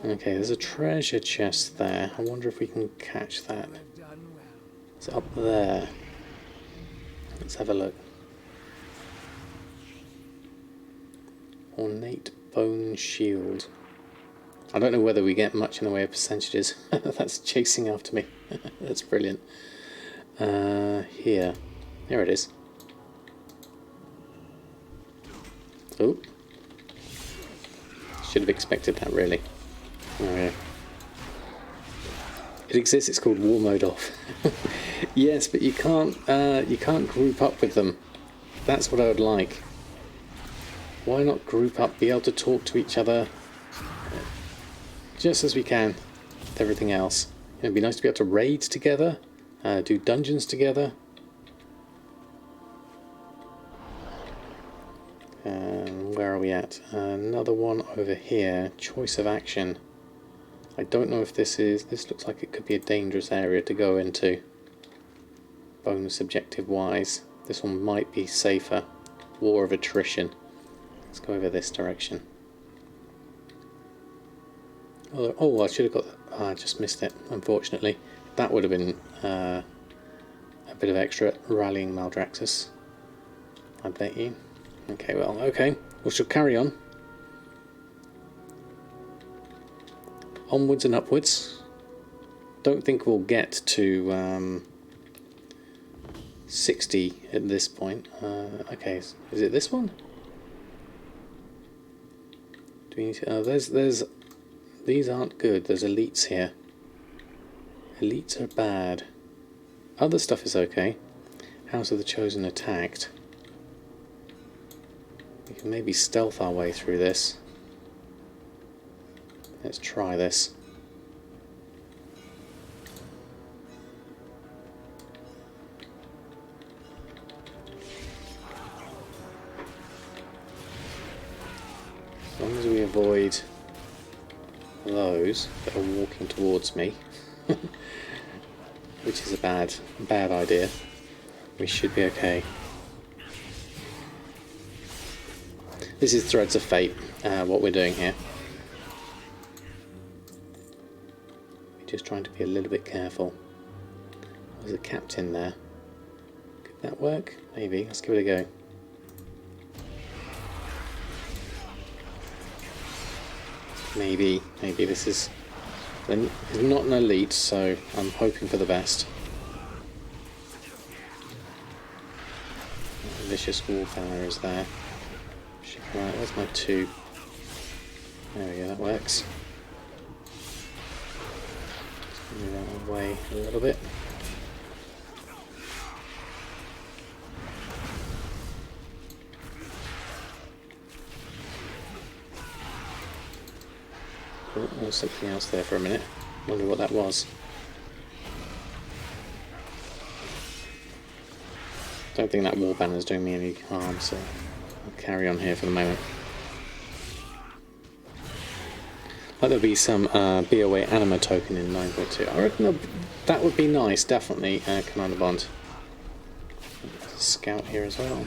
Okay, there's a treasure chest there. I wonder if we can catch that. It's up there. Let's have a look. Ornate bone shield. I don't know whether we get much in the way of percentages. That's chasing after me. That's brilliant. Here it is. Oh. Should have expected that, really. Oh, yeah. It exists. It's called War Mode Off. Yes, but you can't group up with them. That's what I would like. Why not group up? Be able to talk to each other, just as we can with everything else. It'd be nice to be able to raid together, do dungeons together. Where are we at? Another one over here. Choice of action. I don't know if this looks like it could be a dangerous area to go into. Bonus objective wise. This one might be safer. War of attrition. Let's go over this direction. Oh, I should have got that. I just missed it, unfortunately. That would have been a bit of extra rallying Maldraxxus, I bet you. Okay, well, okay. We shall carry on. Onwards and upwards. Don't think we'll get to 60 at this point. Okay, is it this one? Do we need to? There's. These aren't good. There's elites here. Elites are bad. Other stuff is okay. House of the Chosen attacked. We can maybe stealth our way through this. Let's try this. As long as we avoid those that are walking towards me, which is a bad idea, we should be okay. This is Threads of Fate, what we're doing here. We're just trying to be a little bit careful. There's a captain there. Could that work? Maybe. Let's give it a go. Maybe this is not an elite, so I'm hoping for the best. Vicious Warfare is there. Right, where's my 2? There we go, that works. Let's move that away a little bit. Oh, there's something else there for a minute. Wonder what that was. Don't think that wall banner is doing me any harm, so I'll carry on here for the moment. Like there'll be some BOA anima token in 9.2. I reckon that would be nice, definitely. Commander Bond. Scout here as well.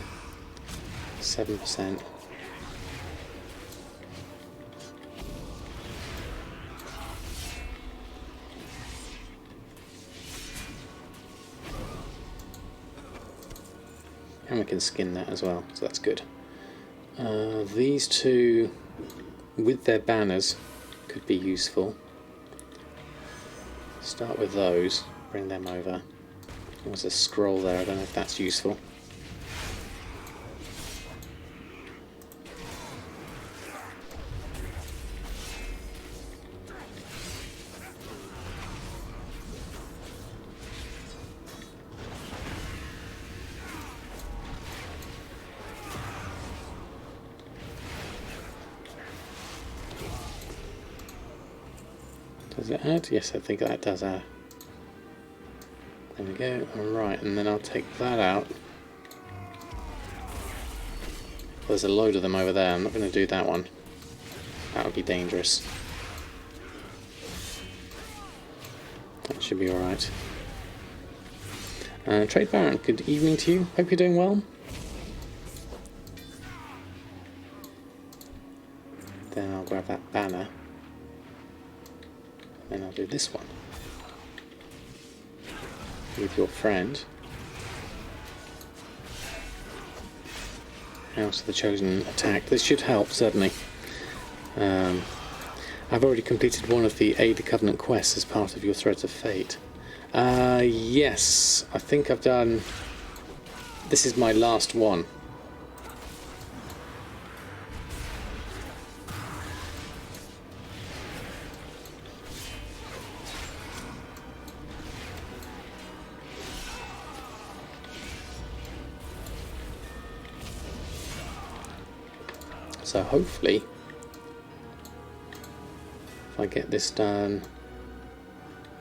7%. And we can skin that as well, so that's good. These two, with their banners, could be useful. Start with those, bring them over. There's a scroll there, I don't know if that's useful. Does it add? Yes, I think that does add. There we go. Alright, and then I'll take that out. There's a load of them over there. I'm not going to do that one. That would be dangerous. That should be alright. Trade Baron, good evening to you. Hope you're doing well. Then I'll grab that banner. Then I'll do this one. With your friend. House of the Chosen attack. This should help, certainly. I've already completed one of the Aid the Covenant quests as part of your Threads of Fate. Yes, I think I've done... This is my last one. So hopefully, if I get this done,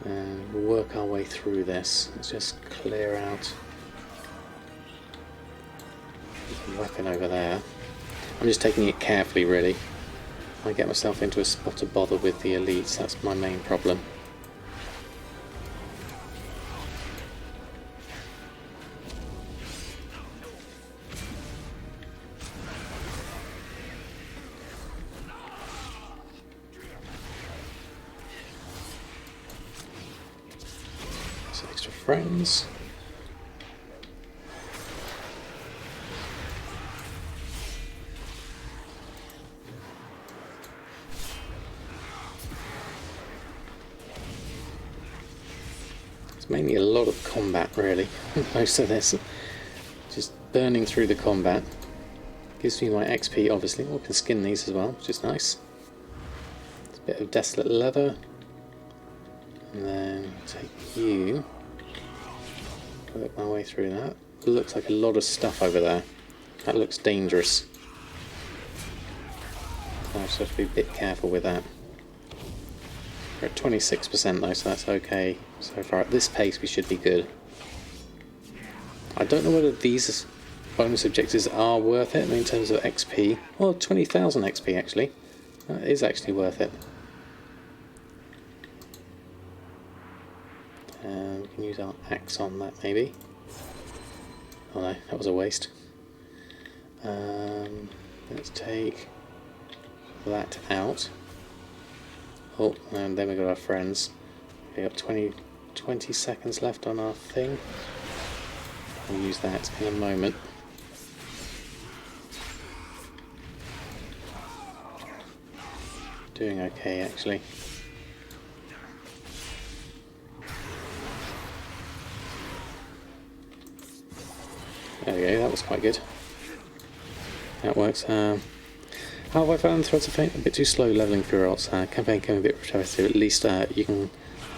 and we'll work our way through this. Let's just clear out the weapon over there. I'm just taking it carefully, really. I get myself into a spot of bother with the elites. That's my main problem. Friends. It's mainly a lot of combat, really. Most of this, just burning through the combat. Gives me my XP, obviously. I can skin these as well, which is nice. It's a bit of desolate leather, and then take you. Work my way through that. It looks like a lot of stuff over there. That looks dangerous. So I just have to be a bit careful with that. We're at 26% though, so that's okay. So far at this pace we should be good. I don't know whether these bonus objectives are worth it. I mean, in terms of XP. Well, 20,000 XP actually. That is actually worth it. We can use our axe on that, maybe. Oh no, that was a waste. Let's take that out. Oh, and then we've got our friends. We've got 20 seconds left on our thing. We'll use that in a moment. Doing okay, actually. There we go, that was quite good. That works. How have I found Threads of Fate? A bit too slow leveling through ults. Campaign came a bit repetitive. At least you can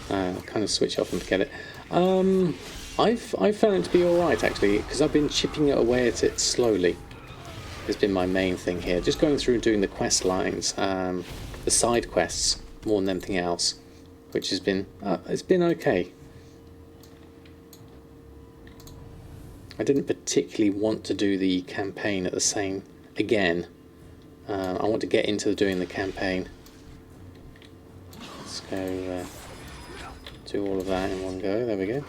kind of switch off and forget it. I've found it to be alright actually, because I've been chipping away at it slowly. Has been my main thing here. Just going through and doing the quest lines, the side quests more than anything else, which has been it's been okay. I didn't particularly want to do the campaign at the same again. I want to get into doing the campaign. Let's go do all of that in one go. There we go.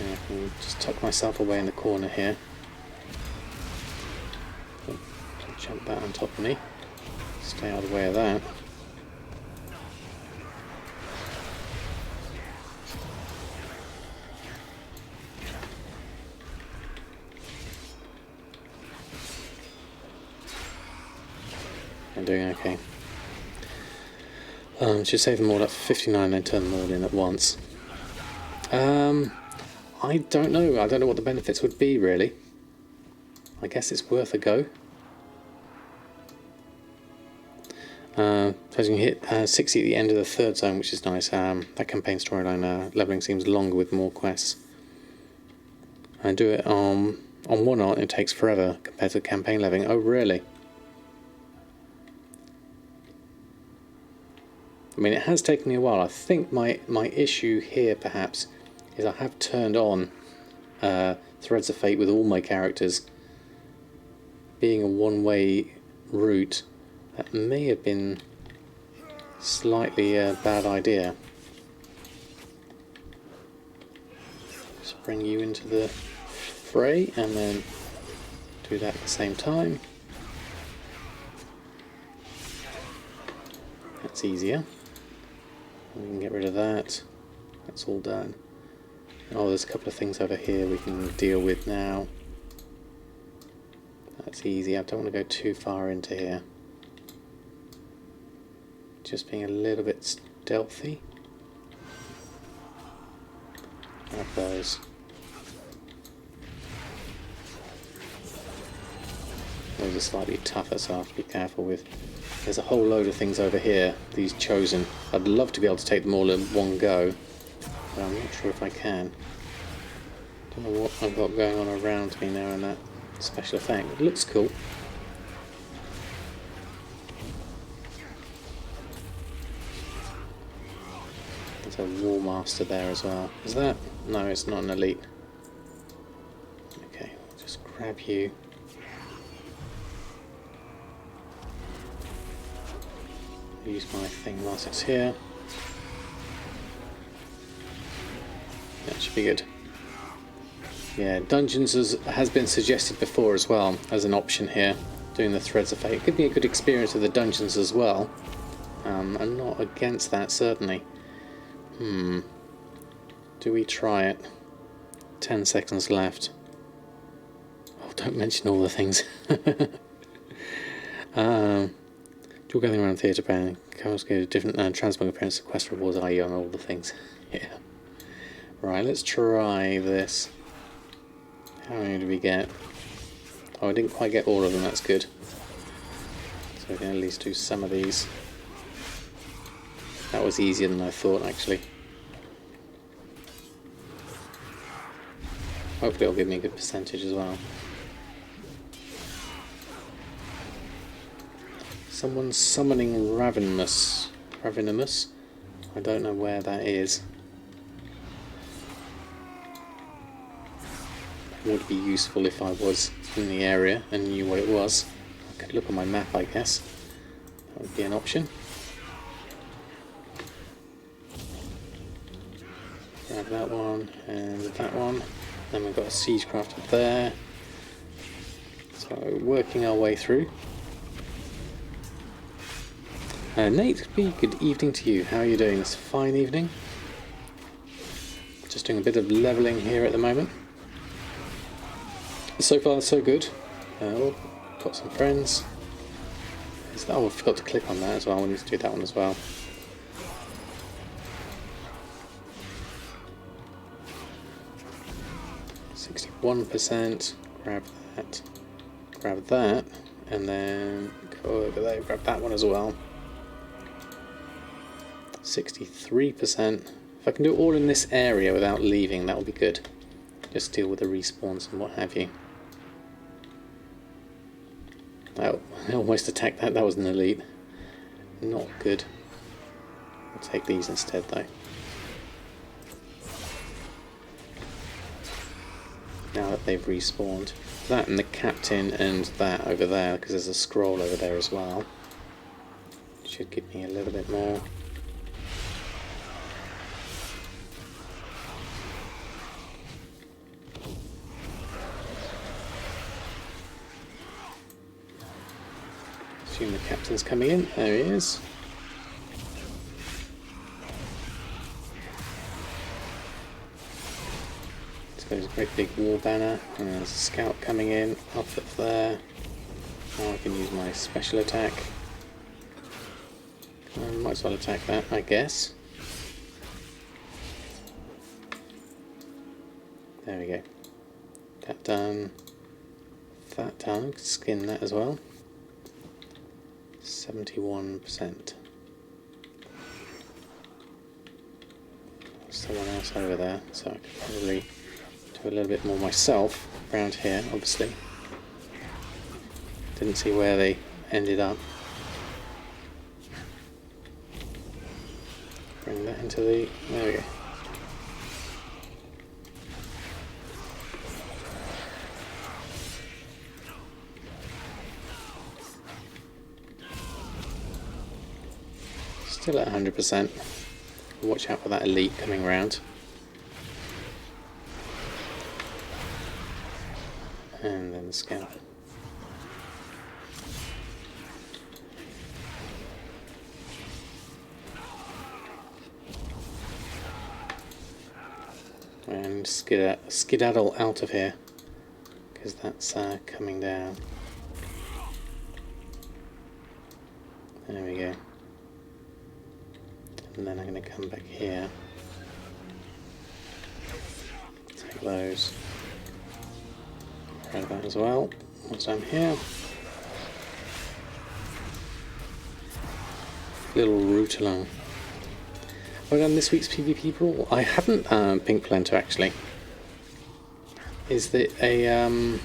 And I can just tuck myself away in the corner here. Oh, jump that on top of me. Stay out of the way of that. I'm doing okay. Should save them all up for 59 and then turn them all in at once. I don't know. I don't know what the benefits would be, really. I guess it's worth a go. So you can hit 60 at the end of the third zone, which is nice. That campaign storyline leveling seems longer with more quests. And do it on one art, it takes forever compared to campaign leveling. Oh, really? I mean, it has taken me a while. I think my issue here perhaps is I have turned on Threads of Fate with all my characters being a one-way route. That may have been slightly a bad idea. Just bring you into the fray and then do that at the same time. That's easier. We can get rid of that. That's all done. Oh, there's a couple of things over here we can deal with now. That's easy. I don't want to go too far into here. Just being a little bit stealthy. Grab those. Those are slightly tougher, so I have to be careful with. There's a whole load of things over here, these chosen. I'd love to be able to take them all in one go, but I'm not sure if I can. Don't know what I've got going on around me now in that special effect. It looks cool. There's a War Master there as well. Is that? No, it's not an elite. Okay, I'll just grab you. Use my thing whilst it's here. That should be good. Yeah, dungeons has been suggested before as well as an option here. Doing the Threads of Fate. Give me a good experience of the dungeons as well. I'm not against that, certainly. Do we try it? 10 seconds left. Oh, don't mention all the things. You're going around theatre planning. Comes go to different transmog appearances, quest rewards, IE on all the things. Yeah. Right, let's try this. How many do we get? Oh, I didn't quite get all of them, that's good. So we can at least do some of these. That was easier than I thought, actually. Hopefully it'll give me a good percentage as well. Someone's summoning Ravenous. I don't know where that is. It would be useful if I was in the area and knew what it was. I could look on my map, I guess. That would be an option. Grab that one and that one. Then we've got a Siegecraft up there. So working our way through. Nate B, good evening to you. How are you doing this fine evening? Just doing a bit of levelling here at the moment. So far so good. Got some friends. Oh, I forgot to click on that as well. I need to do that one as well. %. Grab that. Grab that. And then go over there, grab that one as well. 63%. If I can do it all in this area without leaving, that will be good. Just deal with the respawns and what have you. Oh, I almost attacked that. That was an elite. Not good. I'll take these instead though. Now that they've respawned. That and the captain and that over there, because there's a scroll over there as well. Should give me a little bit more. Assume the captain's coming in. There he is. So there's a great big war banner, and there's a scout coming in, up there. Now I can use my special attack. I might as well attack that, I guess. There we go. That done. That done. Skin that as well. 71%. Someone else over there, so I could probably do a little bit more myself around here, obviously. Didn't see where they ended up. Bring that into the... There we go. Still at 100%. Watch out for that elite coming around. And then the scout. And skedaddle out of here, because that's coming down. There we go. And then I'm going to come back here. Take those. Grab that as well. Once I'm here. Little route along. Have I done this week's PvP brawl? I haven't, Pink Plenter, actually. Is that a, Here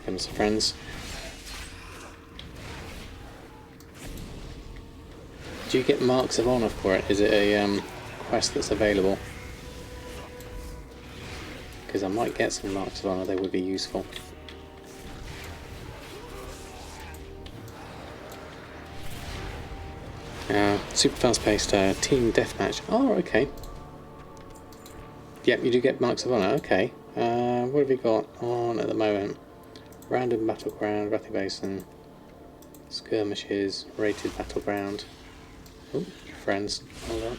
comes the friends. Do you get marks of honour for it? Is it a quest that's available? Because I might get some marks of honour, they would be useful. Super fast paced team deathmatch. Oh, okay. Yep, you do get marks of honour. Okay. What have we got on at the moment? Random battleground, Rathy Basin, skirmishes, rated battleground. Oh, friends. Hold on.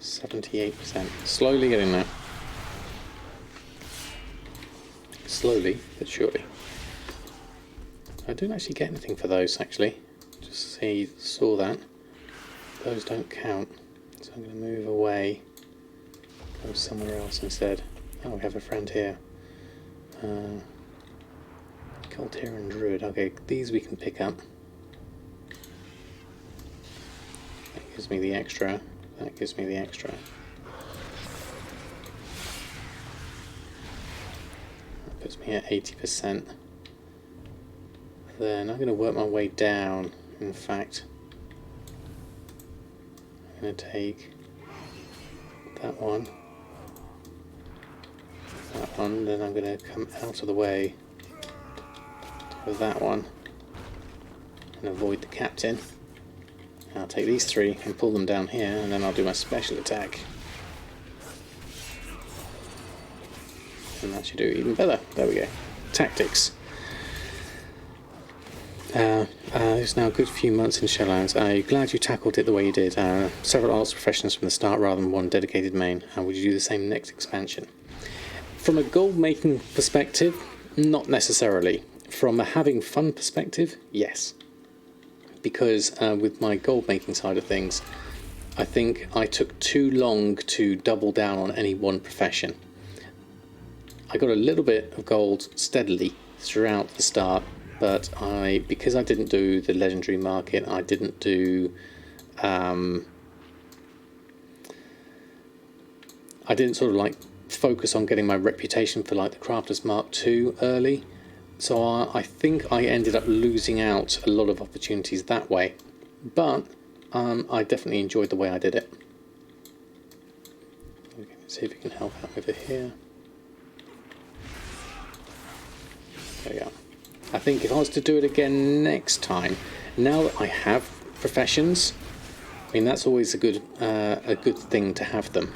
%. Slowly getting there. Slowly, but surely. I didn't actually get anything for those, actually. Just saw that. Those don't count. So I'm going to move away. Go somewhere else instead. Oh, we have a friend here. Cultier and Druid. Okay, these we can pick up. That gives me the extra. That gives me the extra. That puts me at 80%. Then I'm going to work my way down. In fact, I'm going to take that one. That one, then I'm going to come out of the way with that one and avoid the captain. And I'll take these three and pull them down here, and then I'll do my special attack. And that should do even better. There we go. Tactics. It's now a good few months in Shelllands. Are you glad you tackled it the way you did? Several arts professions from the start rather than one dedicated main. Would you do the same next expansion? From a gold making perspective, not necessarily. From a having fun perspective, yes. Because with my gold making side of things, I think I took too long to double down on any one profession. I got a little bit of gold steadily throughout the start, but because I didn't do the legendary market, I didn't do I didn't sort of like focus on getting my reputation for like the Crafter's Mark II early, so I think I ended up losing out a lot of opportunities that way, but I definitely enjoyed the way I did it. Let's see if we can help out over here. There we go. I think if I was to do it again next time, now that I have professions, I mean that's always a good thing to have them.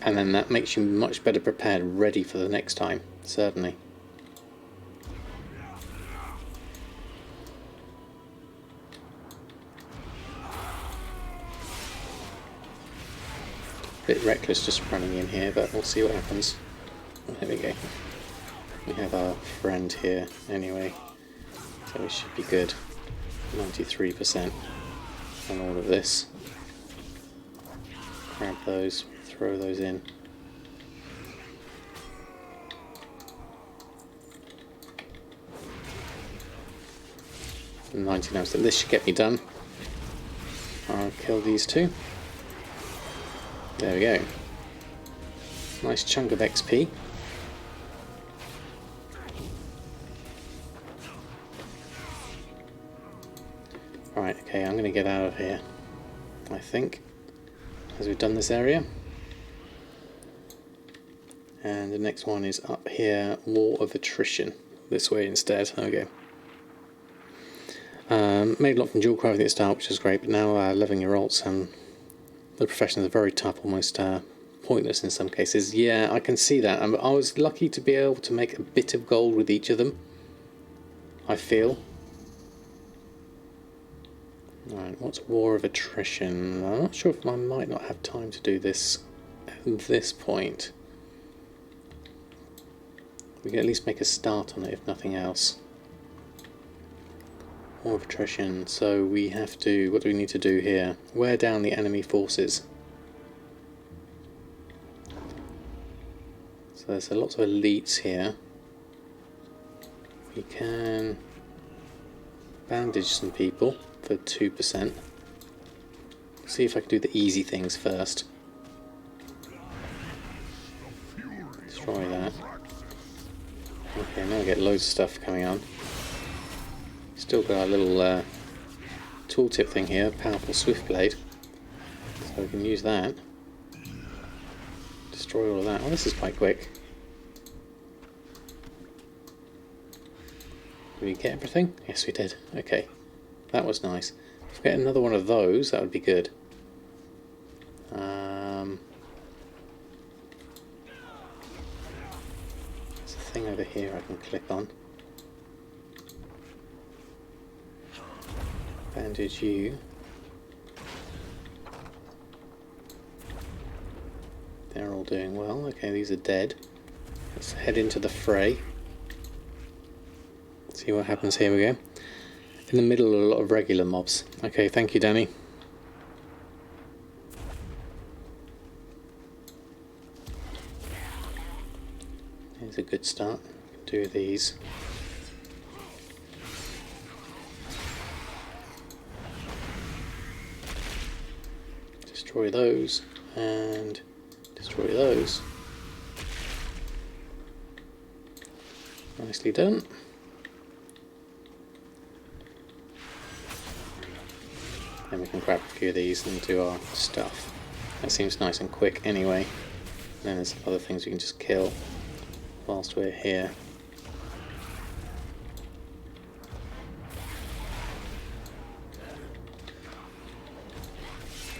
And then that makes you much better prepared, ready for the next time, certainly. Bit reckless just running in here, but we'll see what happens. There we go. We have our friend here anyway, so we should be good. 93% on all of this. Grab those, throw those in. $99%. This should get me done. I'll kill these two. There we go. Nice chunk of XP. Right, okay, I'm going to get out of here, I think, as we've done this area. And the next one is up here, War of Attrition. This way instead. Okay. Made a lot from dual crafting at the start, which is great, but now leveling your alts and the professions are very tough, almost pointless in some cases. Yeah, I can see that. I was lucky to be able to make a bit of gold with each of them, I feel. Right, what's War of Attrition? I'm not sure if I might not have time to do this at this point. We can at least make a start on it, if nothing else. War of Attrition, so we have to, what do we need to do here? Wear down the enemy forces. So there's lots of elites here. We can bandage some people for 2%. See if I can do the easy things first. Destroy that. Okay, now we get loads of stuff coming on. Still got our little tooltip thing here, powerful swift blade. So we can use that. Destroy all of that. Oh, this is quite quick. Did we get everything? Yes, we did. Okay. That was nice. If we get another one of those, that would be good. There's a thing over here I can click on. Bandage you. They're all doing well. Okay, these are dead. Let's head into the fray. See what happens. Here we go. In the middle of a lot of regular mobs. Okay, thank you, Danny. Here's a good start. Do these. Destroy those and destroy those. Nicely done. Then we can grab a few of these and do our stuff. That seems nice and quick anyway. And then there's other things we can just kill whilst we're here.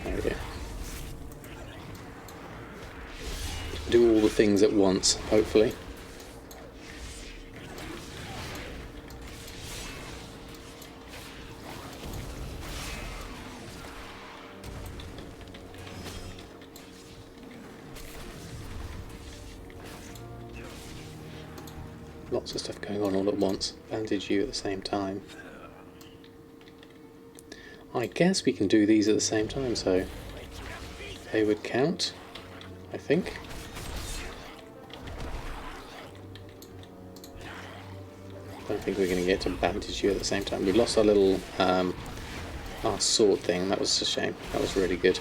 There we go. Do all the things at once, hopefully. Lots of stuff going on all at once. Bandage you at the same time. I guess we can do these at the same time, so they would count, I think. I don't think we're going to get to bandage you at the same time. We lost our little our sword thing. That was a shame. That was really good.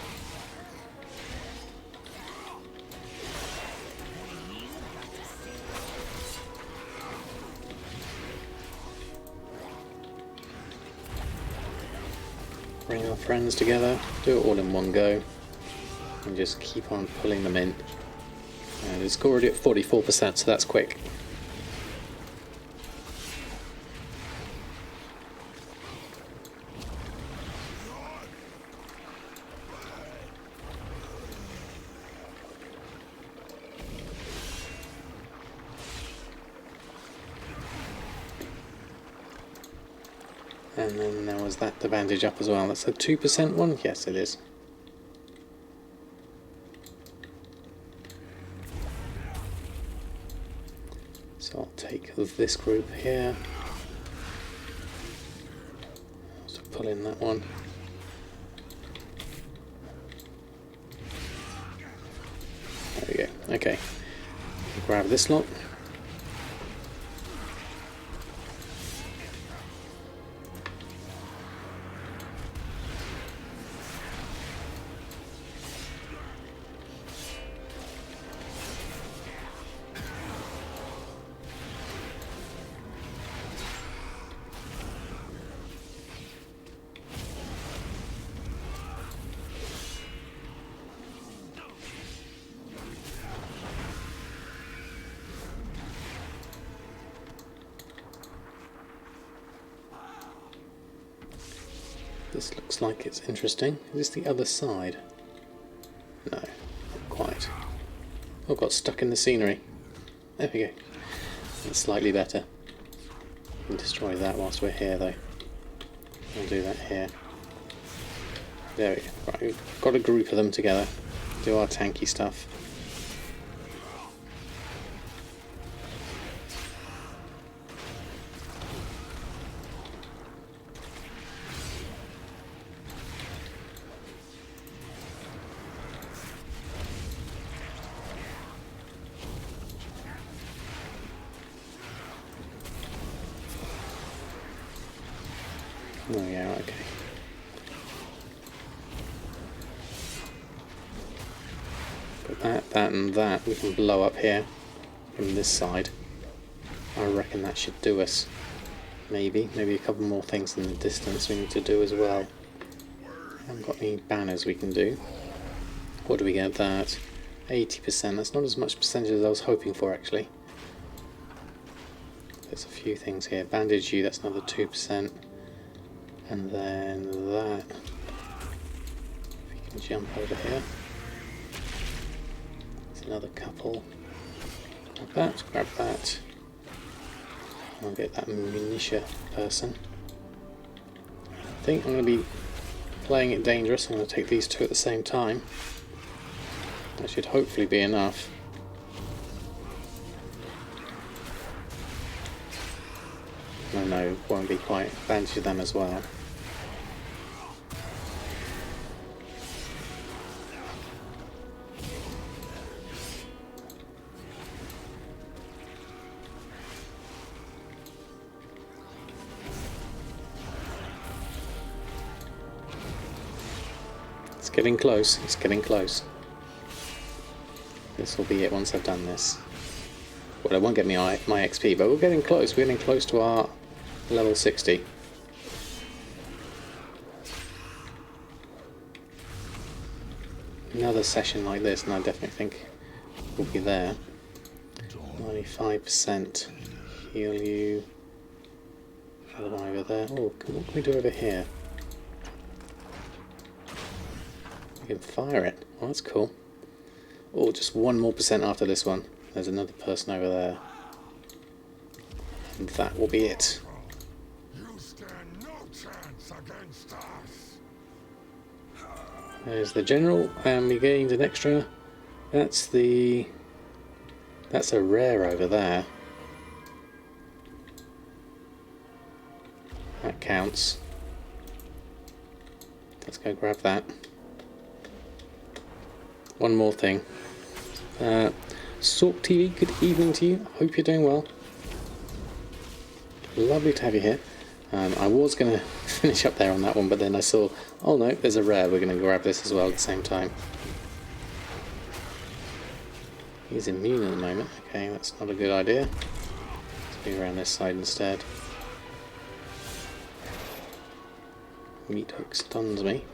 Bring our friends together, do it all in one go, and just keep on pulling them in. And it's already at 44%, so that's quick. And then there was that to bandage up as well. That's a 2% one? Yes, it is. So I'll take this group here. So pull in that one. There we go. Okay. Grab this lot. This looks like it's interesting. Is this the other side? No, not quite. Oh, got stuck in the scenery. There we go. That's slightly better. We'll destroy that whilst we're here, though. We'll do that here. There we go. Right, we've got a group of them together. Do our tanky stuff. Oh yeah, okay. But that and that we can blow up here from this side. I reckon that should do us. Maybe a couple more things in the distance we need to do as well. Haven't got any banners we can do. What do we get that? 80%. That's not as much percentage as I was hoping for actually. There's a few things here. Bandage you, that's another 2%. And then that. If we can jump over here. There's another couple. Grab that. I'll get that munitia person. I think I'm going to be playing it dangerous. I'm going to take these two at the same time. That should hopefully be enough. No, won't be quite. Bandage them as well. It's getting close, it's getting close. This will be it once I've done this. Well, it won't get me my XP, but we're getting close. We're getting close to our level 60. Another session like this, and I definitely think we'll be there. 95%. Heal you. Other one over there. Oh, what can we do over here? We can fire it. Oh, that's cool. Oh, just 1 more % after this one. There's another person over there. And that will be it. You stand no chance against us. There's the general, and we gained an extra. That's a rare over there. That counts. Let's go grab that. One more thing. Sork TV, good evening to you. Hope you're doing well. Lovely to have you here. I was going to finish up there on that one, but then I saw, oh no, there's a rare. We're going to grab this as well at the same time. He's immune at the moment. Okay, that's not a good idea. Let's be around this side instead. Meat hook stuns me.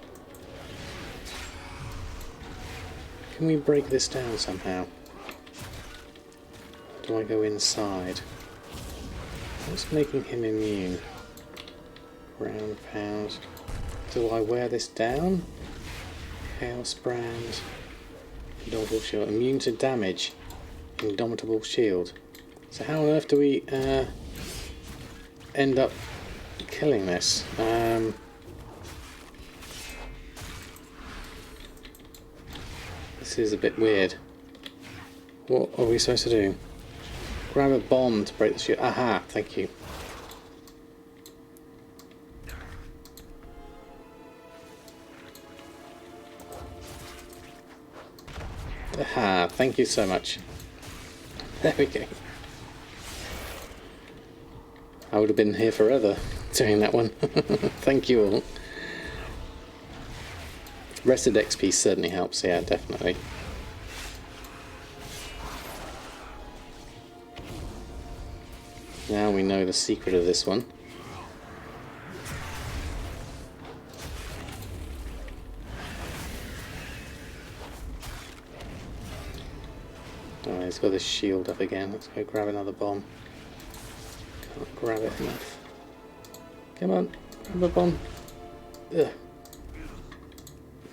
Can we break this down somehow? Do I go inside? What's making him immune? Ground pound. Do I wear this down? Chaos brand. Indomitable shield. Immune to damage. Indomitable shield. So how on earth do we end up killing this? This is a bit weird. What are we supposed to do? Grab a bomb to break the shield. Aha, thank you. Aha, thank you so much. There we go. I would have been here forever doing that one. Thank you all. Rested XP certainly helps, yeah, definitely. Now we know the secret of this one. Oh, he's got his shield up again. Let's go grab another bomb. Can't grab it enough. Come on, grab a bomb. Ugh.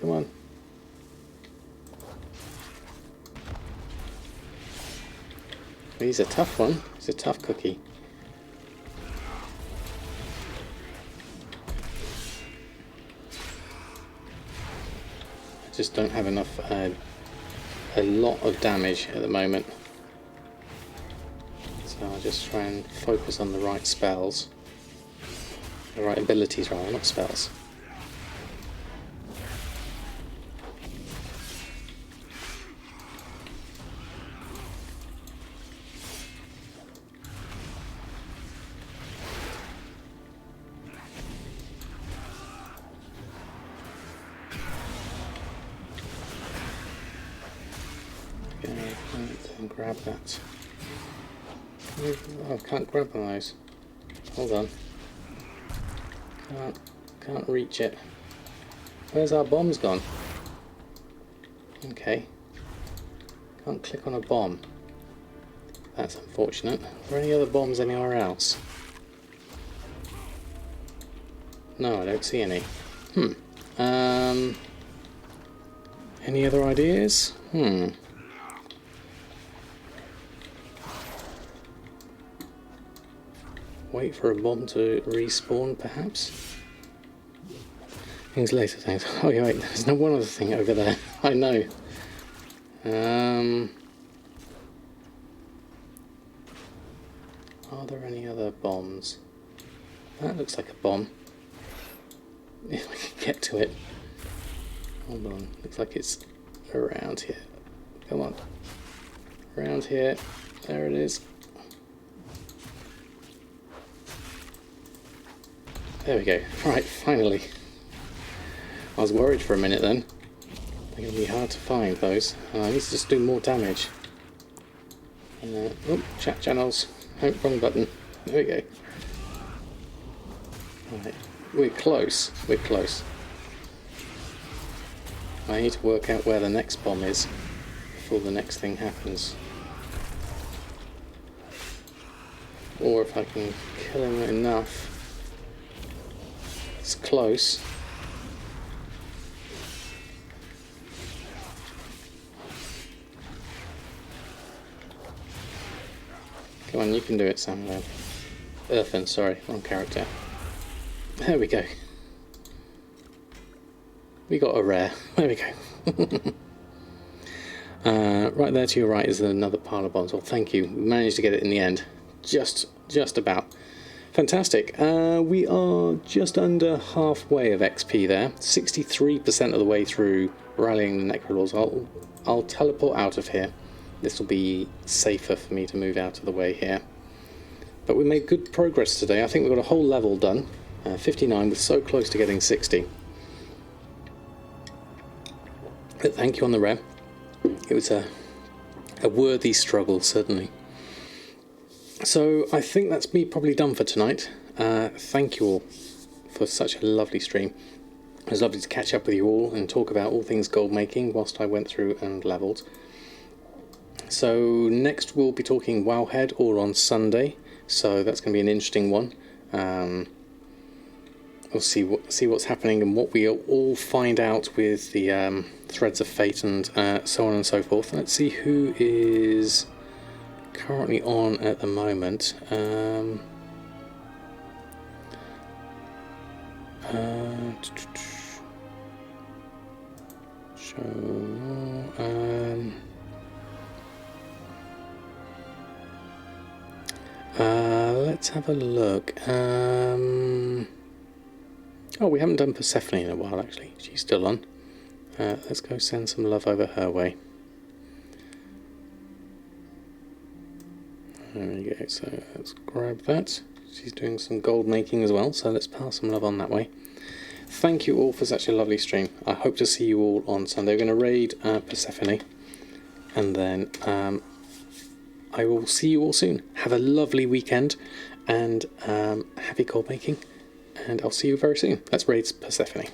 Come on. He's a tough one. He's a tough cookie. I just don't have enough, a lot of damage at the moment. So I'll just try and focus on the right spells. The right abilities rather, not spells. And grab that. Oh, I can't grab one of those. Hold on. Can't reach it. Where's our bombs gone? Okay. Can't click on a bomb. That's unfortunate. Are there any other bombs anywhere else? No, I don't see any. Any other ideas? Wait for a bomb to respawn, perhaps? Things later, things. Oh, yeah, wait, there's no one other thing over there. I know. Are there any other bombs? That looks like a bomb. If we can get to it. Hold on. Looks like it's around here. Come on. Around here. There it is. There we go. Right, finally. I was worried for a minute then. They're going to be hard to find, those. I need to just do more damage. Oh, chat channels. Oh, wrong button. There we go. Right. We're close. We're close. I need to work out where the next bomb is before the next thing happens. Or if I can kill him enough. It's close. Come on, you can do it, Samadan. Earthen, sorry, wrong character. There we go. We got a rare. There we go. Right there to your right is another pile of bombs. Well, thank you. We managed to get it in the end. Just about. Fantastic. We are just under halfway of XP there. 63% of the way through rallying the Necrolords. I'll teleport out of here. This will be safer for me to move out of the way here. But we made good progress today. I think we've got a whole level done. 59, we're so close to getting 60. But thank you on the rare. It was a worthy struggle, certainly. So I think that's me probably done for tonight. Thank you all for such a lovely stream. It was lovely to catch up with you all and talk about all things gold making whilst I went through and levelled. So next we'll be talking Wowhead all on Sunday, so that's going to be an interesting one. We'll see what's happening and what we all find out with the Threads of Fate and so on and so forth. Let's see who is currently on at the moment. Let's have a look. Oh, we haven't done Persephone in a while, actually. She's still on. Let's go send some love over her way. There we go, so let's grab that. She's doing some gold making as well, so let's pass some love on that way. Thank you all for such a lovely stream. I hope to see you all on Sunday. We're going to raid Persephone, and then I will see you all soon. Have a lovely weekend, and happy gold making, and I'll see you very soon. Let's raid Persephone.